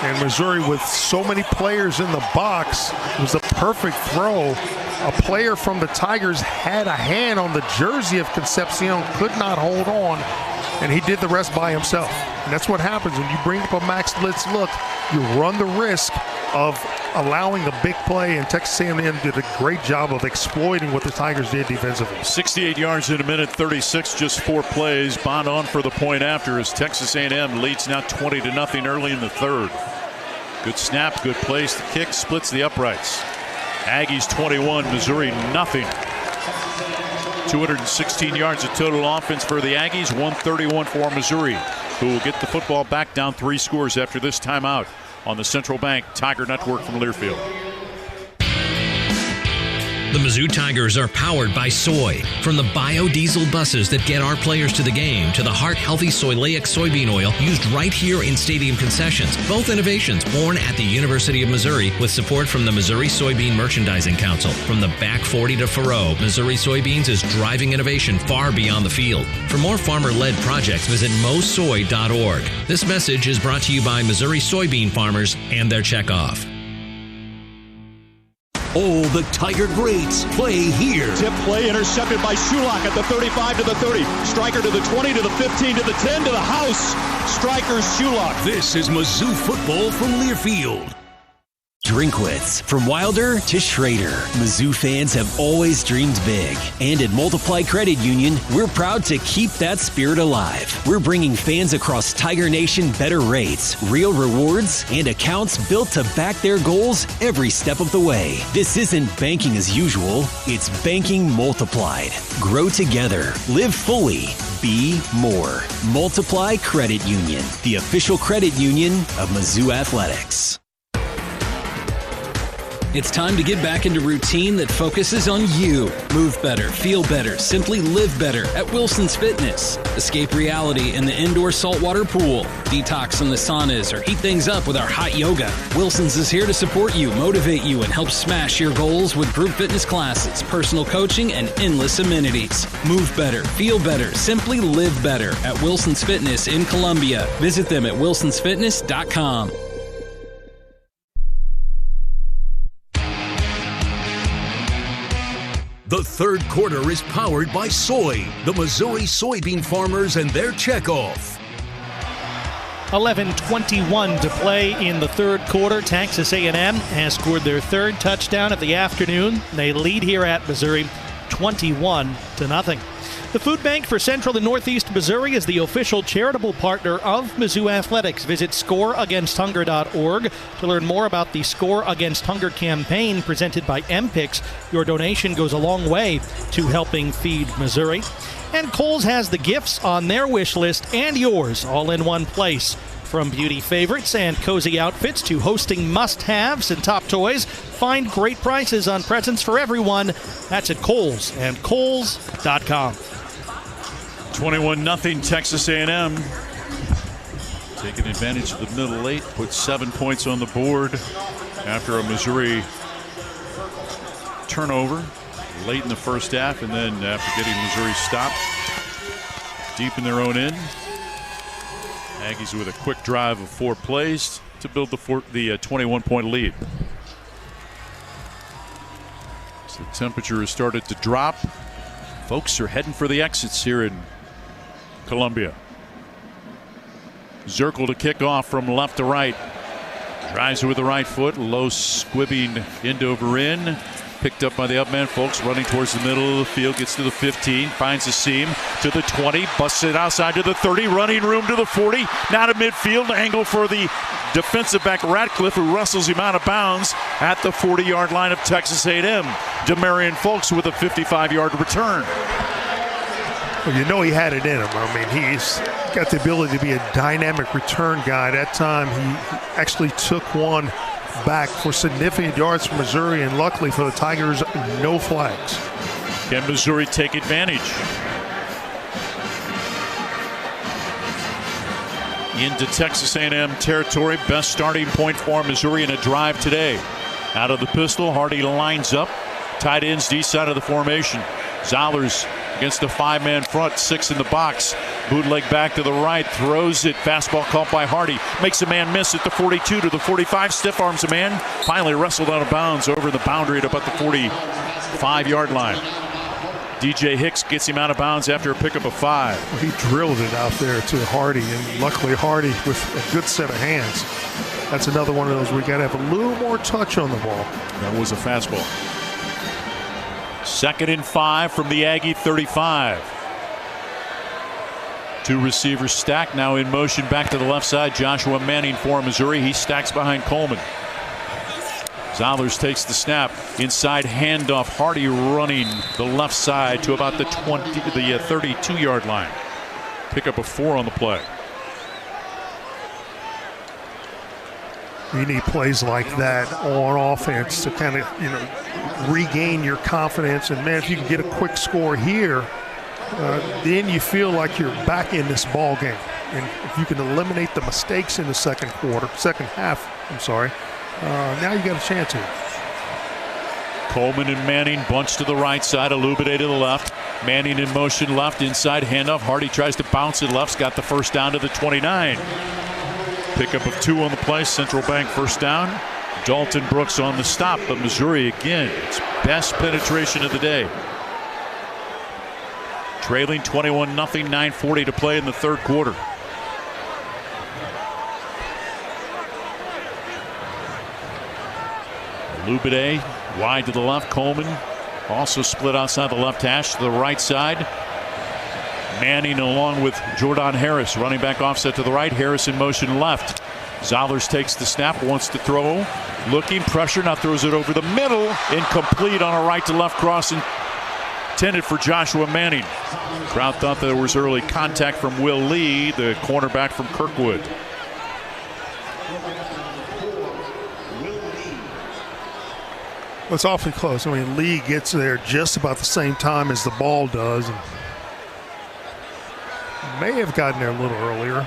And Missouri, with so many players in the box, it was a perfect throw. A player from the Tigers had a hand on the jersey of Concepcion, could not hold on, and he did the rest by himself. And that's what happens when you bring up a max blitz look. You run the risk of allowing a big play, and Texas A&M did a great job of exploiting what the Tigers did defensively. 68 yards in a minute, 36, just 4 plays. Bond on for the point after as Texas A&M leads now 20-0 early in the third. Good snap, good place. The kick splits the uprights. Aggies 21, Missouri nothing. 216 yards of total offense for the Aggies, 131 for Missouri, who will get the football back down 3 scores after this timeout on the Central Bank Tiger Network from Learfield. The Mizzou Tigers are powered by soy. From the biodiesel buses that get our players to the game to the heart-healthy soyleic soybean oil used right here in stadium concessions. Both innovations born at the University of Missouri with support from the Missouri Soybean Merchandising Council. From the back 40 to Faroe, Missouri Soybeans is driving innovation far beyond the field. For more farmer-led projects, visit mosoy.org. This message is brought to you by Missouri soybean farmers and their checkoff. All the Tiger greats play here. Tip play intercepted by Shulak at the 35 to the 30. Striker to the 20 to the 15 to the 10 to the house. Striker Shulak. This is Mizzou football from Learfield. Drinkwitz. From Wilder to Schrader, Mizzou fans have always dreamed big. And at Multiply Credit Union, we're proud to keep that spirit alive. We're bringing fans across Tiger Nation better rates, real rewards, and accounts built to back their goals every step of the way. This isn't banking as usual, it's banking multiplied. Grow together, live fully, be more. Multiply Credit Union, the official credit union of Mizzou Athletics. It's time to get back into routine that focuses on you. Move better, feel better, simply live better at Wilson's Fitness. Escape reality in the indoor saltwater pool. Detox from the saunas or heat things up with our hot yoga. Wilson's is here to support you, motivate you, and help smash your goals with group fitness classes, personal coaching, and endless amenities. Move better, feel better, simply live better at Wilson's Fitness in Columbia. Visit them at wilsonsfitness.com. The third quarter is powered by Soy, the Missouri soybean farmers and their checkoff. 11:21 to play in the third quarter. Texas A&M has scored their third touchdown of the afternoon. They lead here at Missouri 21-0. The Food Bank for Central and Northeast Missouri is the official charitable partner of Mizzou Athletics. Visit scoreagainsthunger.org to learn more about the Score Against Hunger campaign presented by MPICS. Your donation goes a long way to helping feed Missouri. And Kohl's has the gifts on their wish list and yours all in one place. From beauty favorites and cozy outfits to hosting must-haves and top toys, find great prices on presents for everyone. That's at Kohl's and Kohl's.com. 21-0 Texas A&M. Taking advantage of the middle eight, put 7 points on the board after a Missouri turnover late in the first half, and then after getting Missouri stopped deep in their own end. Aggies with a quick drive of 4 plays to build the 21-point lead. So the temperature has started to drop. Folks are heading for the exits here in Columbia. Zirkle to kick off from left to right. Drives it with the right foot. Low squibbing end over end. Picked up by the up man. Folks running towards the middle of the field. Gets to the 15. Finds a seam to the 20. Busts it outside to the 30. Running room to the 40. Now to midfield. Angle for the defensive back Ratcliffe, who wrestles him out of bounds at the 40-yard line of Texas A&M. Demarion Folks with a 55-yard return. Well, you know he had it in him. I mean, he's got the ability to be a dynamic return guy. That time he actually took one back for significant yards for Missouri, and luckily for the Tigers, no flags. Can Missouri take advantage? Into Texas A&M territory. Best starting point for Missouri in a drive today. Out of the pistol, Hardy lines up. Tight ends, D side of the formation. Zollers against the 5-man front, 6 in the box. Bootleg back to the right, throws it. Fastball caught by Hardy. Makes a man miss at the 42 to the 45. Stiff arms a man. Finally wrestled out of bounds over the boundary at about the 45-yard line. DJ Hicks gets him out of bounds after a pickup of 5. Well, he drilled it out there to Hardy, and luckily Hardy with a good set of hands. That's another one of those we got to have a little more touch on the ball. That was a fastball. 2nd and 5 from the Aggie 35. 2 receivers stacked, now in motion back to the left side. Joshua Manning for Missouri. He stacks behind Coleman. Zollers takes the snap. Inside handoff. Hardy running the left side to about the 32-yard line. Pickup of 4 on the play. You need plays like that on offense to kind of, regain your confidence. And, man, if you can get a quick score here, then you feel like you're back in this ball game. And if you can eliminate the mistakes in the second half, now you got a chance here. Coleman and Manning bunch to the right side. Alubide to the left. Manning in motion left. Inside handoff. Hardy tries to bounce it left. Got the first down to the 29. Pickup of 2 on the play. Central Bank first down. Dalton Brooks on the stop. But Missouri again, its best penetration of the day. Trailing 21-0. 9:40 to play in the third quarter. Lubide wide to the left. Coleman also split outside the left hash to the right side. Manning along with Jordan Harris running back offset to the right. Harris in motion left. Zollers takes the snap, wants to throw, looking, pressure, now throws it over the middle, incomplete on a right to left cross intended for Joshua Manning. Crowd thought there was early contact from Will Lee, the cornerback from Kirkwood. It's awfully close. I mean, Lee gets there just about the same time as the ball does. And may have gotten there a little earlier.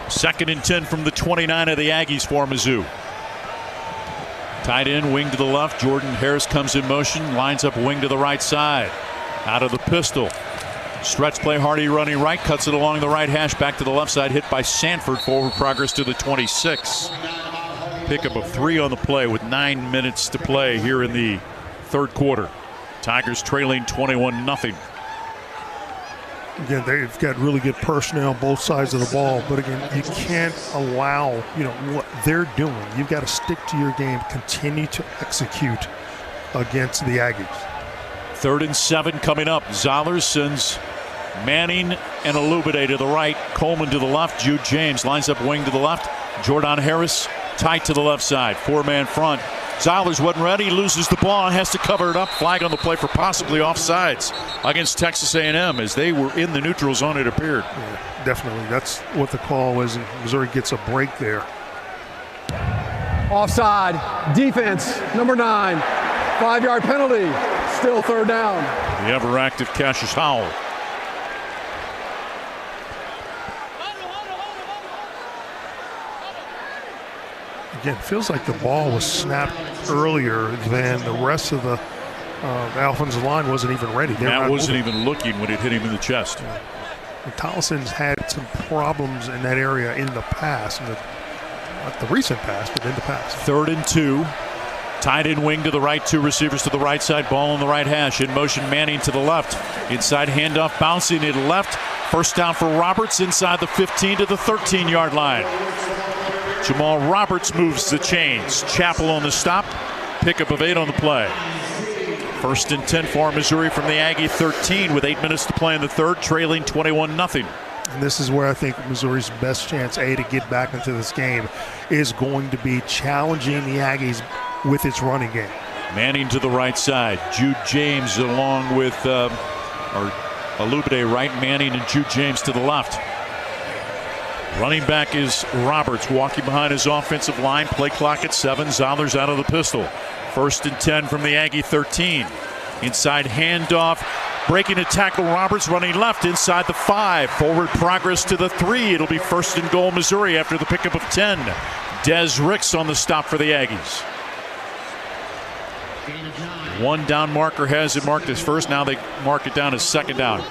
2nd and 10 from the 29 of the Aggies for Mizzou. Tight end, wing to the left. Jordan Harris comes in motion, lines up wing to the right side. Out of the pistol. Stretch play, Hardy running right, cuts it along the right hash, back to the left side, hit by Sanford. Forward progress to the 26. Pickup of 3 on the play with 9 minutes to play here in the third quarter. Tigers trailing 21-0. Again, they've got really good personnel on both sides of the ball, but again, you can't allow what they're doing. You've got to stick to your game, continue to execute against the Aggies. 3rd and 7 coming up. Zollers sends Manning and Alubide to the right, Coleman to the left. Jude James lines up wing to the left. Jordan Harris tight to the left side, 4-man front. Zollers wasn't ready, loses the ball, has to cover it up. Flag on the play for possibly offsides against Texas A&M as they were in the neutral zone, it appeared. Yeah, definitely. That's what the call was, and Missouri gets a break there. Offside, defense, number 9, 5-yard penalty, still 3rd down. The ever-active Cassius Howell. Again, it feels like the ball was snapped earlier than the rest of the offensive line wasn't even ready. Matt wasn't even looking when it hit him in the chest. Yeah. Tollison's had some problems in that area in the past, not the recent past, but in the past. 3rd and 2. Tight end wing to the right, 2 receivers to the right side, ball on the right hash. In motion, Manning to the left. Inside handoff, bouncing it left. First down for Roberts inside the 15 to the 13-yard line. Jamal Roberts moves the chains. Chappell on the stop. Pickup of 8 on the play. 1st and 10 for Missouri from the Aggie 13 with 8 minutes to play in the third, trailing 21-0. And this is where I think Missouri's best chance, to get back into this game, is going to be challenging the Aggies with its running game. Manning to the right side. Jude James along with Alubide right. Manning and Jude James to the left. Running back is Roberts, walking behind his offensive line. Play clock at 7. Zollers out of the pistol. 1st and 10 from the Aggie 13. Inside handoff. Breaking a tackle, Roberts running left inside the 5. Forward progress to the 3. It'll be 1st and goal Missouri after the pickup of 10. Des Ricks on the stop for the Aggies. 1 down marker has it marked as first. Now they mark it down as 2nd down.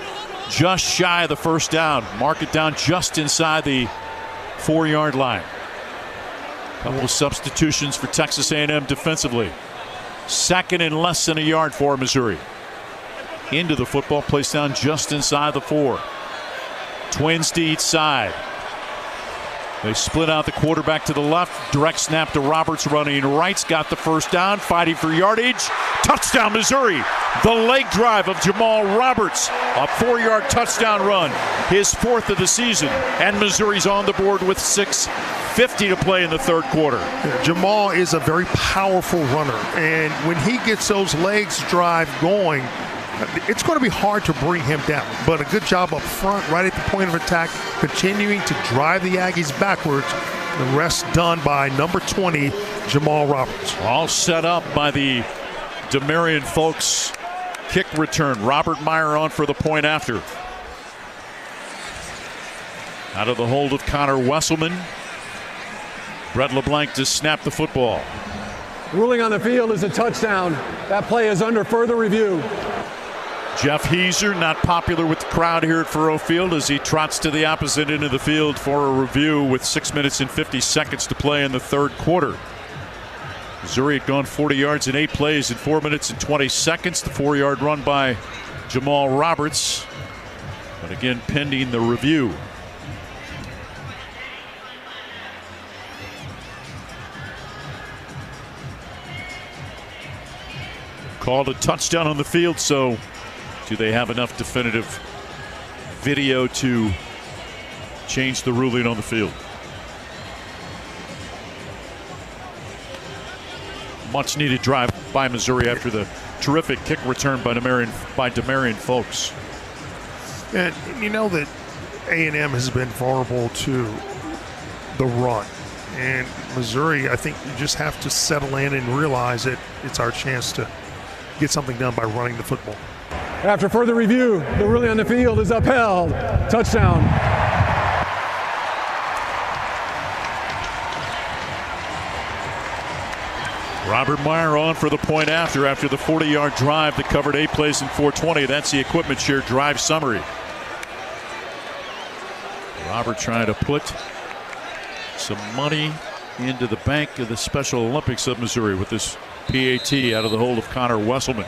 just shy of the first down. Mark it down just inside the 4-yard line. Couple of substitutions for Texas A&M defensively. Second and less than a yard for Missouri. Into the football, placed down just inside the 4. Twins to each side. They split out the quarterback to the left. Direct snap to Roberts running right's got the first down. Fighting for yardage. Touchdown Missouri. The leg drive of Jamal Roberts. A 4-yard touchdown run. His 4th of the season. And Missouri's on the board with 6:50 to play in the third quarter. Yeah, Jamal is a very powerful runner. And when he gets those legs drive going, it's going to be hard to bring him down, but a good job up front, right at the point of attack, continuing to drive the Aggies backwards. The rest done by number 20, Jamal Roberts. All set up by the Demarion Folks kick return. Robert Meyer on for the point after. Out of the hold of Connor Wesselman. Brett LeBlanc to snap the football. Ruling on the field is a touchdown. That play is under further review. Jeff Heiser not popular with the crowd here at Faurot Field as he trots to the opposite end of the field for a review with 6 minutes and 50 seconds to play in the third quarter. Missouri had gone 40 yards in 8 plays in 4 minutes and 20 seconds. The 4-yard run by Jamal Roberts. But again, pending the review. Called a touchdown on the field, so do they have enough definitive video to change the ruling on the field? Much needed drive by Missouri after the terrific kick return by Demarion Folks. And you know that A&M has been vulnerable to the run. And Missouri, I think you just have to settle in and realize that it's our chance to get something done by running the football. After further review, the ruling on the field is upheld. Touchdown. Robert Meyer on for the point after the 40-yard drive that covered 8 plays in 4:20. That's the equipment share drive summary. Robert trying to put some money into the bank of the Special Olympics of Missouri with this PAT out of the hold of Connor Wesselman.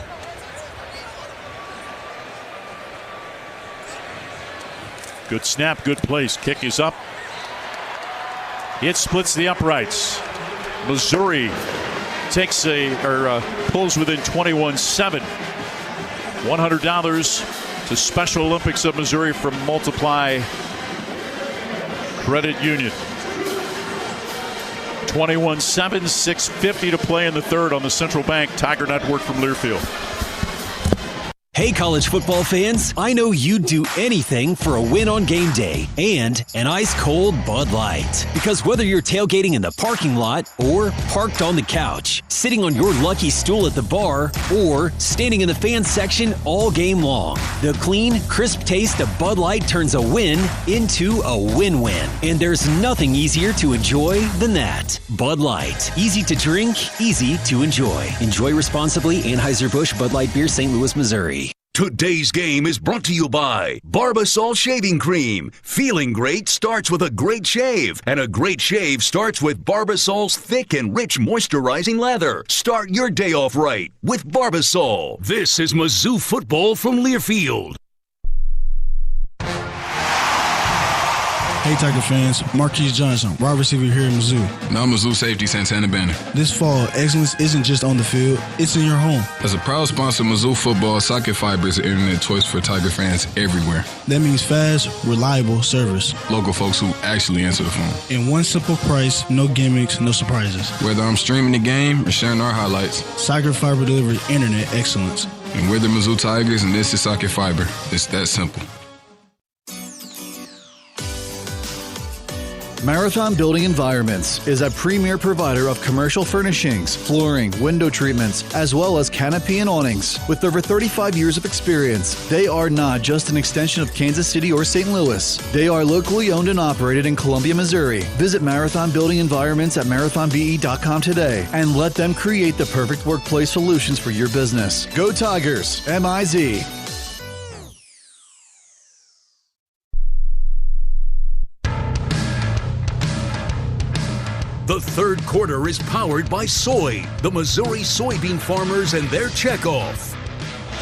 Good snap, good place. Kick is up. It splits the uprights. Missouri takes pulls within 21-7. $100 to Special Olympics of Missouri from Multiply Credit Union. 21-7, 6:50 to play in the third on the Central Bank Tiger Network from Learfield. Hey, college football fans, I know you'd do anything for a win on game day and an ice-cold Bud Light. Because whether you're tailgating in the parking lot or parked on the couch, sitting on your lucky stool at the bar, or standing in the fan section all game long, the clean, crisp taste of Bud Light turns a win into a win-win. And there's nothing easier to enjoy than that. Bud Light. Easy to drink, easy to enjoy. Enjoy responsibly. Anheuser-Busch Bud Light Beer, St. Louis, Missouri. Today's game is brought to you by Barbasol Shaving Cream. Feeling great starts with a great shave, and a great shave starts with Barbasol's thick and rich moisturizing lather. Start your day off right with Barbasol. This is Mizzou football from Learfield. Hey Tiger fans, Marquise Johnson, wide receiver here in Mizzou. Now Mizzou safety Santana Banner. This fall, excellence isn't just on the field, it's in your home. As a proud sponsor of Mizzou football, Socket Fiber is the internet choice for Tiger fans everywhere. That means fast, reliable service. Local folks who actually answer the phone. And one simple price, no gimmicks, no surprises. Whether I'm streaming the game or sharing our highlights, Socket Fiber delivers internet excellence. And we're the Mizzou Tigers and this is Socket Fiber. It's that simple. Marathon Building Environments is a premier provider of commercial furnishings, flooring, window treatments, as well as canopy and awnings. With over 35 years of experience, they are not just an extension of Kansas City or St. Louis. They are locally owned and operated in Columbia, Missouri. Visit Marathon Building Environments at marathonbe.com today and let them create the perfect workplace solutions for your business. Go Tigers! MIZ. The third quarter is powered by Soy, the Missouri soybean farmers and their checkoff.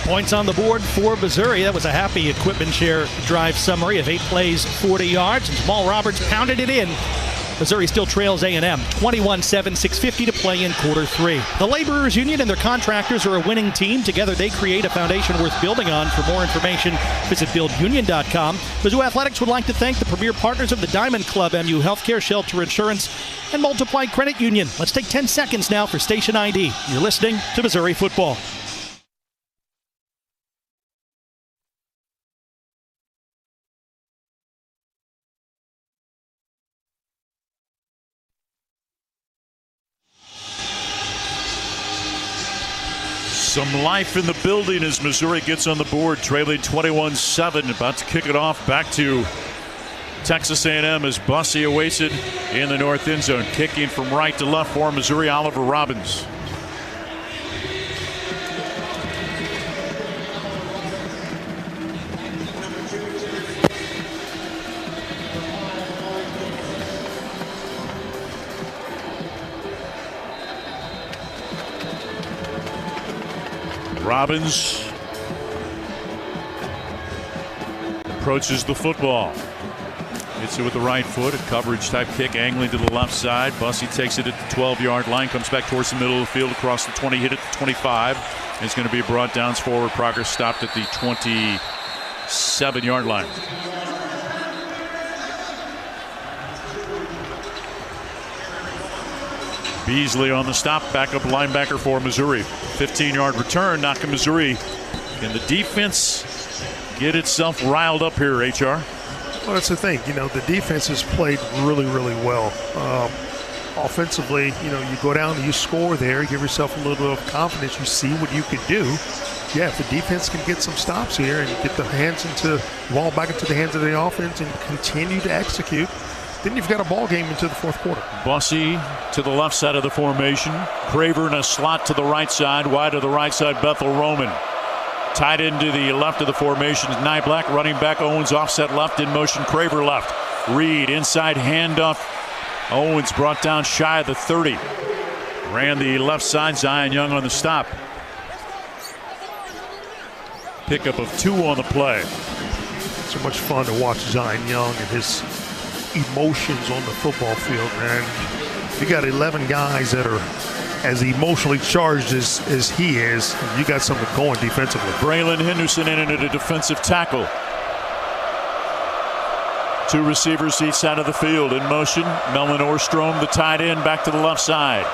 Points on the board for Missouri. That was a happy equipment share drive summary of 8 plays, 40 yards. And Jamal Roberts pounded it in. Missouri still trails A&M 21-7, 6:50 to play in quarter 3. The Laborers Union and their contractors are a winning team. Together they create a foundation worth building on. For more information, visit buildunion.com. Mizzou Athletics would like to thank the premier partners of the Diamond Club, MU Healthcare, Shelter Insurance, and Multiply Credit Union. Let's take 10 seconds now for Station ID. You're listening to Missouri Football. Some life in the building as Missouri gets on the board, trailing 21-7. About to kick it off back to Texas A&M as Bussey awaits it in the north end zone. Kicking from right to left for Missouri, Oliver Robbins. Robbins approaches the football. Hits it with the right foot, a coverage type kick, angling to the left side. Bussey takes it at the 12-yard line, comes back towards the middle of the field, across the 20, hit at the 25. And it's going to be brought down forward. Progress stopped at the 27-yard line. Beasley on the stop, backup linebacker for Missouri. 15-yard return, knocking Missouri. Can the defense get itself riled up here, HR? Well, that's the thing. You know, the defense has played really, really well. Offensively, you know, you go down and you score there, give yourself a little bit of confidence. You see what you can do. Yeah, if the defense can get some stops here and get the ball back into the hands of the offense and continue to execute, then you've got a ball game into the fourth quarter. Bussey to the left side of the formation. Craver in a slot to the right side. Wide to the right side, Bethel Roman. Tied into the left of the formation is Nyblack. Running back Owens offset left, in motion Craver left. Reed inside handoff. Owens brought down shy of the 30. Ran the left side, Zion Young on the stop. Pickup of 2 on the play. So much fun to watch Zion Young and his emotions on the football field, man. You got 11 guys that are as emotionally charged as he is. You got something going defensively. Braylon Henderson in at a defensive tackle. 2 receivers each side of the field in motion. Melvin Orstrom, the tight end, back to the left side.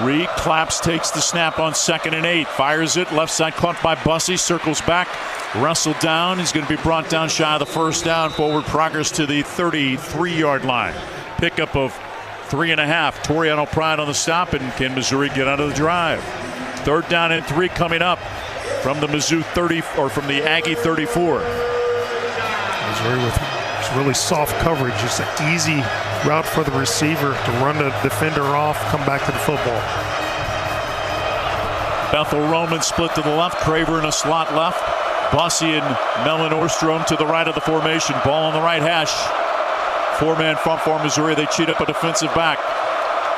Reed Claps takes the snap on 2nd and 8. Fires it. Left side caught by Bussey. Circles back. Wrestled down. He's going to be brought down shy of the first down. Forward progress to the 33-yard line. Pickup of 3.5. Toriano Pride on the stop. And can Missouri get out of the drive? 3rd down and 3 coming up from the Mizzou 30, or from the Aggie 34. Missouri with really soft coverage. It's an easy route for the receiver to run the defender off, come back to the football. Bethel Roman split to the left. Craver in a slot left. Bussey and Melvin Orstrom to the right of the formation. Ball on the right hash. 4-man front for Missouri. They cheat up a defensive back.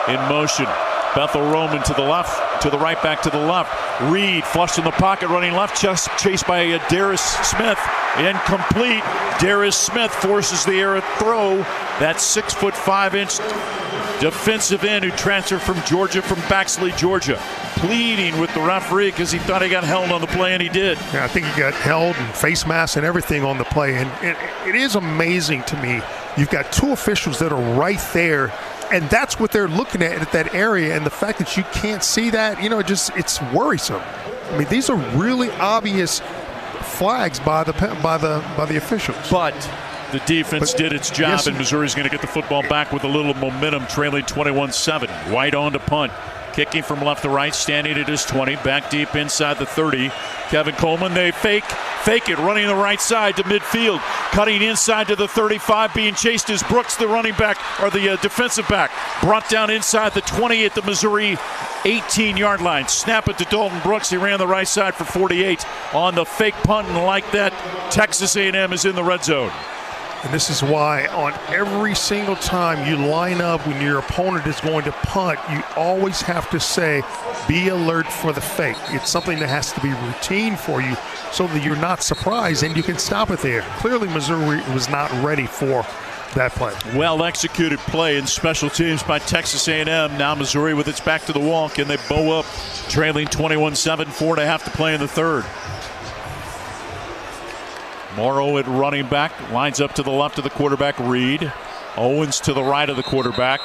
In motion. Bethel Roman to the left, to the right, back to the left. Reed flushed in the pocket, running left, chased by Darius Smith. Incomplete. Darius Smith forces the air throw. That 6'5" defensive end who transferred from Georgia, from Baxley, Georgia, pleading with the referee because he thought he got held on the play, and he did. Yeah, I think he got held and face mask and everything on the play. And it is amazing to me. You've got 2 officials that are right there, and that's what they're looking at that area. And the fact that you can't see that, you know, it's worrisome. I mean, these are really obvious flags by the officials. But the defense did its job, yes, and Missouri's going to get the football back with a little momentum, trailing 21-7. White on to punt. Kicking from left to right, standing at his 20, back deep inside the 30. Kevin Coleman, they fake it, running the right side to midfield, cutting inside to the 35, being chased is Brooks, the running back, or the defensive back, brought down inside the 20 at the Missouri 18-yard line. Snap it to Dalton Brooks. He ran the right side for 48 on the fake punt, and like that, Texas A&M is in the red zone. And this is why on every single time you line up when your opponent is going to punt, you always have to say, be alert for the fake. It's something that has to be routine for you so that you're not surprised and you can stop it there. Clearly, Missouri was not ready for that play. Well executed play in special teams by Texas A&M. Now Missouri with its back to the wall. Can they bow up? Trailing 21-7, 4.5 to play in the third. Morrow at running back, lines up to the left of the quarterback, Reed. Owens to the right of the quarterback.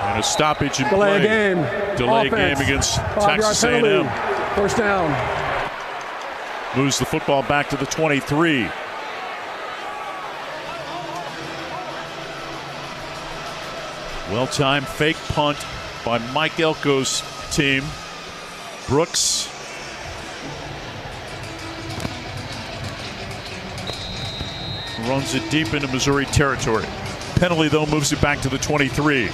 And a stoppage in delay play. Game. Delay Offense. game against 5-yard Texas penalty. A&M. First down. Moves the football back to the 23. Well-timed fake punt by Mike Elko's team. Brooks runs it deep into Missouri territory. Penalty, though, moves it back to the 23.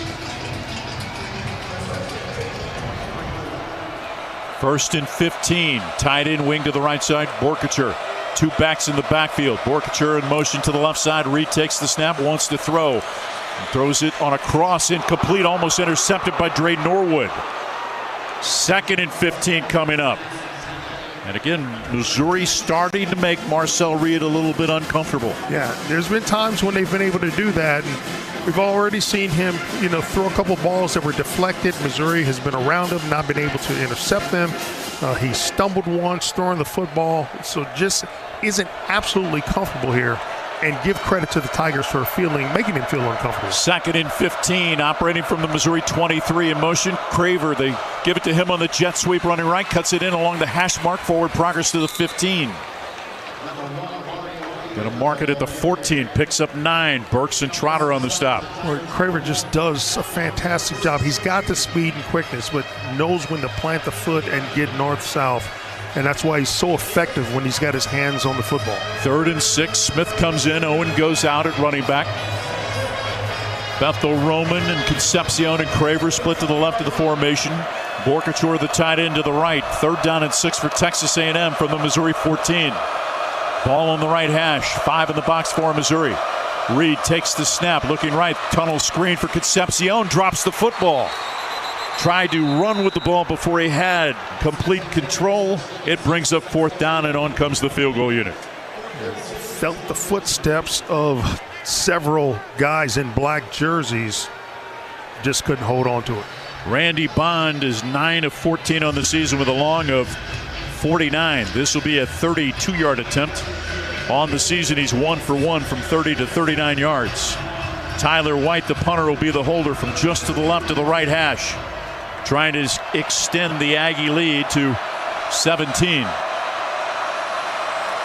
First and 15. Tight end wing to the right side. Borkacher. Two backs in the backfield. Borkacher in motion to the left side. Reed takes the snap, wants to throw. And throws it on a cross, incomplete, almost intercepted by Dre Norwood. Second and 15 coming up. And again, Missouri starting to make Marcel Reed a little bit uncomfortable. Yeah, there's been times when they've been able to do that. And we've already seen him, throw a couple balls that were deflected. Missouri has been around him, not been able to intercept them. He stumbled once throwing the football. So just isn't absolutely comfortable here. And give credit to the Tigers for making him feel uncomfortable. Second and 15, operating from the Missouri 23 in motion. Craver, they give it to him on the jet sweep, running right, cuts it in along the hash mark, forward progress to the 15. Going to mark it at the 14, picks up 9. Burks and Trotter on the stop. Well, Craver just does a fantastic job. He's got the speed and quickness, but knows when to plant the foot and get north-south. And that's why he's so effective when he's got his hands on the football. 3rd and 6. Smith comes in. Owen goes out at running back. Bethel Roman and Concepcion and Craver split to the left of the formation. Borkacher, the tight end, to the right. 3rd down and 6 for Texas A&M from the Missouri 14. Ball on the right hash. 5 in the box for Missouri. Reed takes the snap. Looking right. Tunnel screen for Concepcion. Drops the football. Tried to run with the ball before he had complete control. It brings up 4th down, and on comes the field goal unit. Felt the footsteps of several guys in black jerseys. Just couldn't hold on to it. Randy Bond is 9 of 14 on the season with a long of 49. This will be a 32-yard attempt. On the season, he's 1 for 1 from 30 to 39 yards. Tyler White, the punter, will be the holder from just to the left of the right hash. Trying to extend the Aggie lead to 17.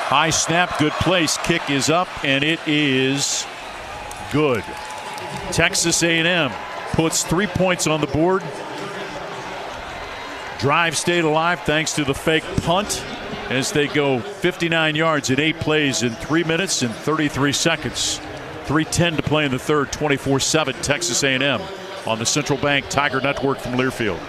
High snap, good place. Kick is up, and it is good. Texas A&M puts 3 points on the board. Drive stayed alive thanks to the fake punt as they go 59 yards in 8 plays in 3 minutes and 33 seconds. 3:10 to play in the third, 24-7 Texas A&M. On the Central Bank Tiger Network from Learfield.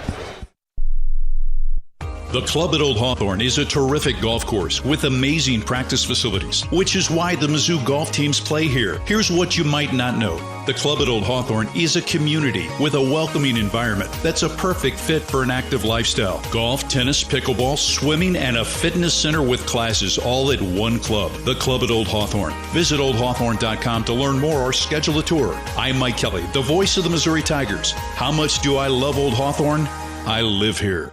The Club at Old Hawthorne is a terrific golf course with amazing practice facilities, which is why the Mizzou golf teams play here. Here's what you might not know. The Club at Old Hawthorne is a community with a welcoming environment that's a perfect fit for an active lifestyle. Golf, tennis, pickleball, swimming, and a fitness center with classes all at one club. The Club at Old Hawthorne. Visit oldhawthorne.com to learn more or schedule a tour. I'm Mike Kelly, the voice of the Missouri Tigers. How much do I love Old Hawthorne? I live here.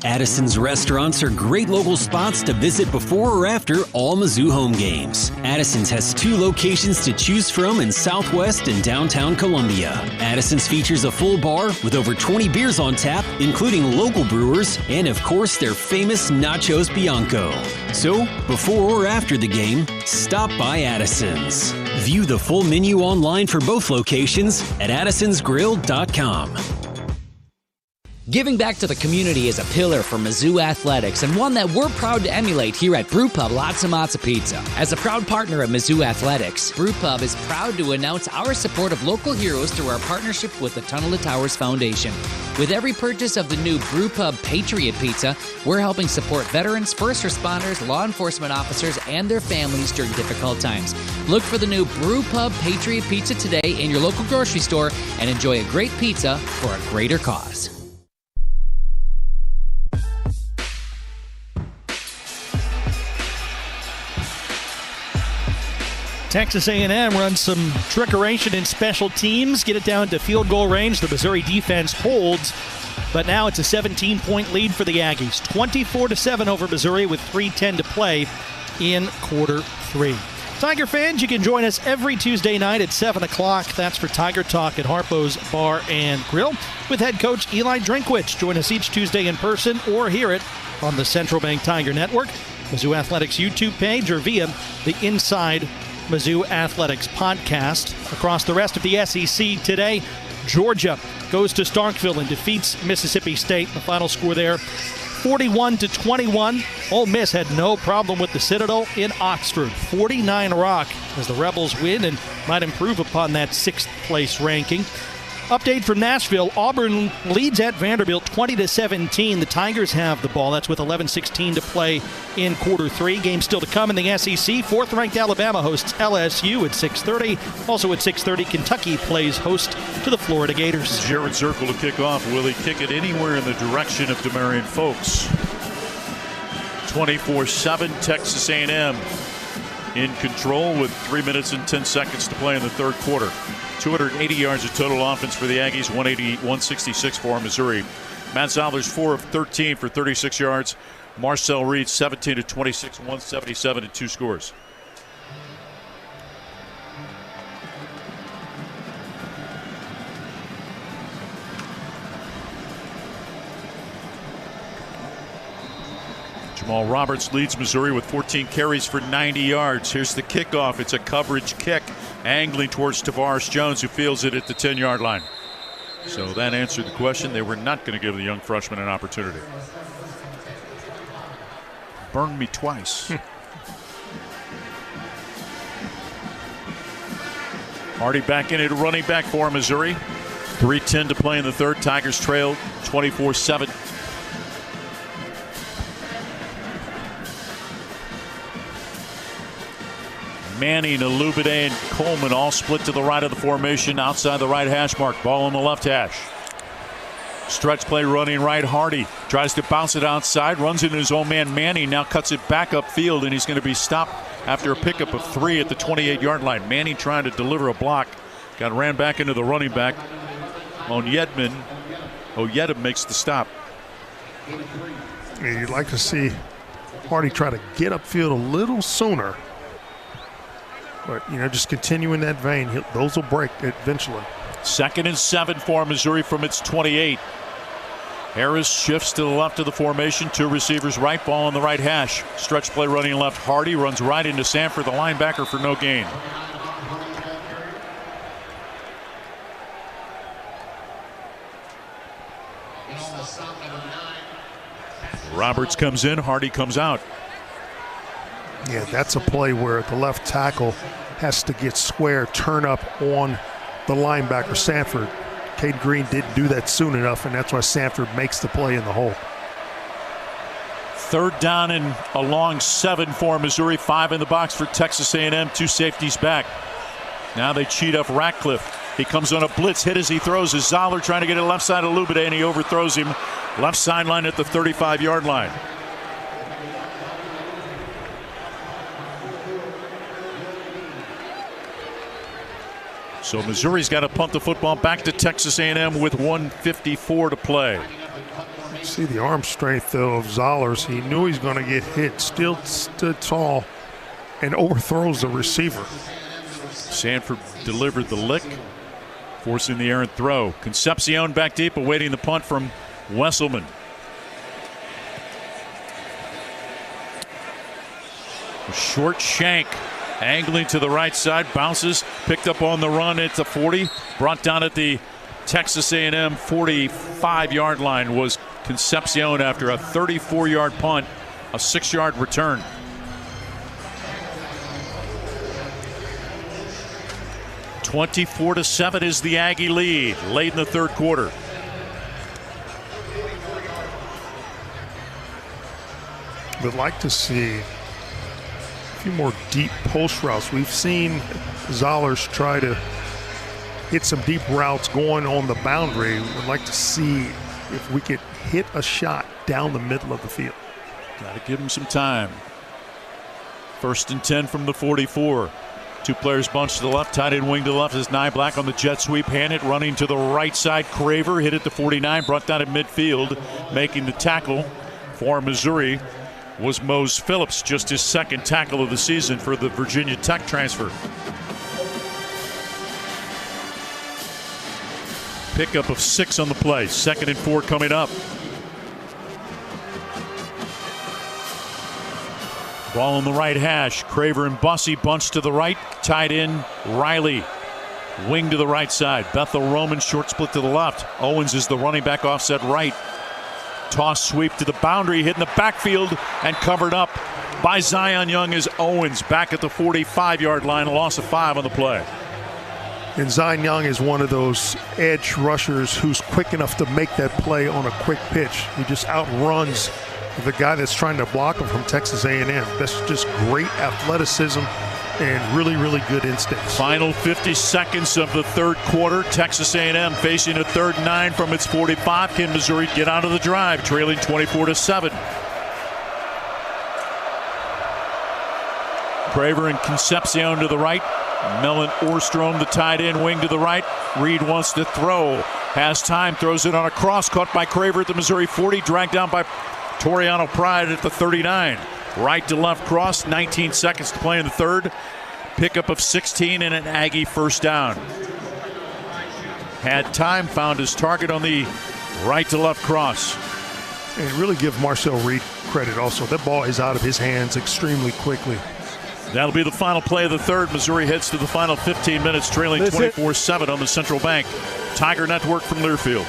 Addison's restaurants are great local spots to visit before or after all Mizzou home games. Addison's has 2 locations to choose from in Southwest and downtown Columbia. Addison's features a full bar with over 20 beers on tap, including local brewers, and of course their famous Nachos Bianco. So, before or after the game, stop by Addison's. View the full menu online for both locations at addisonsgrill.com. Giving back to the community is a pillar for Mizzou Athletics and one that we're proud to emulate here at Brewpub Lots of Matza Pizza. As a proud partner of Mizzou Athletics, Brewpub is proud to announce our support of local heroes through our partnership with the Tunnel to Towers Foundation. With every purchase of the new Brewpub Patriot Pizza, we're helping support veterans, first responders, law enforcement officers, and their families during difficult times. Look for the new Brewpub Patriot Pizza today in your local grocery store and enjoy a great pizza for a greater cause. Texas A&M runs some trickeration in special teams, get it down to field goal range. The Missouri defense holds, but now it's a 17-point lead for the Aggies. 24-7 over Missouri with 3:10 to play in quarter 3. Tiger fans, you can join us every Tuesday night at 7 o'clock. That's for Tiger Talk at Harpo's Bar and Grill with head coach Eli Drinkwitz. Join us each Tuesday in person or hear it on the Central Bank Tiger Network, Mizzou Athletics YouTube page, or via the Inside Mizzou Athletics podcast. Across the rest of the SEC today, Georgia goes to Starkville and defeats Mississippi State. The final score there, 41-21. Ole Miss had no problem with the Citadel in Oxford. 49 Rock as the Rebels win and might improve upon that 6th place ranking. Update from Nashville. Auburn leads at Vanderbilt 20-17. The Tigers have the ball. That's with 11:16 to play in quarter 3. Game still to come in the SEC. 4th-ranked Alabama hosts LSU at 6:30. Also at 6:30, Kentucky plays host to the Florida Gators. Jared Zirkle to kick off. Will he kick it anywhere in the direction of Demarion Folks? 24-7, Texas A&M in control with 3 minutes and 10 seconds to play in the third quarter. 280 yards of total offense for the Aggies, 166 for Missouri. Matt Zollers 4 of 13 for 36 yards. Marcel Reed 17 of 26, 177 and 2 scores. Jamal Roberts leads Missouri with 14 carries for 90 yards. Here's the kickoff. It's a coverage kick, angling towards Tavares Jones, who fields it at the 10-yard line. So that answered the question. They were not going to give the young freshman an opportunity. Burned me twice. Hardy back in it, running back for Missouri. 3:10 to play in the third. Tigers trailed 24-7. Manning, Alubade, and Coleman all split to the right of the formation outside the right hash mark. Ball on the left hash. Stretch play running right. Hardy tries to bounce it outside, runs into his own man Manning, now cuts it back upfield, and he's going to be stopped after a pickup of 3 at the 28-yard line. Manning trying to deliver a block. Got ran back into the running back. Oyedem makes the stop. Yeah, you'd like to see Hardy try to get upfield a little sooner. But, just continue in that vein. Those will break eventually. 2nd and 7 for Missouri from its 28. Harris shifts to the left of the formation. 2 receivers right, ball on the right hash. Stretch play running left. Hardy runs right into Sanford, the linebacker, for no gain. Roberts comes in, Hardy comes out. Yeah, that's a play where the left tackle has to get square, turn up on the linebacker, Sanford. Cade Green didn't do that soon enough, and that's why Sanford makes the play in the hole. 3rd down and a long 7 for Missouri. 5 in the box for Texas A&M. 2 safeties back. Now they cheat up Ratcliffe. He comes on a blitz, hit as he throws. Is Zoller trying to get it left side of Alubade, and he overthrows him. Left sideline at the 35-yard line. So Missouri's got to punt the football back to Texas A&M with 1:54 to play. See the arm strength, though, of Zollers. He knew he's going to get hit. Still stood tall and overthrows the receiver. Sanford delivered the lick, forcing the errant throw. Concepcion back deep, awaiting the punt from Wesselman. A short shank. Angling to the right side, bounces, picked up on the run at the 40, brought down at the Texas A&M 45-yard line was Concepcion after a 34-yard punt, a 6-yard return. (24-7) is the Aggie lead late in the third quarter. Would like to see a few more deep post routes. We've seen Zollers try to hit some deep routes going on the boundary. Would like to see if we could hit a shot down the middle of the field. Got to give him some time. 1st and 10 from the 44. Two players bunched to the left, tight end wing to the left is Nyblack on the jet sweep. Hand running to the right side. Craver hit at the 49, brought down at midfield. Making the tackle for Missouri was Mose Phillips, just his second tackle of the season for the Virginia Tech transfer. Pickup of 6 on the play. 2nd and 4 coming up. Ball on the right hash. Craver and Bussey bunch to the right. Tight end Riley. Wing to the right side. Bethel Roman short split to the left. Owens is the running back offset right. Toss sweep to the boundary. Hit in the backfield and covered up by Zion Young as Owens back at the 45-yard line. A loss of 5 on the play. And Zion Young is one of those edge rushers who's quick enough to make that play on a quick pitch. He just outruns the guy that's trying to block him from Texas A&M. That's just great athleticism and really, really good instincts. Final 50 seconds of the third quarter. Texas A&M facing a 3rd and 9 from its 45. Can Missouri get out of the drive, trailing 24-7? Craver and Concepcion to the right. Mellon Orstrom, the tight end wing to the right. Reed wants to throw. Has time, throws it on a cross, caught by Craver at the Missouri 40, dragged down by Toriano Pride at the 39. Right to left cross, 19 seconds to play in the third. Pickup of 16 and an Aggie first down. Had time, found his target on the right to left cross. And really give Marcel Reed credit also. That ball is out of his hands extremely quickly. That'll be the final play of the third. Missouri heads to the final 15 minutes, trailing 24-7 on the Central Bank Tiger Network from Learfield.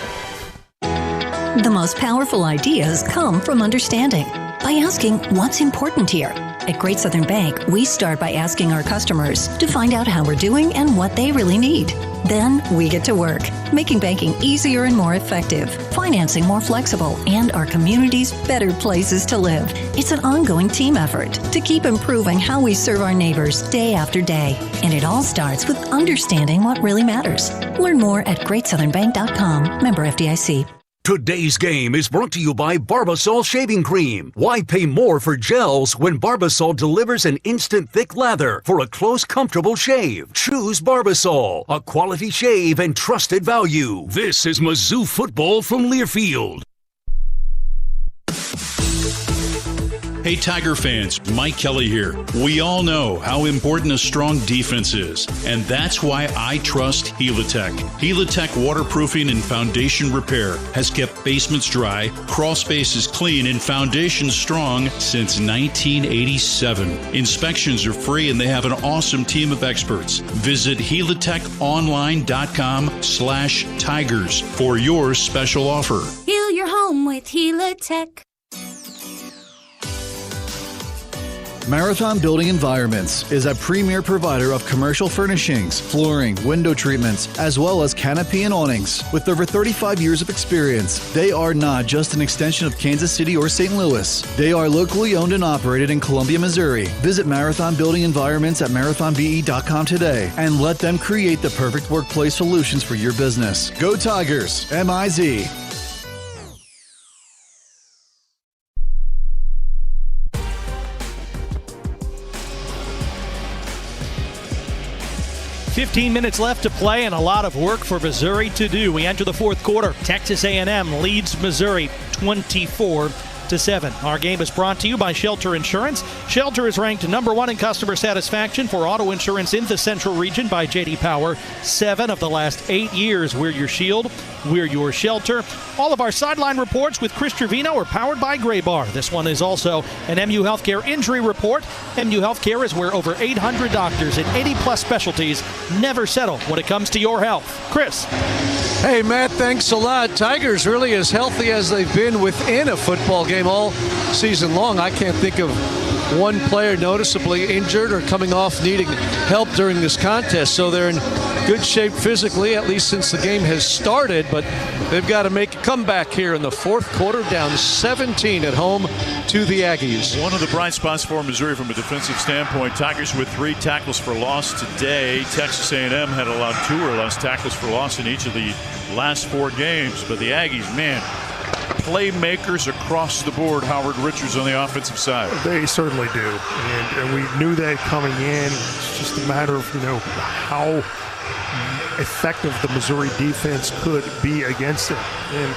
The most powerful ideas come from understanding. By asking what's important here. At Great Southern Bank, we start by asking our customers to find out how we're doing and what they really need. Then we get to work, making banking easier and more effective, financing more flexible, and our communities better places to live. It's an ongoing team effort to keep improving how we serve our neighbors day after day. And it all starts with understanding what really matters. Learn more at GreatSouthernBank.com. Member FDIC. Today's game is brought to you by Barbasol Shaving Cream. Why pay more for gels when Barbasol delivers an instant thick lather for a close, comfortable shave? Choose Barbasol, a quality shave and trusted value. This is Mizzou football from Learfield. Hey Tiger fans, Mike Kelly here. We all know how important a strong defense is, and that's why I trust Helitech. Helitech waterproofing and foundation repair has kept basements dry, crawl spaces clean, and foundations strong since 1987. Inspections are free and they have an awesome team of experts. Visit helitechonline.com/tigers for your special offer. Heal your home with Helitech. Marathon Building Environments is a premier provider of commercial furnishings, flooring, window treatments, as well as canopy and awnings. With over 35 years of experience, they are not just an extension of Kansas City or St. Louis. They are locally owned and operated in Columbia, Missouri. Visit Marathon Building Environments at marathonbe.com today and let them create the perfect workplace solutions for your business. Go Tigers! MIZ. "15 minutes left to play and a lot of work for Missouri to do. We enter the fourth quarter. Texas A&M leads Missouri 24-7. Our game is brought to you by Shelter Insurance. Shelter is ranked number 1 in customer satisfaction for auto insurance in the Central Region by J.D. Power. 7 of the last 8 years, we're your shield. we're your shelter. All of our sideline reports with Chris Trevino are powered by Gray Bar. This one is also an MU Healthcare injury report. MU Healthcare is where over 800 doctors in 80-plus specialties never settle when it comes to your health. Chris. Hey, Matt, thanks a lot. Tigers really as healthy as they've been within a football game all season long. I can't think of one player noticeably injured or coming off needing help during this contest. So they're in good shape physically, at least since the game has started. But they've got to make a comeback here in the fourth quarter, down 17 at home to the Aggies. One of the bright spots for Missouri from a defensive standpoint, Tigers with 3 tackles for loss today. Texas A&M had allowed 2 or less tackles for loss in each of the last 4 games. But the Aggies, man, playmakers across the board. Howard Richards on the offensive side. They certainly do, and we knew that coming in. It's just a matter of how effective the Missouri defense could be against it. And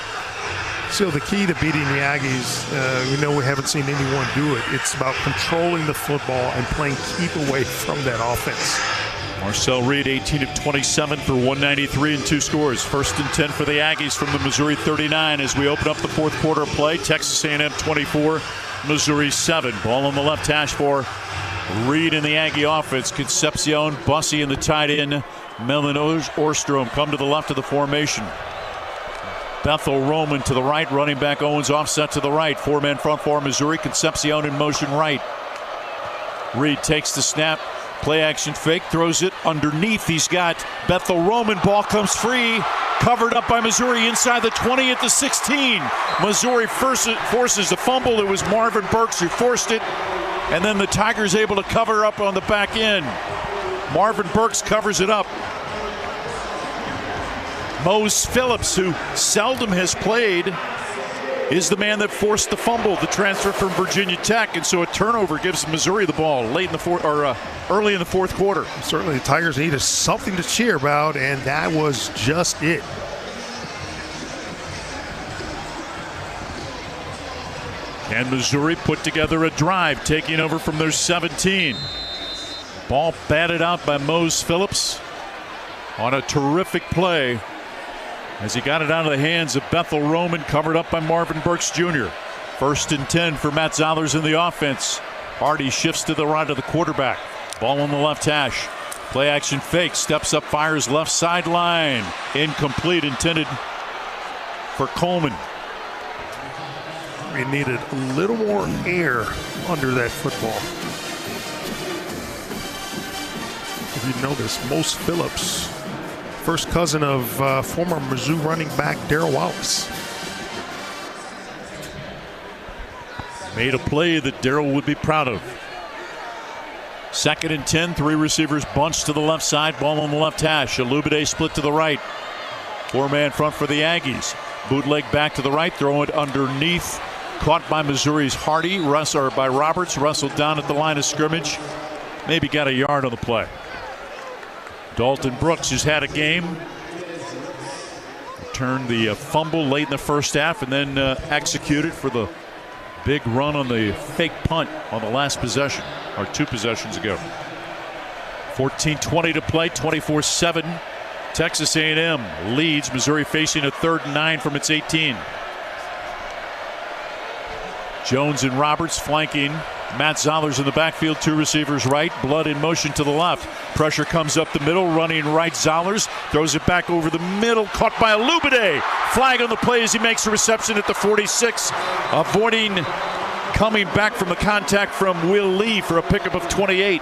so the key to beating the Aggies, we know we haven't seen anyone do it. It's about controlling the football and playing keep away from that offense. Marcel Reed, 18 of 27 for 193 and 2 scores. 1st and 10 for the Aggies from the Missouri 39 as we open up the fourth quarter of play. Texas A&M 24, Missouri 7. Ball on the left hash for Reed in the Aggie offense. Concepcion, Bussey in the tight end. Melvin Orstrom come to the left of the formation. Bethel Roman to the right. Running back Owens offset to the right. 4-man front for Missouri. Concepcion in motion right. Reed takes the snap. Play action fake, throws it underneath. He's got Bethel Roman. Ball comes free, covered up by Missouri inside the 20 at the 16. Missouri forces a fumble. It was Marvin Burks who forced it, and then the Tigers able to cover up on the back end. Marvin Burks covers it up. Mose Phillips, who seldom has played, is the man that forced the fumble, the transfer from Virginia Tech, and so a turnover gives Missouri the ball late in the early in the fourth quarter. Certainly, the Tigers needed something to cheer about, and that was just it. And Missouri put together a drive, taking over from their 17. Ball batted out by Mose Phillips on a terrific play as he got it out of the hands of Bethel Roman, covered up by Marvin Burks Jr. 1st and 10 for Matt Zollers in the offense. Hardy shifts to the right of the quarterback. Ball on the left hash. Play action fake. Steps up, fires left sideline. Incomplete, intended for Coleman. We needed a little more air under that football. If you notice, Mose Phillips, first cousin of former Mizzou running back Darrell Wallace. Made a play that Darrell would be proud of. 2nd and 10, 3 receivers bunched to the left side. Ball on the left hash. Alubide split to the right. 4-man front for the Aggies. Bootleg back to the right, throw it underneath. Caught by Missouri's Hardy, by Roberts, wrestled down at the line of scrimmage. Maybe got a yard on the play. Dalton Brooks has had a game. Returned the fumble late in the first half and then executed for the big run on the fake punt on the last possession, or 2 possessions ago. 14:20 to play, 24-7. Texas A&M leads. Missouri facing a 3rd and 9 from its 18. Jones and Roberts flanking. Matt Zollers in the backfield, 2 receivers right. Blood in motion to the left. Pressure comes up the middle, running right. Zollers throws it back over the middle, caught by Alubide. Flag on the play as he makes a reception at the 46, avoiding coming back from the contact from Will Lee for a pickup of 28.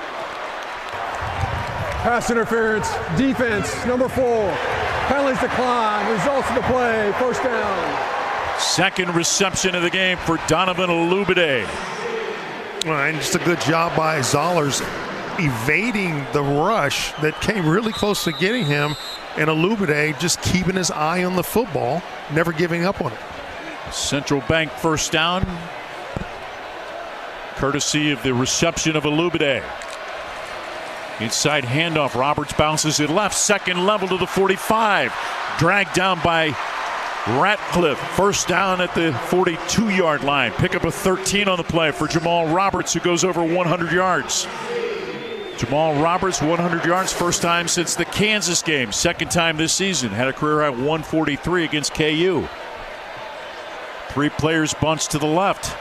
Pass interference, defense, number 4. Penalties decline, results of the play, first down. 2nd reception of the game for Donovan Alubide. And just a good job by Zollers evading the rush that came really close to getting him, and Alubide just keeping his eye on the football, never giving up on it. Central Bank first down, courtesy of the reception of Alubide. Inside handoff, Roberts bounces it left, 2nd level to the 45. Dragged down by Ratcliffe. First down at the 42-yard line. Pick up a 13 on the play for Jamal Roberts, who goes over 100 yards. Jamal Roberts, 100 yards, first time since the Kansas game. Second time this season. Had a career at 143 against KU. 3 players bunched to the left.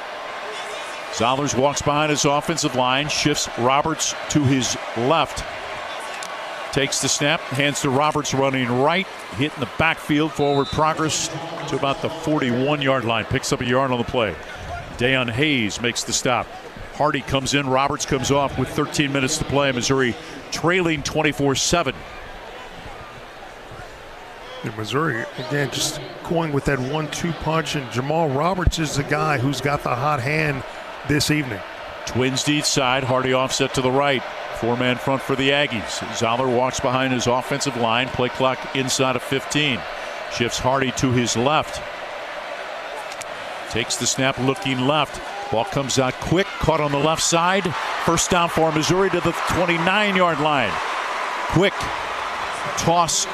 Zollers walks behind his offensive line, shifts Roberts to his left. Takes the snap, hands to Roberts running right, hitting the backfield, forward progress to about the 41-yard line. Picks up a yard on the play. Deion Hayes makes the stop. Hardy comes in, Roberts comes off with 13 minutes to play. Missouri trailing 24-7. And Missouri, again, just going with that 1-2 punch, and Jamal Roberts is the guy who's got the hot hand this evening. Twins deep side, Hardy offset to the right. 4-man front for the Aggies. Zoller walks behind his offensive line. Play clock inside of 15. Shifts Hardy to his left. Takes the snap looking left. Ball comes out quick. Caught on the left side. First down for Missouri to the 29-yard line. Quick toss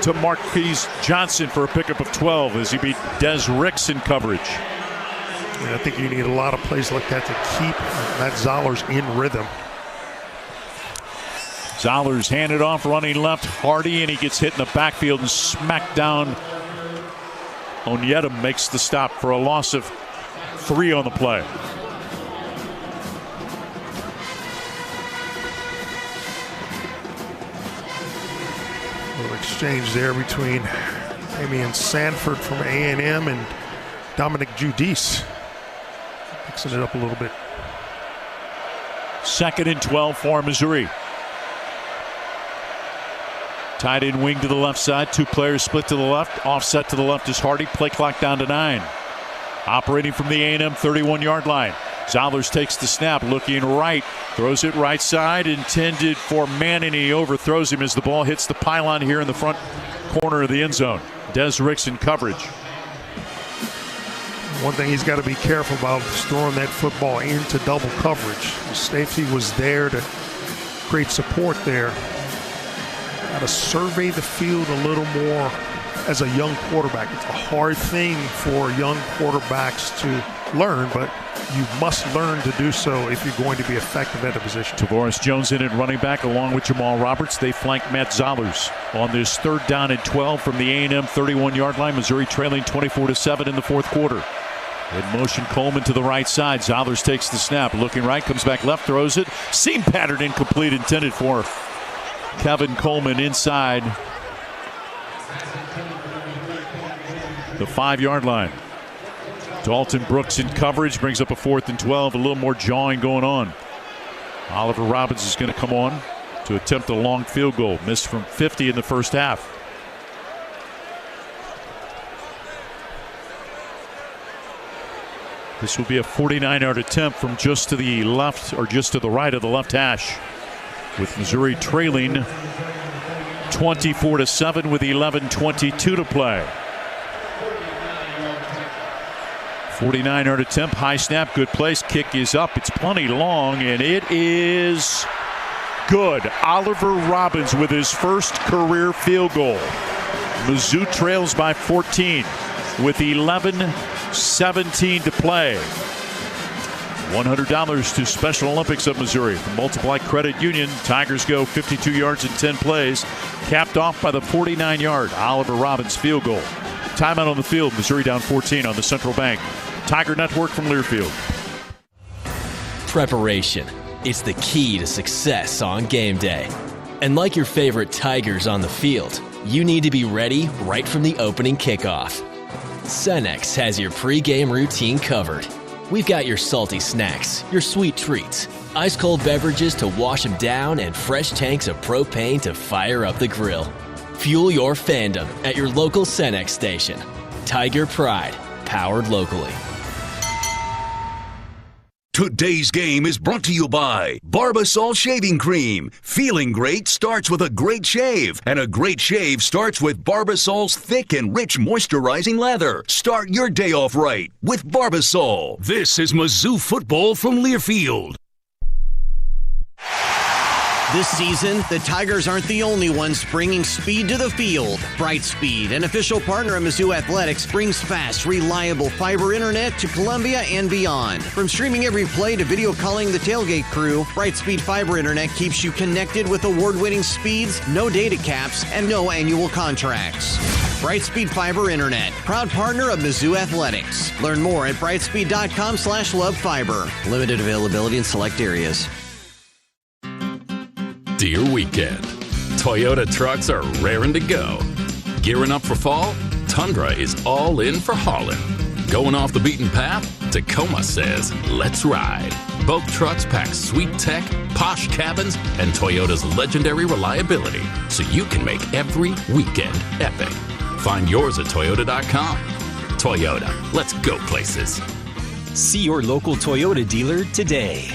to Marquise Johnson for a pickup of 12 as he beat Des Ricks in coverage. And I think you need a lot of plays like that to keep that Zollers in rhythm. Zollers handed off running left. Hardy, and he gets hit in the backfield and smacked down. Onyedem makes the stop for a loss of 3 on the play. A little exchange there between Damian Sanford from A&M and Dominic Giudice. Mixing it up a little bit. 2nd and 12 for Missouri. Tight end wing to the left side. 2 players split to the left. Offset to the left is Hardy. Play clock down to 9. Operating from the A&M 31-yard line. Zollers takes the snap, looking right. Throws it right side. Intended for Manning. He overthrows him as the ball hits the pylon here in the front corner of the end zone. Des Ricks in coverage. One thing he's got to be careful about is throwing that football into double coverage. The safety was there to create support there. Got to survey the field a little more as a young quarterback. It's a hard thing for young quarterbacks to learn, but you must learn to do so if you're going to be effective at a position. Tavares Jones in at running back along with Jamal Roberts. They flank Matt Zollers on this 3rd down and 12 from the A&M 31-yard line. Missouri trailing 24-7 in the 4th quarter. In motion, Coleman to the right side. Zollers takes the snap, looking right, comes back left, throws it. Seam pattern incomplete, intended for Kevin Coleman inside the 5-yard line. Dalton Brooks in coverage, brings up a 4th and 12. A little more jawing going on. Oliver Robbins is going to come on to attempt a long field goal. Missed from 50 in the first half. This will be a 49-yard attempt from just to the left, or just to the right of the left hash, with Missouri trailing 24-7 with 11:22 to play. 49-yard attempt, high snap, good place. Kick is up. It's plenty long, and it is good. Oliver Robbins with his first career field goal. Mizzou trails by 14 with 11:17 to play. $100 to Special Olympics of Missouri from Multiply Credit Union. Tigers go 52 yards in 10 plays, capped off by the 49-yard Oliver Robbins field goal. Timeout on the field. Missouri down 14 on the Central Bank Tiger Network from Learfield. Preparation is the key to success on game day. And like your favorite Tigers on the field, you need to be ready right from the opening kickoff. Cenex has your pregame routine covered. We've got your salty snacks, your sweet treats, ice-cold beverages to wash them down, and fresh tanks of propane to fire up the grill. Fuel your fandom at your local Cenex station. Tiger Pride, powered locally. Today's game is brought to you by Barbasol Shaving Cream. Feeling great starts with a great shave, and a great shave starts with Barbasol's thick and rich moisturizing lather. Start your day off right with Barbasol. This is Mizzou football from Learfield. This season, the Tigers aren't the only ones bringing speed to the field. Brightspeed, an official partner of Mizzou Athletics, brings fast, reliable fiber internet to Columbia and beyond. From streaming every play to video calling the tailgate crew, Brightspeed fiber internet keeps you connected with award-winning speeds, no data caps, and no annual contracts. Brightspeed Fiber Internet, proud partner of Mizzou Athletics. Learn more at brightspeed.com/lovefiber. Limited availability in select areas. Dear weekend, Toyota trucks are raring to go. Gearing up for fall? Tundra is all in for hauling. Going off the beaten path? Tacoma says, let's ride. Both trucks pack sweet tech, posh cabins, and Toyota's legendary reliability, so you can make every weekend epic. Find yours at Toyota.com. Toyota, let's go places. See your local Toyota dealer today.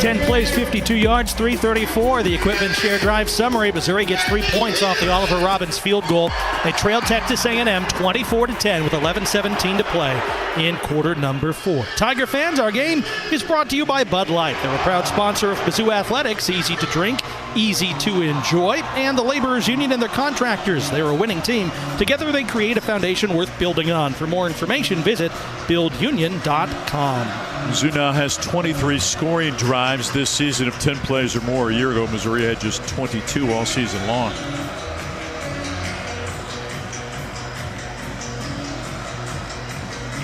Ten plays, 52 yards, 334. The equipment share drive summary. Missouri gets 3 points off the Oliver Robbins field goal. They trailed Texas A&M 24-10 with 11:17 to play in quarter number 4. Tiger fans, our game is brought to you by Bud Light. They're a proud sponsor of Mizzou Athletics. Easy to drink, easy to enjoy. And the Laborers Union and their contractors. They're a winning team. Together they create a foundation worth building on. For more information, visit buildunion.com. Mizzou now has 23 scoring drives this season of 10 plays or more. A year ago, Missouri had just 22 all season long.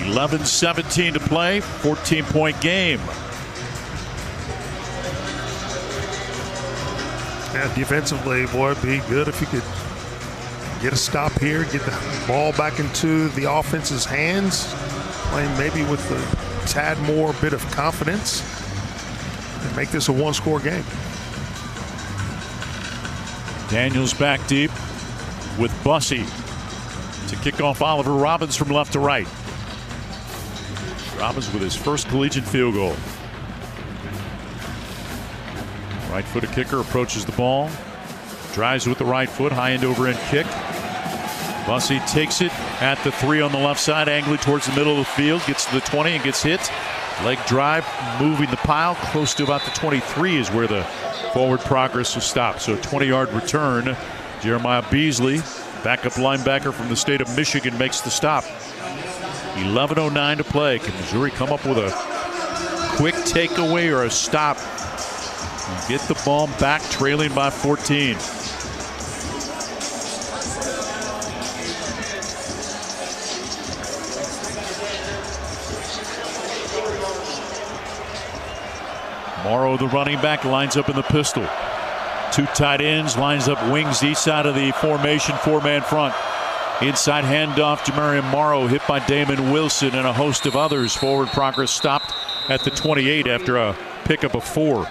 $11:17 to play, 14-point game. Yeah, defensively, boy, it'd be good if you could get a stop here, get the ball back into the offense's hands, playing maybe with a tad more bit of confidence, and make this a one-score game. Daniels back deep with Bussey to kick off Oliver Robbins from left to right. Robbins with his first collegiate field goal. Right-footed kicker approaches the ball, drives with the right foot, high end over end kick. Bussey takes it at the 3 on the left side, angling towards the middle of the field, gets to the 20 and gets hit. Leg drive, moving the pile close to about the 23 is where the forward progress will stop. So a 20-yard return. Jeremiah Beasley, backup linebacker from the state of Michigan, makes the stop. 11:09 to play. Can Missouri come up with a quick takeaway or a stop and get the ball back, trailing by 14? Morrow, the running back, lines up in the pistol. 2 tight ends, lines up wings each side of the formation, 4-man front. Inside handoff, Jamarian Morrow hit by Damon Wilson and a host of others. Forward progress stopped at the 28 after a pickup of 4.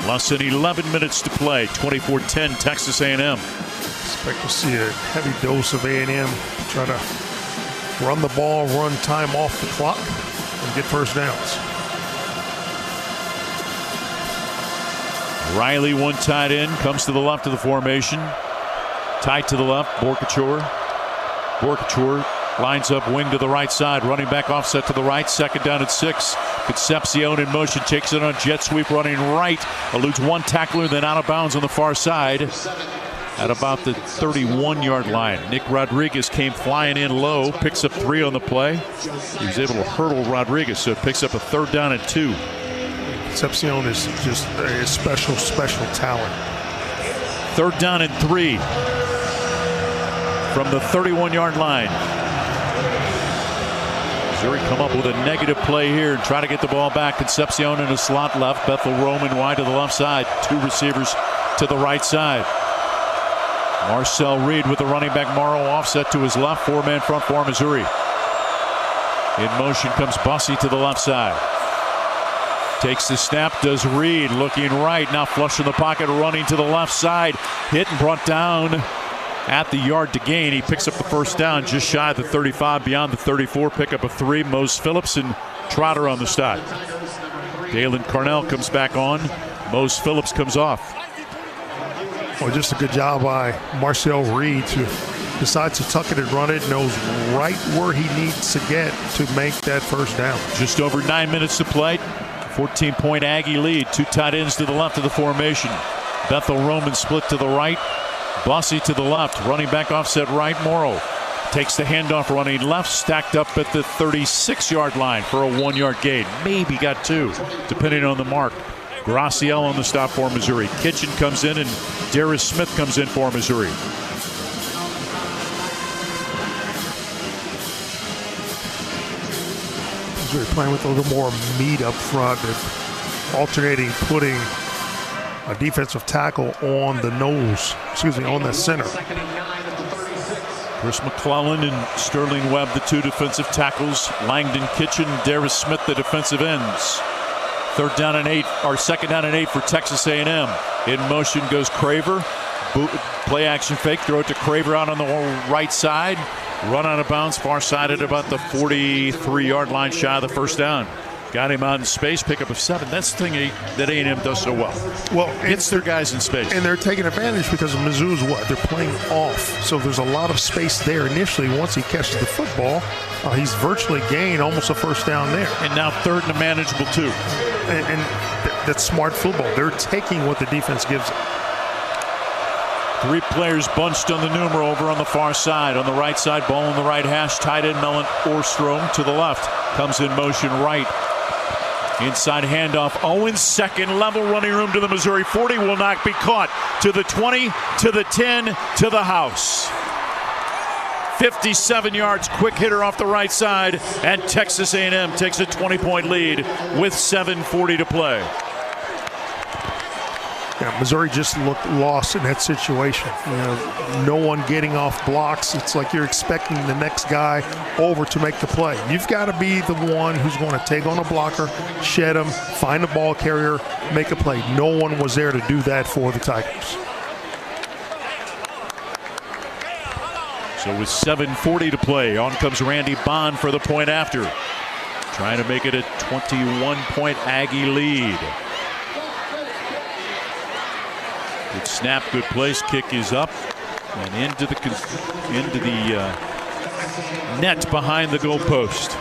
Less than 11 minutes to play. 24-10 Texas A&M. Expect to see a heavy dose of A&M try to run the ball, run time off the clock, and get first downs. Riley, one tight end, comes to the left of the formation. Tight to the left, Borkature. Borkature lines up wing to the right side. Running back offset to the right. 2nd down and 6. Concepcion in motion, takes it on jet sweep, running right. Eludes one tackler, then out of bounds on the far side at about the 31-yard line. Nick Rodriguez came flying in low, picks up 3 on the play. He was able to hurdle Rodriguez, so it picks up a 3rd down and 2. Concepcion is just a special talent. 3rd down and 3 from the 31-yard line. Missouri come up with a negative play here and try to get the ball back. Concepcion in a slot left. Bethel Roman wide to the left side. 2 receivers to the right side. Marcel Reed with the running back Morrow offset to his left. 4-man front for Missouri. In motion comes Bussey to the left side. Takes the snap, does Reed, looking right, now flush in the pocket, running to the left side. Hit and brought down at the yard to gain. He picks up the first down just shy of the 35, beyond the 34, pickup of 3. Mose Phillips and Trotter on the stop. Dalen Carnell comes back on. Mose Phillips comes off. Well, just a good job by Marcel Reed to decide to tuck it and run it, knows right where he needs to get to make that first down. Just over 9 minutes to play. 14-point Aggie lead. 2 tight ends to the left of the formation. Bethel Roman split to the right. Bossy to the left. Running back offset right. Morrow takes the handoff, running left, stacked up at the 36-yard line for a 1-yard gain. Maybe got 2, depending on the mark. Graciel on the stop for Missouri. Kitchen comes in, and Darius Smith comes in for Missouri. Missouri playing with a little more meat up front, and alternating, putting a defensive tackle on the nose, on the center. Chris McClellan and Sterling Webb, the 2 defensive tackles. Langdon Kitchen, Darius Smith, the defensive ends. 3rd down and 8, or 2nd down and 8 for Texas A&M. In motion goes Craver. Play action fake, throw it to Craver out on the right side. Run out of bounds, far side at about the 43-yard line, shy of the first down. Got him out in space, pick up a 7. That's the thing that A&M does so well. Well, it's their guys in space. And they're taking advantage because of Mizzou's they're playing off. So there's a lot of space there initially. Once he catches the football, he's virtually gained almost a first down there. And now 3rd and a manageable 2. And that's smart football. They're taking what the defense gives them. 3 players bunched on the numeral over on the far side. On the right side, ball on the right hash. Tight end Mellon Orstrom to the left. Comes in motion right. Inside handoff. Owens, second level running room to the Missouri 40. Will not be caught. To the 20, to the 10, to the house. 57 yards, quick hitter off the right side, and Texas A&M takes a 20-point lead with 7:40 to play. Yeah, Missouri just looked lost in that situation. No one getting off blocks. It's like you're expecting the next guy over to make the play. You've got to be the one who's going to take on a blocker, shed him, find a ball carrier, make a play. No one was there to do that for the Tigers. So with 7:40 to play, on comes Randy Bond for the point after. Trying to make it a 21-point Aggie lead. Good snap, good place. Kick is up and into the net behind the goalpost.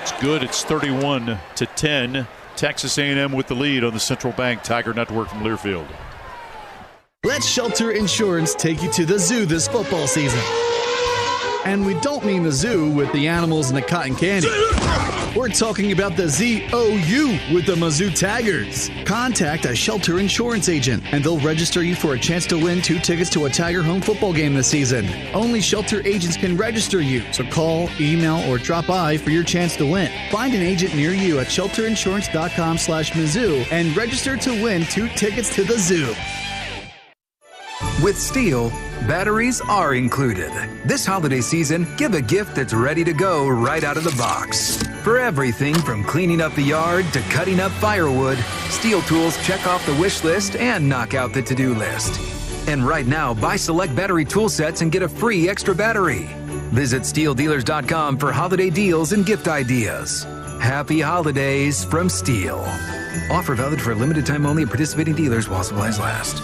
It's good. It's 31-10. Texas A&M with the lead on the Central Bank Tiger Network from Learfield. Let Shelter Insurance take you to the zoo this football season. And we don't mean the zoo with the animals and the cotton candy. We're talking about the ZOU with the Mizzou Tigers. Contact a Shelter Insurance agent, and they'll register you for a chance to win 2 tickets to a Tiger home football game this season. Only Shelter agents can register you, so call, email, or drop by for your chance to win. Find an agent near you at shelterinsurance.com/Mizzou and register to win 2 tickets to the zoo. With Steel, batteries are included. This holiday season, give a gift that's ready to go right out of the box. For everything from cleaning up the yard to cutting up firewood, Steel tools check off the wish list and knock out the to-do list. And right now, buy select battery tool sets and get a free extra battery. Visit SteelDealers.com for holiday deals and gift ideas. Happy holidays from Steel. Offer valid for a limited time only at participating dealers while supplies last.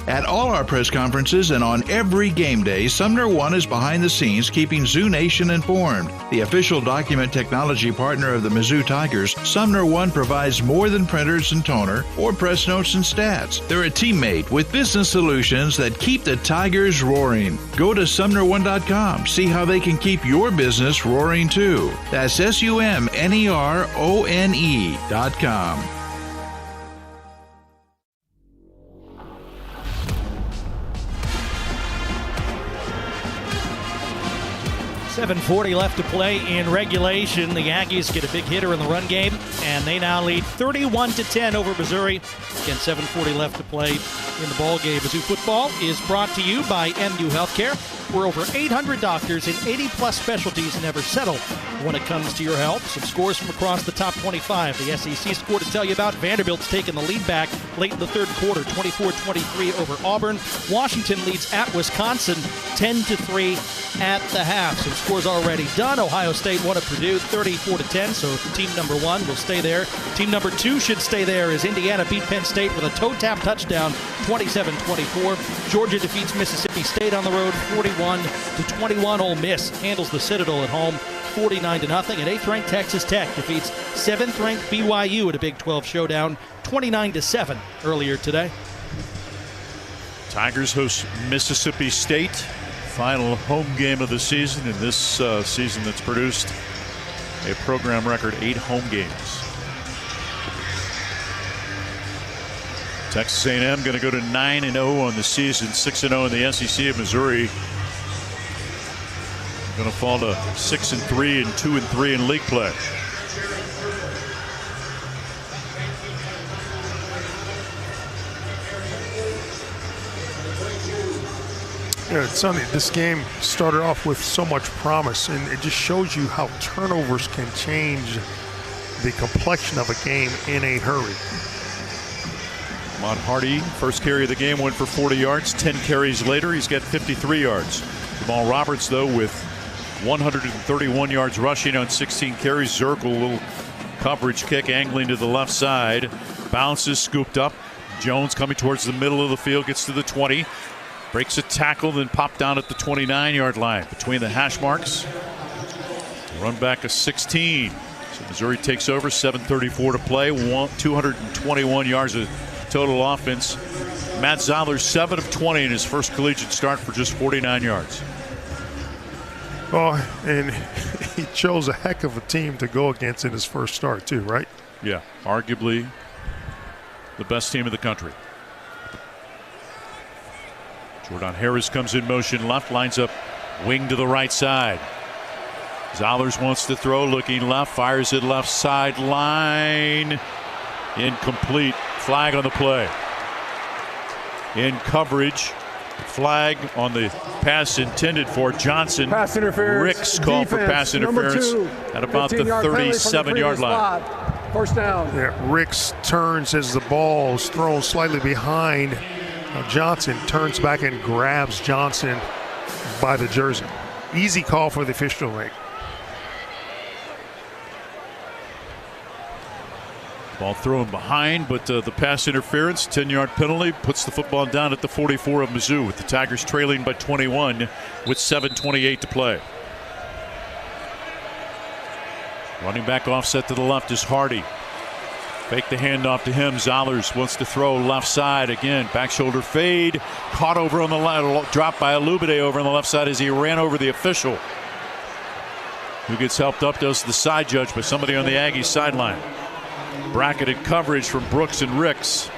At all our press conferences and on every game day, Sumner One is behind the scenes keeping Zoo Nation informed. The official document technology partner of the Mizzou Tigers, Sumner One provides more than printers and toner or press notes and stats. They're a teammate with business solutions that keep the Tigers roaring. Go to SumnerOne.com. See how they can keep your business roaring too. That's SUMNERONE.com. 7:40 left to play in regulation. The Aggies get a big hitter in the run game, and they now lead 31-10 over Missouri. Again, 7:40 left to play in the ball game. Mizzou football is brought to you by MU Healthcare. where over 800 doctors in 80-plus specialties never settle when it comes to your health. Some scores from across the top 25. The SEC score to tell you about. Vanderbilt's taking the lead back late in the third quarter, 24-23 over Auburn. Washington leads at Wisconsin 10-3 at the half. Some scores already done. Ohio State won at Purdue 34-10, so team number 1 will stay there. Team number 2 should stay there as Indiana beat Penn State with a toe-tap touchdown, 27-24. Georgia defeats Mississippi State on the road, 41-21. Ole Miss handles the Citadel at home, 49-0. And 8th-ranked Texas Tech defeats 7th-ranked BYU at a Big 12 showdown, 29-7 earlier today. Tigers host Mississippi State. Final home game of the season in this season that's produced a program record 8 home games. Texas A&M going to go to 9-0 on the season, 6-0 in the SEC of Missouri. Going to fall to 6-3 and 2-3 in league play. Yeah, Sonny, this game started off with so much promise, and it just shows you how turnovers can change the complexion of a game in a hurry. Ahmad Hardy, first carry of the game, went for 40 yards. 10 carries later, he's got 53 yards. Jamal Roberts, though, with 131 yards rushing on 16 carries. Zirkle, a little coverage kick, angling to the left side. Bounces, scooped up. Jones coming towards the middle of the field, gets to the 20. Breaks a tackle, then popped down at the 29-yard line. Between the hash marks, run back a 16. So Missouri takes over, 7:34 to play, 221 yards of total offense. Matt Zoller, 7 of 20 in his first collegiate start for just 49 yards. Oh, and he chose a heck of a team to go against in his first start too, right? Yeah, arguably the best team in the country. Jordan Harris comes in motion left, lines up wing to the right side. Zollers wants to throw, looking left, fires it left sideline. Incomplete. Flag on the play. In coverage. Flag on the pass intended for Johnson. Pass interference. Rick's call for pass interference at about the 37-yard line. First down. Yeah, Ricks turns as the ball is thrown slightly behind. Johnson turns back and grabs Johnson by the jersey. Easy call for the official to make. Ball thrown behind, but the pass interference, 10-yard penalty, puts the football down at the 44 of Mizzou, with the Tigers trailing by 21 with 7:28 to play. Running back offset to the left is Hardy. Fake the handoff to him. Zollers wants to throw left side again. Back shoulder fade. Caught over on the left. Dropped by Alubide over on the left side as he ran over the official, who gets helped up, does the side judge by somebody on the Aggies sideline. Bracketed coverage from Brooks and Ricks.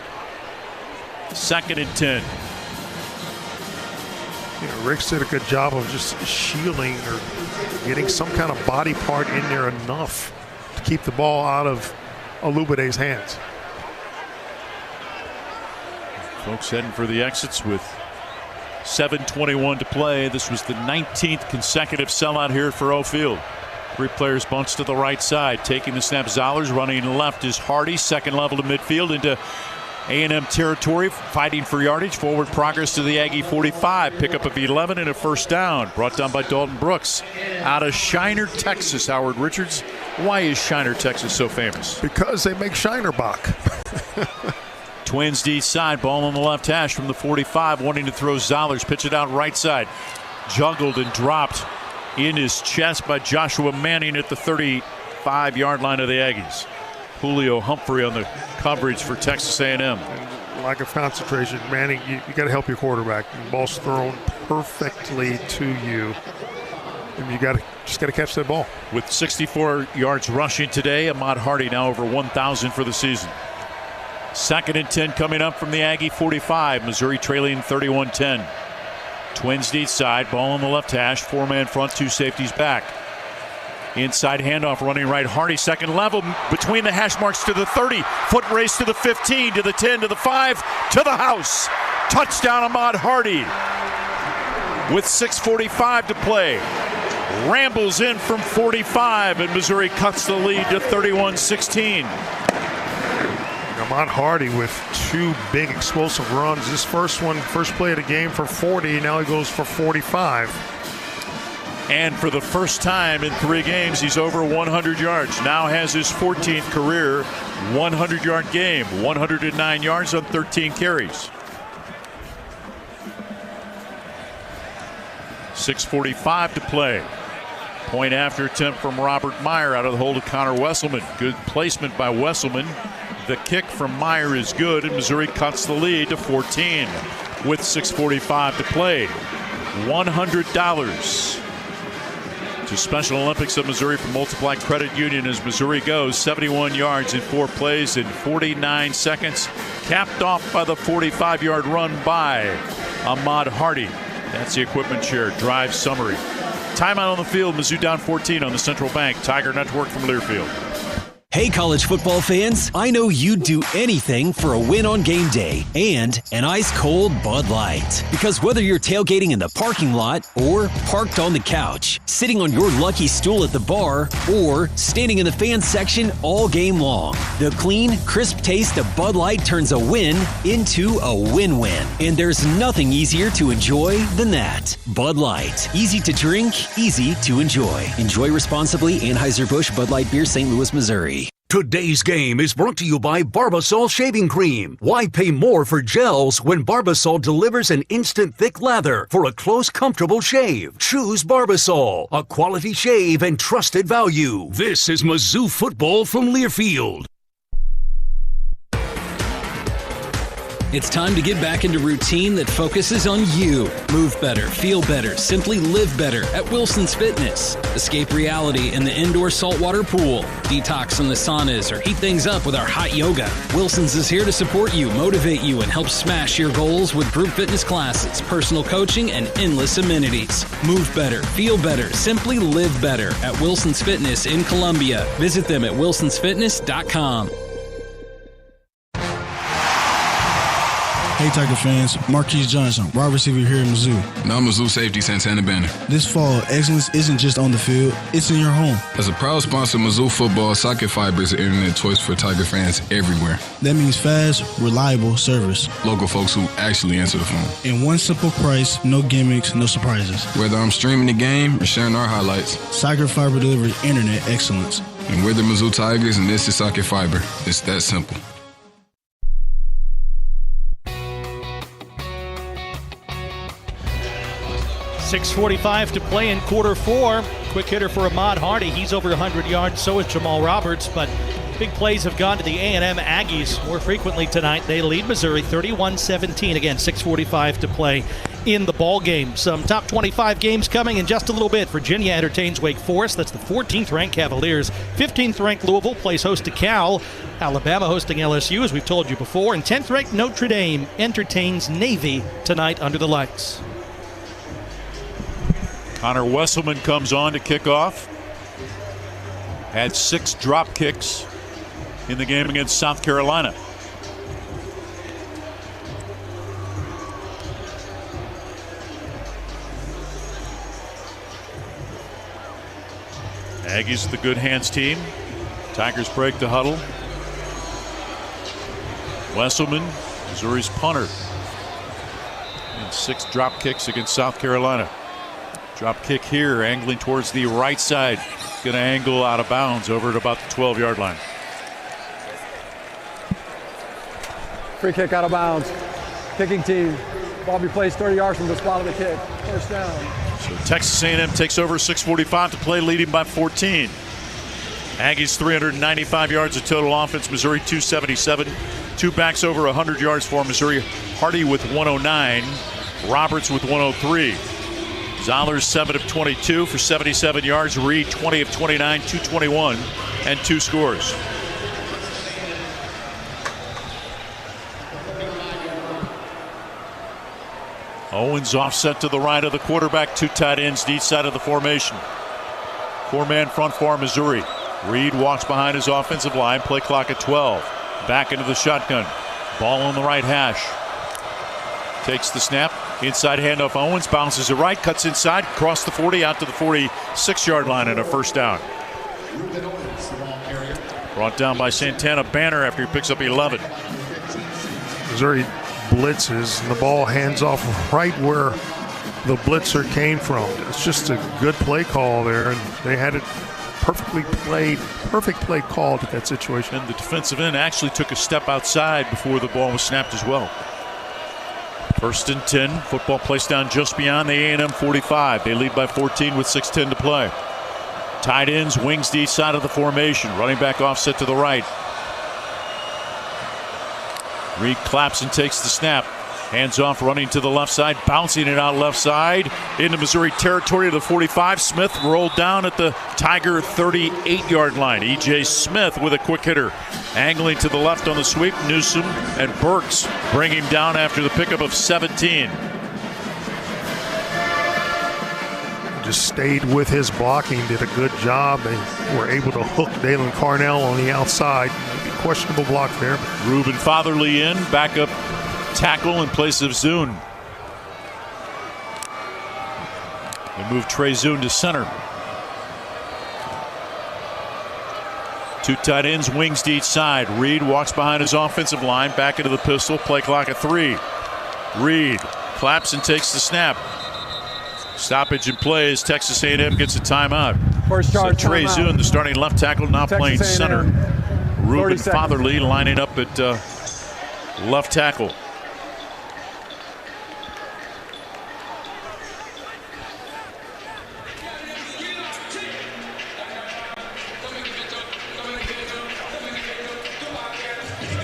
2nd and 10. Ricks did a good job of just shielding or getting some kind of body part in there enough to keep the ball out of Alubide's hands. Folks heading for the exits with 7:21 to play. This was the 19th consecutive sellout here for O'Field. 3 players bunch to the right side. Taking the snap, Zollers. Running left is Hardy. Second level to midfield into A&M territory. Fighting for yardage. Forward progress to the Aggie 45. Pickup of 11 and a first down. Brought down by Dalton Brooks. Out of Shiner, Texas, Howard Richards. Why is Shiner, Texas so famous? Because they make Shiner Bach. Twins D side. Ball on the left hash from the 45. Wanting to throw Zollers. Pitch it out right side. Juggled and dropped in his chest by Joshua Manning at the 35-yard line of the Aggies. Julio Humphrey on the coverage for Texas A&M. And lack of concentration. Manning, you got to help your quarterback. The ball's thrown perfectly to you, and you just got to catch that ball. With 64 yards rushing today, Ahmad Hardy now over 1,000 for the season. 2nd and 10 coming up from the Aggie 45. Missouri trailing 31-10. Twins deep side, ball on the left hash, 4-man front, 2 safeties back. Inside handoff, running right, Hardy, second level, between the hash marks to the 30, foot race to the 15, to the 10, to the 5, to the house. Touchdown, Ahmad Hardy. with 6:45 to play. Rambles in from 45, and Missouri cuts the lead to 31-16. Ahmad Hardy with 2 big explosive runs. This first play of the game for 40. Now he goes for 45. And for the first time in 3 games, he's over 100 yards. Now has his 14th career 100-yard game. 109 yards on 13 carries. 6:45 to play. Point after attempt from Robert Meyer out of the hold of Connor Wesselman. Good placement by Wesselman. The kick from Meyer is good, and Missouri cuts the lead to 14 with 6:45 to play. $100 to Special Olympics of Missouri from Multiply Credit Union as Missouri goes 71 yards in 4 plays in 49 seconds, capped off by the 45-yard run by Ahmad Hardy. That's the equipment share drive summary. Timeout on the field. Mizzou down 14 on the Central Bank Tiger Network from Learfield. Hey, college football fans, I know you'd do anything for a win on game day and an ice-cold Bud Light. Because whether you're tailgating in the parking lot or parked on the couch, sitting on your lucky stool at the bar, or standing in the fans section all game long, the clean, crisp taste of Bud Light turns a win into a win-win. And there's nothing easier to enjoy than that. Bud Light. Easy to drink, easy to enjoy. Enjoy responsibly. Anheuser-Busch Bud Light Beer, St. Louis, Missouri. Today's game is brought to you by Barbasol Shaving Cream. Why pay more for gels when Barbasol delivers an instant thick lather for a close, comfortable shave? Choose Barbasol, a quality shave and trusted value. This is Mizzou football from Learfield. It's time to get back into routine that focuses on you. Move better, feel better, simply live better at Wilson's Fitness. Escape reality in the indoor saltwater pool. Detox from the saunas or heat things up with our hot yoga. Wilson's is here to support you, motivate you, and help smash your goals with group fitness classes, personal coaching, and endless amenities. Move better, feel better, simply live better at Wilson's Fitness in Columbia. Visit them at wilsonsfitness.com. Hey Tiger fans, Marquise Johnson, wide receiver here at Mizzou. Now Mizzou safety Santana Banner. This fall, excellence isn't just on the field, it's in your home. As a proud sponsor of Mizzou football, Socket Fiber is the internet choice for Tiger fans everywhere. That means fast, reliable service. Local folks who actually answer the phone. And one simple price, no gimmicks, no surprises. Whether I'm streaming the game or sharing our highlights, Socket Fiber delivers internet excellence. And we're the Mizzou Tigers, and this is Socket Fiber. It's that simple. .6:45 to play in quarter 4. Quick hitter for Ahmad Hardy. He's over 100 yards. So is Jamal Roberts. But big plays have gone to the A&M Aggies more frequently tonight. They lead Missouri 31-17. Again, 6:45 to play in the ball game. Some top 25 games coming in just a little bit. Virginia entertains Wake Forest. That's the 14th-ranked Cavaliers. 15th-ranked Louisville plays host to Cal. Alabama hosting LSU, as we've told you before. And 10th-ranked Notre Dame entertains Navy tonight under the lights. Connor Wesselman comes on to kick off. Had 6 drop kicks in the game against South Carolina. Aggies, the good hands team. Tigers break the huddle. Wesselman, Missouri's punter. And 6 drop kicks against South Carolina. Drop kick here, angling towards the right side. Going to angle out of bounds over at about the 12-yard line. Free kick out of bounds. Kicking team. Ball be placed 30 yards from the spot of the kick. First down. So Texas A&M takes over, 6:45 to play, leading by 14. Aggies 395 yards of total offense. Missouri 277. 2 backs over 100 yards for Missouri. Hardy with 109. Roberts with 103. Zollers 7 of 22 for 77 yards. Reed 20 of 29, 221, and 2 scores. Owens offset to the right of the quarterback. 2 tight ends each side of the formation. 4-man front for Missouri. Reed walks behind his offensive line. Play clock at 12. Back into the shotgun. Ball on the right hash. Takes the snap. Inside handoff. Owens bounces it right. Cuts inside. Across the 40. Out to the 46-yard line and a first down. Brought down by Santana Banner after he picks up 11. Missouri blitzes, and the ball hands off right where the blitzer came from. It's just a good play call there, and they had it perfect play called at that situation. And the defensive end actually took a step outside before the ball was snapped as well. 1st and 10. Football placed down just beyond the A&M 45. They lead by 14 with 6:10 to play. Tight ends, wings to each side of the formation. Running back offset to the right. Reed claps and takes the snap. Hands off, running to the left side, bouncing it out left side into Missouri territory to the 45. Smith rolled down at the Tiger 38-yard line. E.J. Smith with a quick hitter. Angling to the left on the sweep. Newsom and Burks bring him down after the pickup of 17. Just stayed with his blocking, did a good job. They were able to hook Dalen Carnell on the outside. Maybe questionable block there. Ruben Fatherly in, backup tackle in place of Zune. They move Trey Zune to center. 2 tight ends, wings to each side. Reed walks behind his offensive line, back into the pistol, play clock at 3. Reed claps and takes the snap. Stoppage in play as Texas A&M gets a timeout. So Trey Zune, the starting left tackle, now playing center. Ruben Fatherly lining up at left tackle.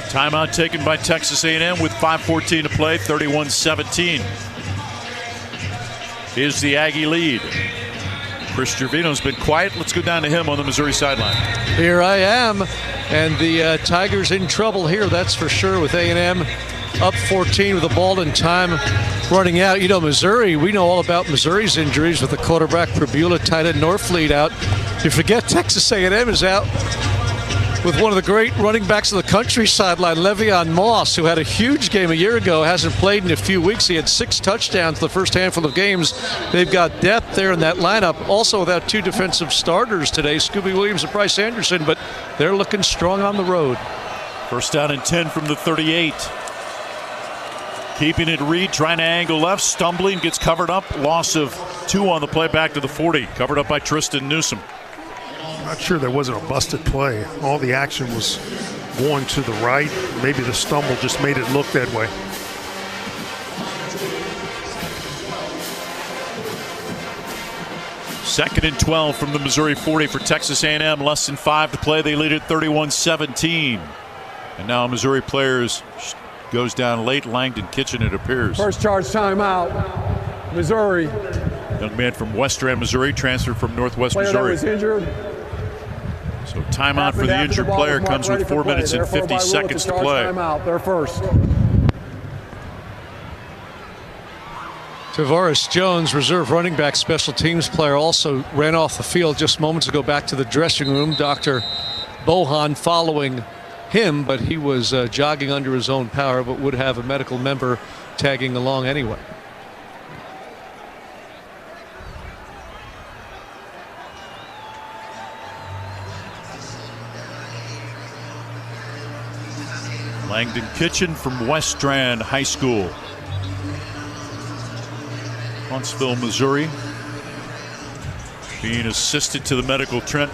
Timeout taken by Texas A&M with 5:14 to play, 31-17. Is the Aggie lead. Chris Gervino's been quiet. Let's go down to him on the Missouri sideline. Here I am, and the Tigers in trouble here, that's for sure, with A&M up 14 with the ball in time running out. You know, Missouri, we know all about Missouri's injuries with the quarterback Prabula, tight end Norfleet out. You forget Texas A&M is out with one of the great running backs of the country sideline, Le'Veon Moss, who had a huge game a year ago, hasn't played in a few weeks. He had 6 touchdowns the first handful of games. They've got depth there in that lineup. Also without 2 defensive starters today, Scooby Williams and Bryce Anderson, but they're looking strong on the road. First down and 10 from the 38. Keeping it, Reed trying to angle left, stumbling, gets covered up. Loss of 2 on the play back to the 40. Covered up by Tristan Newsom. Not sure there wasn't a busted play. All the action was going to the right. Maybe the stumble just made it look that way. Second and 12 from the Missouri 40 for Texas A&M. Less than 5 to play. They lead at 31-17. And now Missouri players goes down late. Langdon Kitchen, it appears. First charge timeout. Missouri. Young man from West Rand, Missouri, transferred from Northwest Player Missouri. that was injured. So timeout for the injured player comes with 4 minutes and 50 seconds to play. Timeout, they're first. Tavares Jones, reserve running back, special teams player, also ran off the field just moments ago back to the dressing room. Dr. Bohan following him, but he was jogging under his own power, but would have a medical member tagging along anyway. Langdon Kitchen from West Strand High School, Huntsville, Missouri, being assisted to the medical tent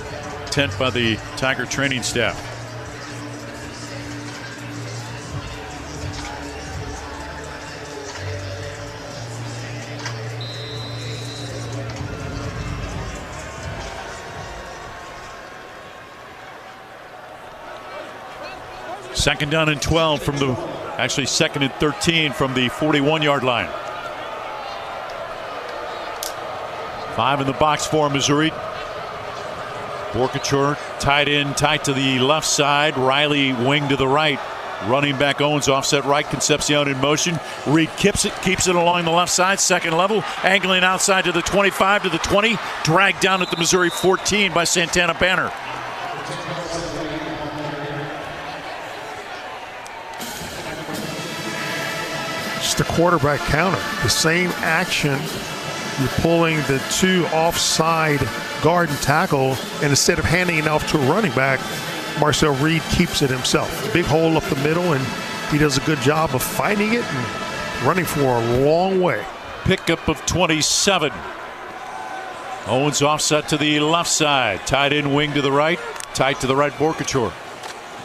by the Tiger training staff. Second down and 12 from the, actually second and 13 from the 41-yard line. 5 in the box for Missouri. Borkature tight end, tight to the left side. Riley wing to the right. Running back Owens offset right. Concepcion in motion. Reed keeps it along the left side. Second level. Angling outside to the 25 to the 20. Dragged down at the Missouri 14 by Santana Banner. the quarterback counter. The same action, you're pulling the 2 offside guard and tackle, and instead of handing it off to a running back, Marcel Reed keeps it himself. Big hole up the middle, and he does a good job of fighting it and running for a long way. Pickup of 27. Owens offset to the left side. Tight end wing to the right. Tight to the right, Borkature.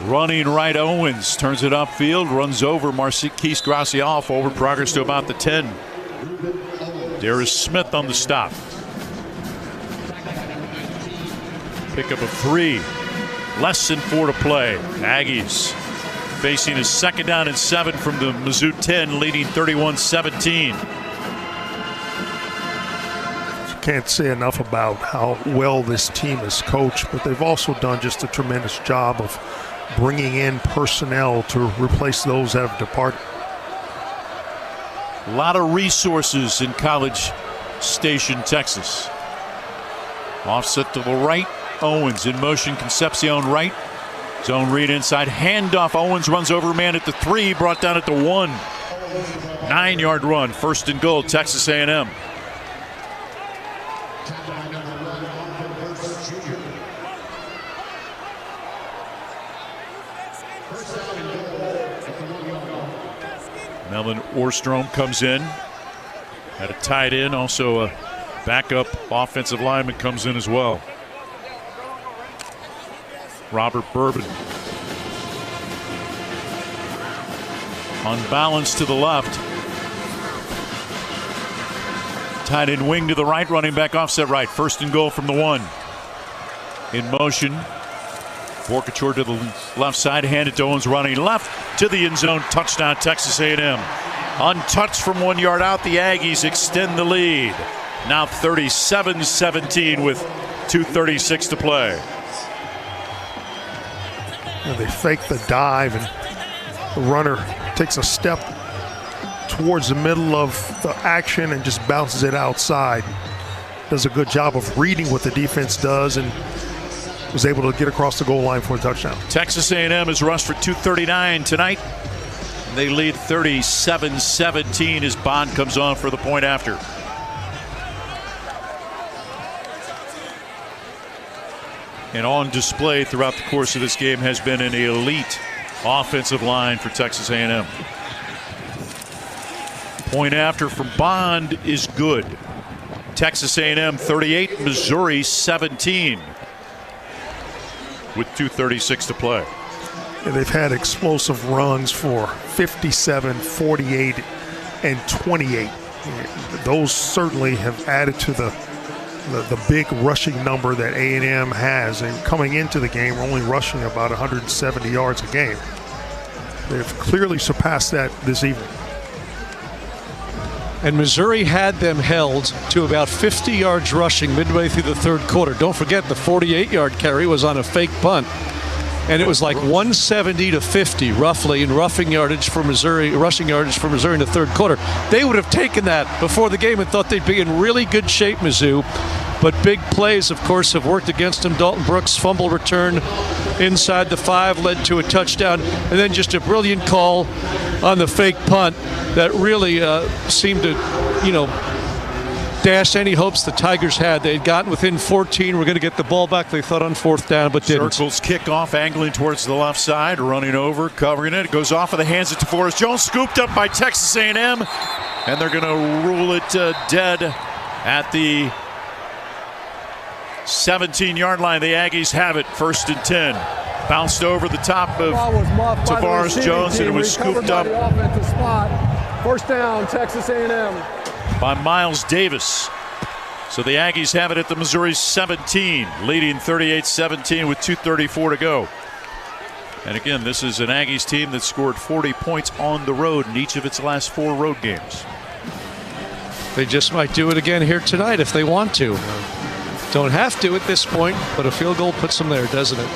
Running right, Owens turns it upfield, runs over Marquise Gracial. Forward progress to about the 10. Darius Smith on the stop. Pickup of 3. Less than 4 to play. Aggies facing a 2nd down and 7 from the Mizzou 10, leading 31-17. Can't say enough about how well this team is coached, but they've also done just a tremendous job of bringing in personnel to replace those that have departed. A lot of resources in College Station, Texas. Offset to the right. Owens in motion. Concepcion right. Zone read inside. Handoff. Owens runs over a man at the 3. Brought down at the 1. 9-yard run. 1st and goal. Texas A&M. Melvin Orstrom comes in at a tight end. Also a backup offensive lineman comes in as well. Robert Bourbon. Unbalanced to the left. Tight end wing to the right. Running back offset right. 1st and goal from the 1. In motion. Borkature to the left side, handed to Owens, running left to the end zone. Touchdown, Texas A&M. Untouched from 1 yard out, the Aggies extend the lead. Now 37-17 with 2:36 to play. And they fake the dive, and the runner takes a step towards the middle of the action and just bounces it outside. Does a good job of reading what the defense does, and was able to get across the goal line for a touchdown. Texas A&M has rushed for 239 tonight. They lead 37-17 as Bond comes on for the point after. And on display throughout the course of this game has been an elite offensive line for Texas A&M. Point after from Bond is good. Texas A&M 38, Missouri 17. With 2:36 to play. And they've had explosive runs for 57, 48, and 28. Those certainly have added to the big rushing number that A&M has. And coming into the game, only rushing about 170 yards a game. They've clearly surpassed that this evening. And Missouri had them held to about 50 yards rushing midway through the 3rd quarter. Don't forget the 48-yard carry was on a fake punt. And it was like 170 to 50 roughly in rushing yardage for Missouri in the 3rd quarter. They would have taken that before the game and thought they'd be in really good shape, Mizzou. But big plays, of course, have worked against them. Dalton Brooks' fumble return inside the 5 led to a touchdown. And then just a brilliant call on the fake punt that really seemed to, dash any hopes the Tigers had. They had gotten within 14. We're going to get the ball back, they thought, on 4th down, but didn't. Circles kickoff, angling towards the left side, running over, covering it. It goes off of the hands of DeForest Jones, scooped up by Texas A&M, and they're going to rule it dead at the 17-yard line. The Aggies have it, 1st and 10. Bounced over the top of Tavares Jones, and it was scooped up. 1st down, Texas A&M. By Miles Davis. So the Aggies have it at the Missouri 17, leading 38-17 with 2:34 to go. And again, this is an Aggies team that scored 40 points on the road in each of its last 4 road games. They just might do it again here tonight if they want to. Don't have to at this point, but a field goal puts them there, doesn't it?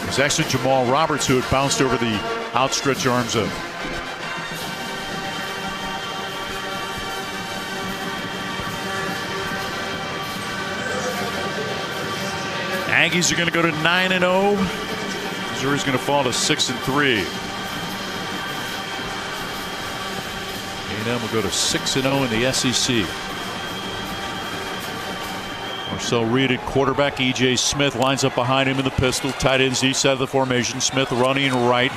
It was actually Jamal Roberts who had bounced over the outstretched arms of Aggies are going to go to 9-0. Missouri's going to fall to 6-3. A&M will go to 6-0 in the SEC. Marcel Reed at quarterback. E.J. Smith lines up behind him in the pistol. Tight ends each side of the formation. Smith running right.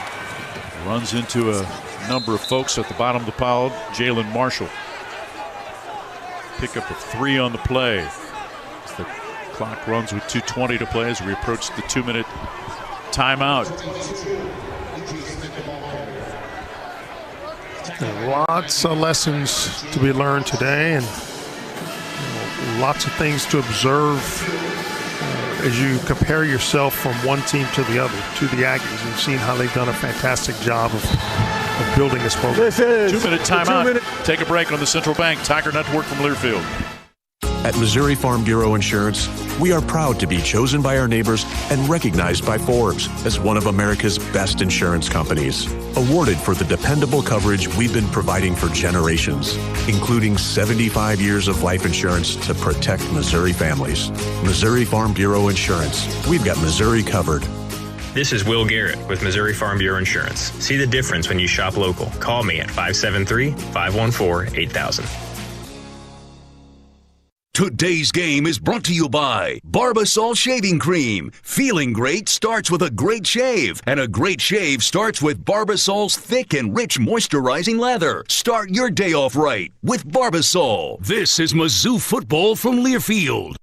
Runs into a number of folks at the bottom of the pile. Jalen Marshall. Pick up of 3 on the play. As the clock runs with 2:20 to play as we approach the 2-minute timeout. Lots of lessons to be learned today, and lots of things to observe as you compare yourself from one team to the other, to the Aggies. You've seen how they've done a fantastic job of building this program. This is 2-minute timeout. Take a break on the Central Bank Tiger Network from Learfield. At Missouri Farm Bureau Insurance, we are proud to be chosen by our neighbors and recognized by Forbes as one of America's best insurance companies. Awarded for the dependable coverage we've been providing for generations, including 75 years of life insurance to protect Missouri families. Missouri Farm Bureau Insurance. We've got Missouri covered. This is Will Garrett with Missouri Farm Bureau Insurance. See the difference when you shop local. Call me at 573-514-8000. Today's game is brought to you by Barbasol Shaving Cream. Feeling great starts with a great shave, and a great shave starts with Barbasol's thick and rich moisturizing lather. Start your day off right with Barbasol. This is Mizzou football from Learfield.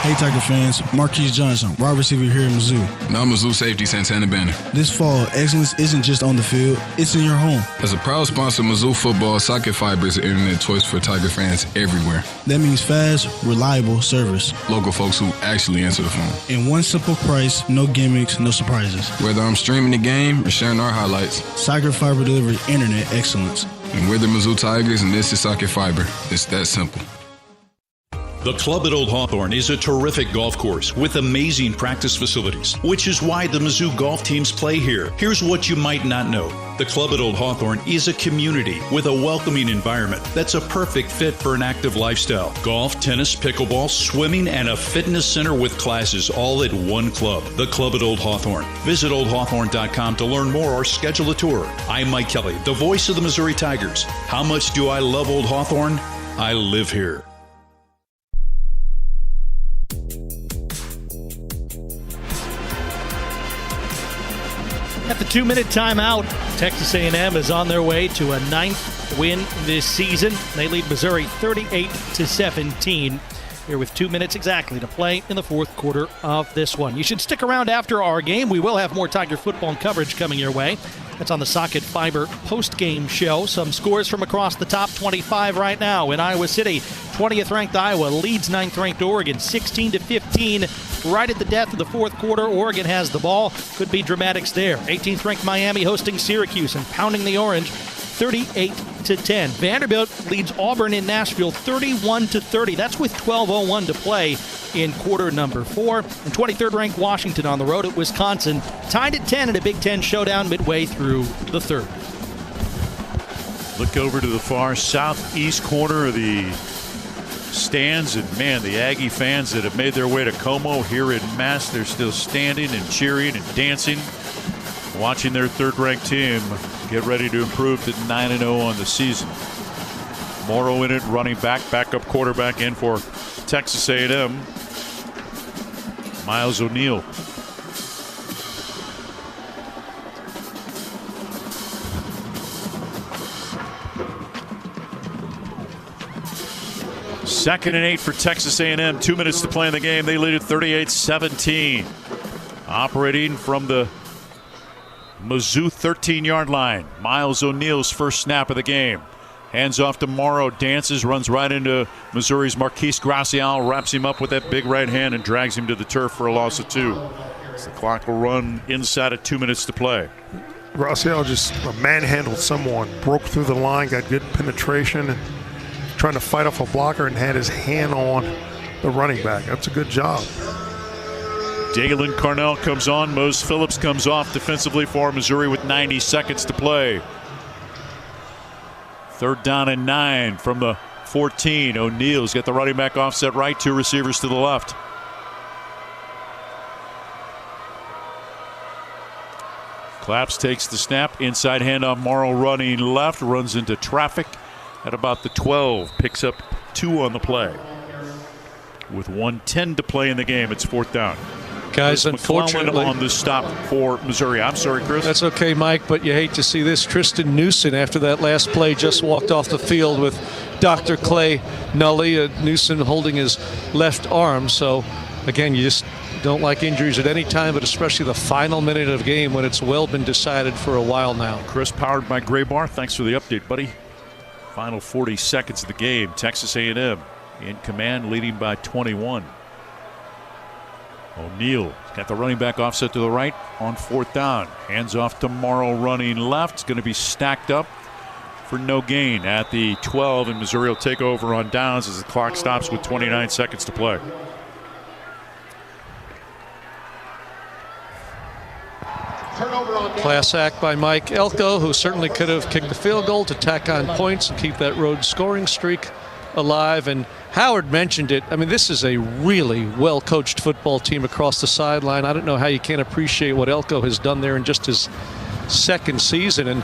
Hey Tiger fans, Marquise Johnson, wide receiver here in Mizzou. Now Mizzou safety Santana Banner. This fall, excellence isn't just on the field, it's in your home. As a proud sponsor of Mizzou football, Socket Fiber is the internet choice for Tiger fans everywhere. That means fast, reliable service. Local folks who actually answer the phone. And one simple price, no gimmicks, no surprises. Whether I'm streaming the game or sharing our highlights, Socket Fiber delivers internet excellence. And we're the Mizzou Tigers and this is Socket Fiber. It's that simple. The Club at Old Hawthorne is a terrific golf course with amazing practice facilities, which is why the Mizzou golf teams play here. Here's what you might not know. The Club at Old Hawthorne is a community with a welcoming environment that's a perfect fit for an active lifestyle. Golf, tennis, pickleball, swimming, and a fitness center with classes all at one club. The Club at Old Hawthorne. Visit oldhawthorne.com to learn more or schedule a tour. I'm Mike Kelly, the voice of the Missouri Tigers. How much do I love Old Hawthorne? I live here. At the 2-minute timeout, Texas A&M is on their way to a 9th win this season. They lead Missouri 38-17. Here with 2 minutes exactly to play in the fourth quarter of this one. You should stick around after our game. We will have more Tiger football coverage coming your way. That's on the Socket Fiber post-game show. Some scores from across the top 25 right now in Iowa City. 20th-ranked Iowa leads 9th-ranked Oregon 16-15. Right at the death of the fourth quarter, Oregon has the ball. Could be dramatics there. 18th-ranked Miami hosting Syracuse and pounding the orange 38-10. Vanderbilt leads Auburn in Nashville 31-30. That's with 12:01 to play in quarter number 4. And 23rd-ranked Washington on the road at Wisconsin, tied at 10 in a Big Ten showdown midway through the third. Look over to the far southeast corner of the stands, and man, the Aggie fans that have made their way to Como here in mass, they're still standing and cheering and dancing, watching their third-ranked team get ready to improve to 9-0 on the season. Morrow in it, running back, backup quarterback in for Texas A&M, Miles O'Neill. Second and 8 for Texas A&M. 2 minutes to play in the game. They lead at 38-17. Operating from the Mizzou 13-yard line. Miles O'Neill's first snap of the game. Hands off to Morrow. Dances, runs right into Missouri's Marquise Gracial. Wraps him up with that big right hand and drags him to the turf for a loss of 2. So the clock will run inside of 2 minutes to play. Gracial just manhandled someone. Broke through the line, got good penetration, and trying to fight off a blocker and had his hand on the running back. That's a good job. Dalen Carnell comes on. Mose Phillips comes off defensively for Missouri with 90 seconds to play. 3rd down and 9 from the 14. O'Neill's got the running back offset right. 2 receivers to the left. Claps takes the snap. Inside handoff. Morrow running left. Runs into traffic at about the 12. Picks up 2 on the play. With 1:10 to play in the game, it's 4th down. Guys, unfortunately, on the stop for Missouri. I'm sorry, Chris. That's okay, Mike, but you hate to see this. Tristan Newson, after that last play, just walked off the field with Dr. Clay Nully. Newson holding his left arm. So, again, you just don't like injuries at any time, but especially the final minute of the game when it's well been decided for a while now. Chris, powered by Graybar. Thanks for the update, buddy. Final 40 seconds of the game. Texas A&M in command, leading by 21. O'Neal got the running back offset to the right on 4th down. Hands off to Morrow running left. It's going to be stacked up for no gain at the 12, and Missouri will take over on downs as the clock stops with 29 seconds to play. Class act by Mike Elko, who certainly could have kicked the field goal to tack on points and keep that road scoring streak alive. And Howard mentioned it. I mean, this is a really well-coached football team across the sideline. I don't know how you can't appreciate what Elko has done there in just his 2nd season. And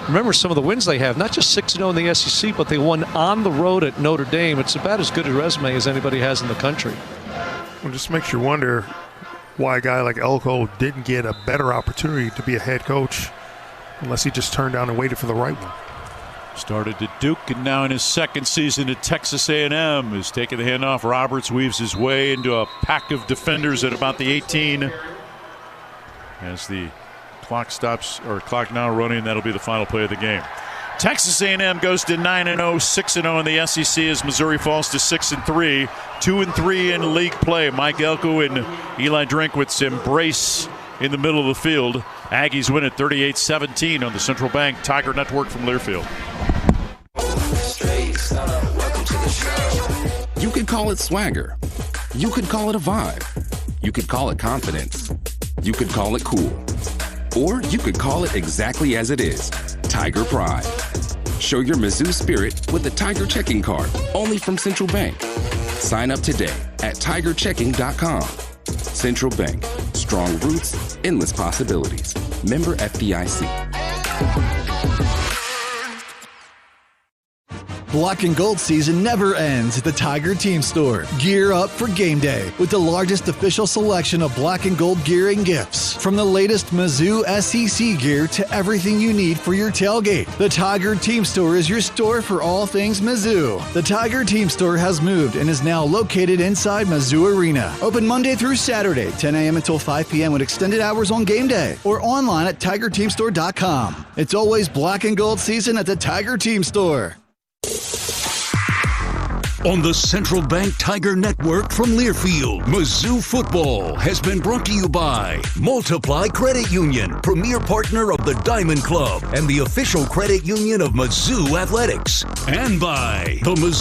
remember some of the wins they have, not just 6-0 in the SEC, but they won on the road at Notre Dame. It's about as good a resume as anybody has in the country. It just makes you wonder why a guy like Elko didn't get a better opportunity to be a head coach unless he just turned down and waited for the right one. Started at Duke and now in his 2nd season at Texas A&M is taking the handoff. Roberts weaves his way into a pack of defenders at about the 18. As the clock stops, or clock now running, that'll be the final play of the game. Texas A&M goes to 9-0, 6-0 in the SEC as Missouri falls to 6-3, 2-3 in league play. Mike Elko and Eli Drinkwitz embrace in the middle of the field. Aggies win at 38-17 on the Central Bank Tiger Network from Learfield. You could call it swagger. You could call it a vibe. You could call it confidence. You could call it cool. Or you could call it exactly as it is, Tiger Pride. Show your Mizzou spirit with the Tiger Checking Card, only from Central Bank. Sign up today at tigerchecking.com. Central Bank, strong roots, endless possibilities. Member FDIC. Black and gold season never ends at the Tiger Team Store. Gear up for game day with the largest official selection of black and gold gear and gifts. From the latest Mizzou SEC gear to everything you need for your tailgate, the Tiger Team Store is your store for all things Mizzou. The Tiger Team Store has moved and is now located inside Mizzou Arena. Open Monday through Saturday, 10 a.m. until 5 p.m. with extended hours on game day or online at tigerteamstore.com. It's always black and gold season at the Tiger Team Store. On the Central Bank Tiger Network from Learfield, Mizzou football has been brought to you by Multiply Credit Union, premier partner of the Diamond Club and the official credit union of Mizzou Athletics, and by the Mizzou